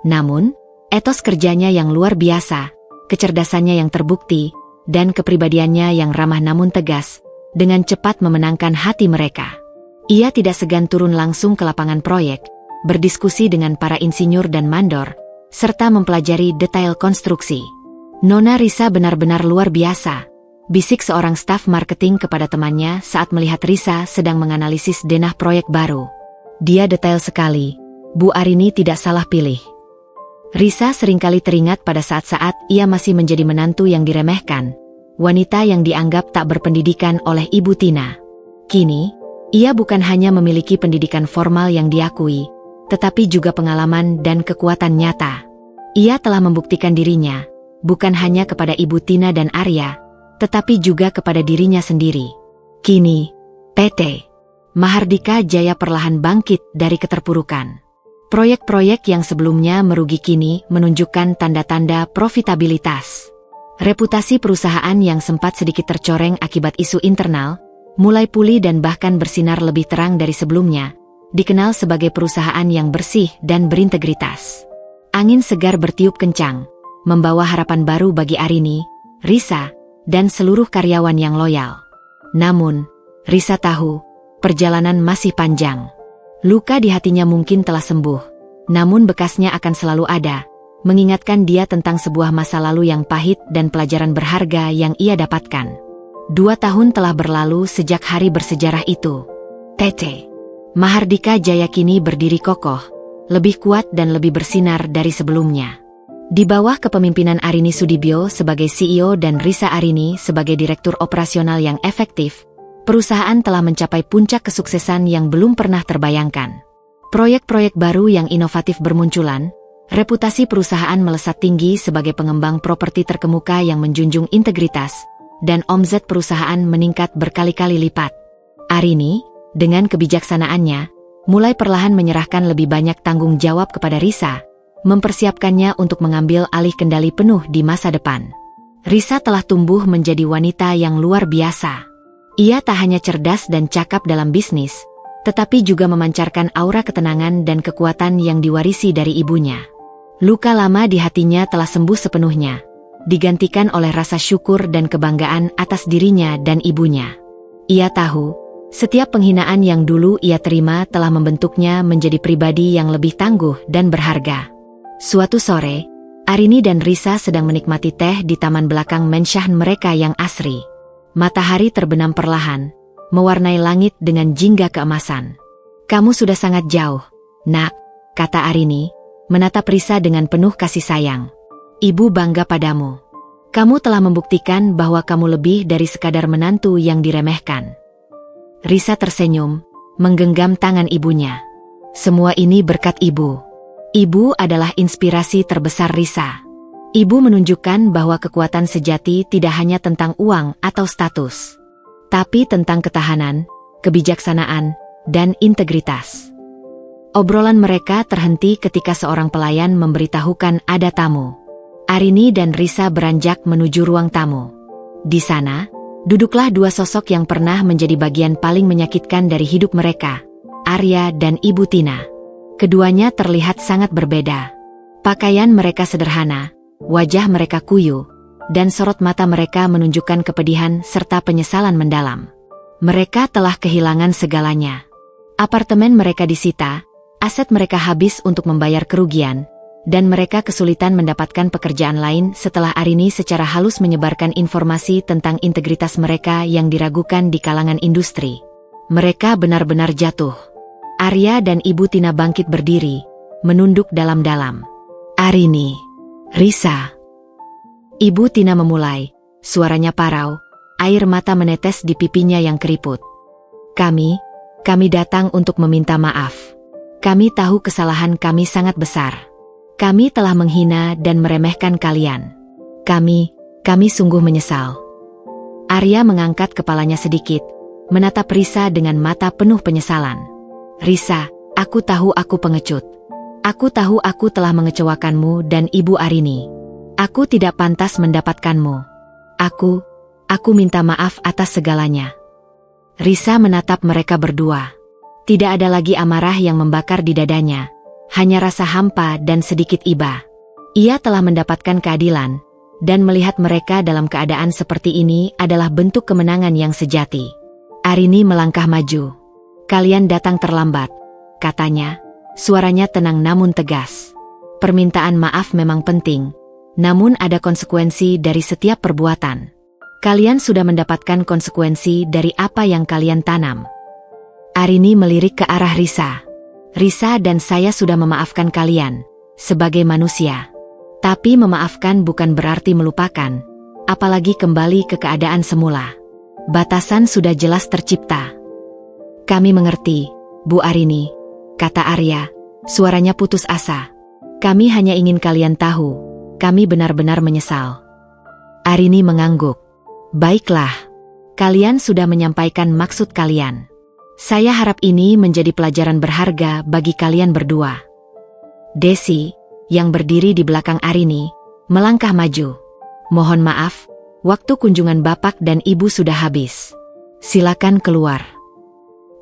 S1: Namun, etos kerjanya yang luar biasa, kecerdasannya yang terbukti, dan kepribadiannya yang ramah namun tegas, dengan cepat memenangkan hati mereka. Ia tidak segan turun langsung ke lapangan proyek, berdiskusi dengan para insinyur dan mandor, serta mempelajari detail konstruksi. Nona Risa benar-benar luar biasa. bisik seorang staf marketing kepada temannya saat melihat Risa sedang menganalisis denah proyek baru. Dia detail sekali. Bu Arini tidak salah pilih. Risa seringkali teringat pada saat-saat ia masih menjadi menantu yang diremehkan, wanita yang dianggap tak berpendidikan oleh Ibu Tina. Kini, ia bukan hanya memiliki pendidikan formal yang diakui, tetapi juga pengalaman dan kekuatan nyata. Ia telah membuktikan dirinya, bukan hanya kepada Ibu Tina dan Arya, tetapi juga kepada dirinya sendiri. Kini, PT Mahardika Jaya perlahan bangkit dari keterpurukan. Proyek-proyek yang sebelumnya merugi kini menunjukkan tanda-tanda profitabilitas. Reputasi perusahaan yang sempat sedikit tercoreng akibat isu internal, mulai pulih dan bahkan bersinar lebih terang dari sebelumnya, dikenal sebagai perusahaan yang bersih dan berintegritas. Angin segar bertiup kencang, membawa harapan baru bagi Arini, Risa, dan seluruh karyawan yang loyal. Namun, Risa tahu, perjalanan masih panjang. Luka di hatinya mungkin telah sembuh, namun bekasnya akan selalu ada, mengingatkan dia tentang sebuah masa lalu yang pahit dan pelajaran berharga yang ia dapatkan. 2 tahun telah berlalu sejak hari bersejarah itu. PT Mahardika Jaya kini berdiri kokoh, lebih kuat dan lebih bersinar dari sebelumnya. Di bawah kepemimpinan Arini Sudibyo sebagai CEO dan Risa Arini sebagai direktur operasional yang efektif, perusahaan telah mencapai puncak kesuksesan yang belum pernah terbayangkan. Proyek-proyek baru yang inovatif bermunculan, reputasi perusahaan melesat tinggi sebagai pengembang properti terkemuka yang menjunjung integritas, dan omzet perusahaan meningkat berkali-kali lipat. Arini, dengan kebijaksanaannya, mulai perlahan menyerahkan lebih banyak tanggung jawab kepada Risa, mempersiapkannya untuk mengambil alih kendali penuh di masa depan. Risa telah tumbuh menjadi wanita yang luar biasa. Ia tak hanya cerdas dan cakap dalam bisnis, tetapi juga memancarkan aura ketenangan dan kekuatan yang diwarisi dari ibunya. Luka lama di hatinya telah sembuh sepenuhnya, digantikan oleh rasa syukur dan kebanggaan atas dirinya dan ibunya. Ia tahu, setiap penghinaan yang dulu ia terima telah membentuknya menjadi pribadi yang lebih tangguh dan berharga. Suatu sore, Arini dan Risa sedang menikmati teh di taman belakang mensyahan mereka yang asri. Matahari terbenam perlahan, mewarnai langit dengan jingga keemasan. "Kamu sudah sangat jauh, Nak," kata Arini, menatap Risa dengan penuh kasih sayang. "Ibu bangga padamu. Kamu telah membuktikan bahwa kamu lebih dari sekadar menantu yang diremehkan." Risa tersenyum, menggenggam tangan ibunya. "Semua ini berkat ibu. Ibu adalah inspirasi terbesar Risa. Ibu menunjukkan bahwa kekuatan sejati tidak hanya tentang uang atau status, tapi tentang ketahanan, kebijaksanaan, dan integritas." Obrolan mereka terhenti ketika seorang pelayan memberitahukan ada tamu. Arini dan Risa beranjak menuju ruang tamu. Di sana, duduklah 2 sosok yang pernah menjadi bagian paling menyakitkan dari hidup mereka, Arya dan Ibu Tina. Keduanya terlihat sangat berbeda. Pakaian mereka sederhana, wajah mereka kuyu, dan sorot mata mereka menunjukkan kepedihan serta penyesalan mendalam. Mereka telah kehilangan segalanya. Apartemen mereka disita, aset mereka habis untuk membayar kerugian, dan mereka kesulitan mendapatkan pekerjaan lain setelah Arini secara halus menyebarkan informasi tentang integritas mereka yang diragukan di kalangan industri. Mereka benar-benar jatuh. Arya dan Ibu Tina bangkit berdiri, menunduk dalam-dalam. "Arini, Risa." Ibu Tina memulai, suaranya parau, air mata menetes di pipinya yang keriput. Kami datang untuk meminta maaf. Kami tahu kesalahan kami sangat besar. Kami telah menghina dan meremehkan kalian. Kami sungguh menyesal." Arya mengangkat kepalanya sedikit, menatap Risa dengan mata penuh penyesalan. "Risa, aku tahu aku pengecut. Aku tahu aku telah mengecewakanmu dan Ibu Arini. Aku tidak pantas mendapatkanmu. Aku minta maaf atas segalanya." Risa menatap mereka berdua. Tidak ada lagi amarah yang membakar di dadanya, hanya rasa hampa dan sedikit iba. Ia telah mendapatkan keadilan, dan melihat mereka dalam keadaan seperti ini adalah bentuk kemenangan yang sejati. Arini melangkah maju. "Kalian datang terlambat," katanya, suaranya tenang namun tegas. "Permintaan maaf memang penting, namun ada konsekuensi dari setiap perbuatan. Kalian sudah mendapatkan konsekuensi dari apa yang kalian tanam. Arini melirik ke arah Risa. Risa dan saya sudah memaafkan kalian, sebagai manusia. Tapi memaafkan bukan berarti melupakan, apalagi kembali ke keadaan semula. Batasan sudah jelas tercipta. Kami mengerti, Bu Arini, kata Arya, suaranya putus asa. Kami hanya ingin kalian tahu, kami benar-benar menyesal. Arini mengangguk. Baiklah, kalian sudah menyampaikan maksud kalian. Saya harap ini menjadi pelajaran berharga bagi kalian berdua. Desi, yang berdiri di belakang Arini, melangkah maju. Mohon maaf, waktu kunjungan Bapak dan Ibu sudah habis. Silakan keluar.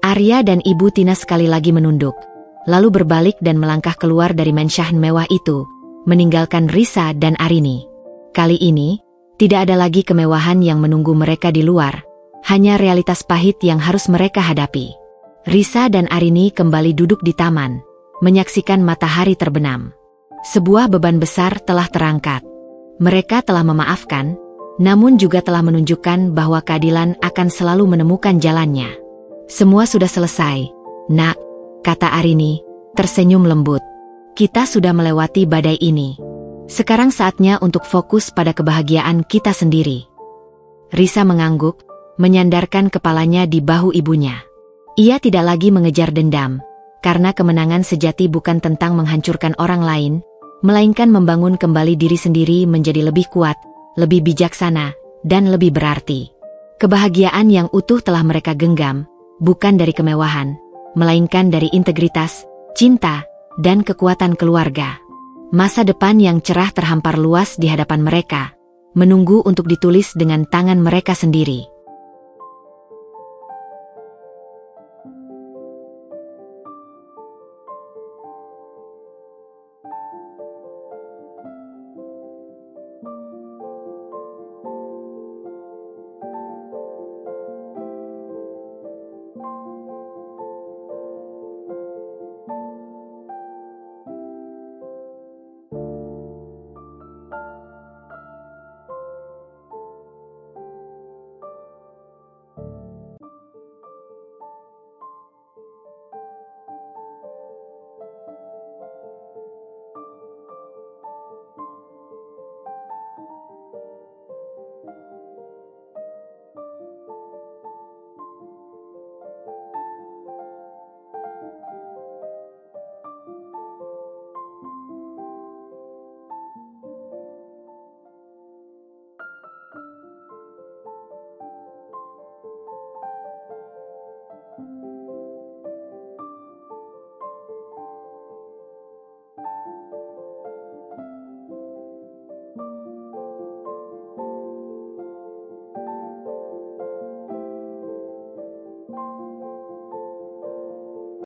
S1: Arya dan Ibu Tina sekali lagi menunduk, lalu berbalik dan melangkah keluar dari mensyahan mewah itu, meninggalkan Risa dan Arini. Kali ini, tidak ada lagi kemewahan yang menunggu mereka di luar, hanya realitas pahit yang harus mereka hadapi. Risa dan Arini kembali duduk di taman, menyaksikan matahari terbenam. Sebuah beban besar telah terangkat. Mereka telah memaafkan, namun juga telah menunjukkan bahwa keadilan akan selalu menemukan jalannya. Semua sudah selesai, Nak, kata Arini, tersenyum lembut. Kita sudah melewati badai ini. Sekarang saatnya untuk fokus pada kebahagiaan kita sendiri. Risa mengangguk, menyandarkan kepalanya di bahu ibunya. Ia tidak lagi mengejar dendam, karena kemenangan sejati bukan tentang menghancurkan orang lain, melainkan membangun kembali diri sendiri menjadi lebih kuat, lebih bijaksana, dan lebih berarti. Kebahagiaan yang utuh telah mereka genggam, bukan dari kemewahan, melainkan dari integritas, cinta, dan kekuatan keluarga. Masa depan yang cerah terhampar luas di hadapan mereka, menunggu untuk ditulis dengan tangan mereka sendiri.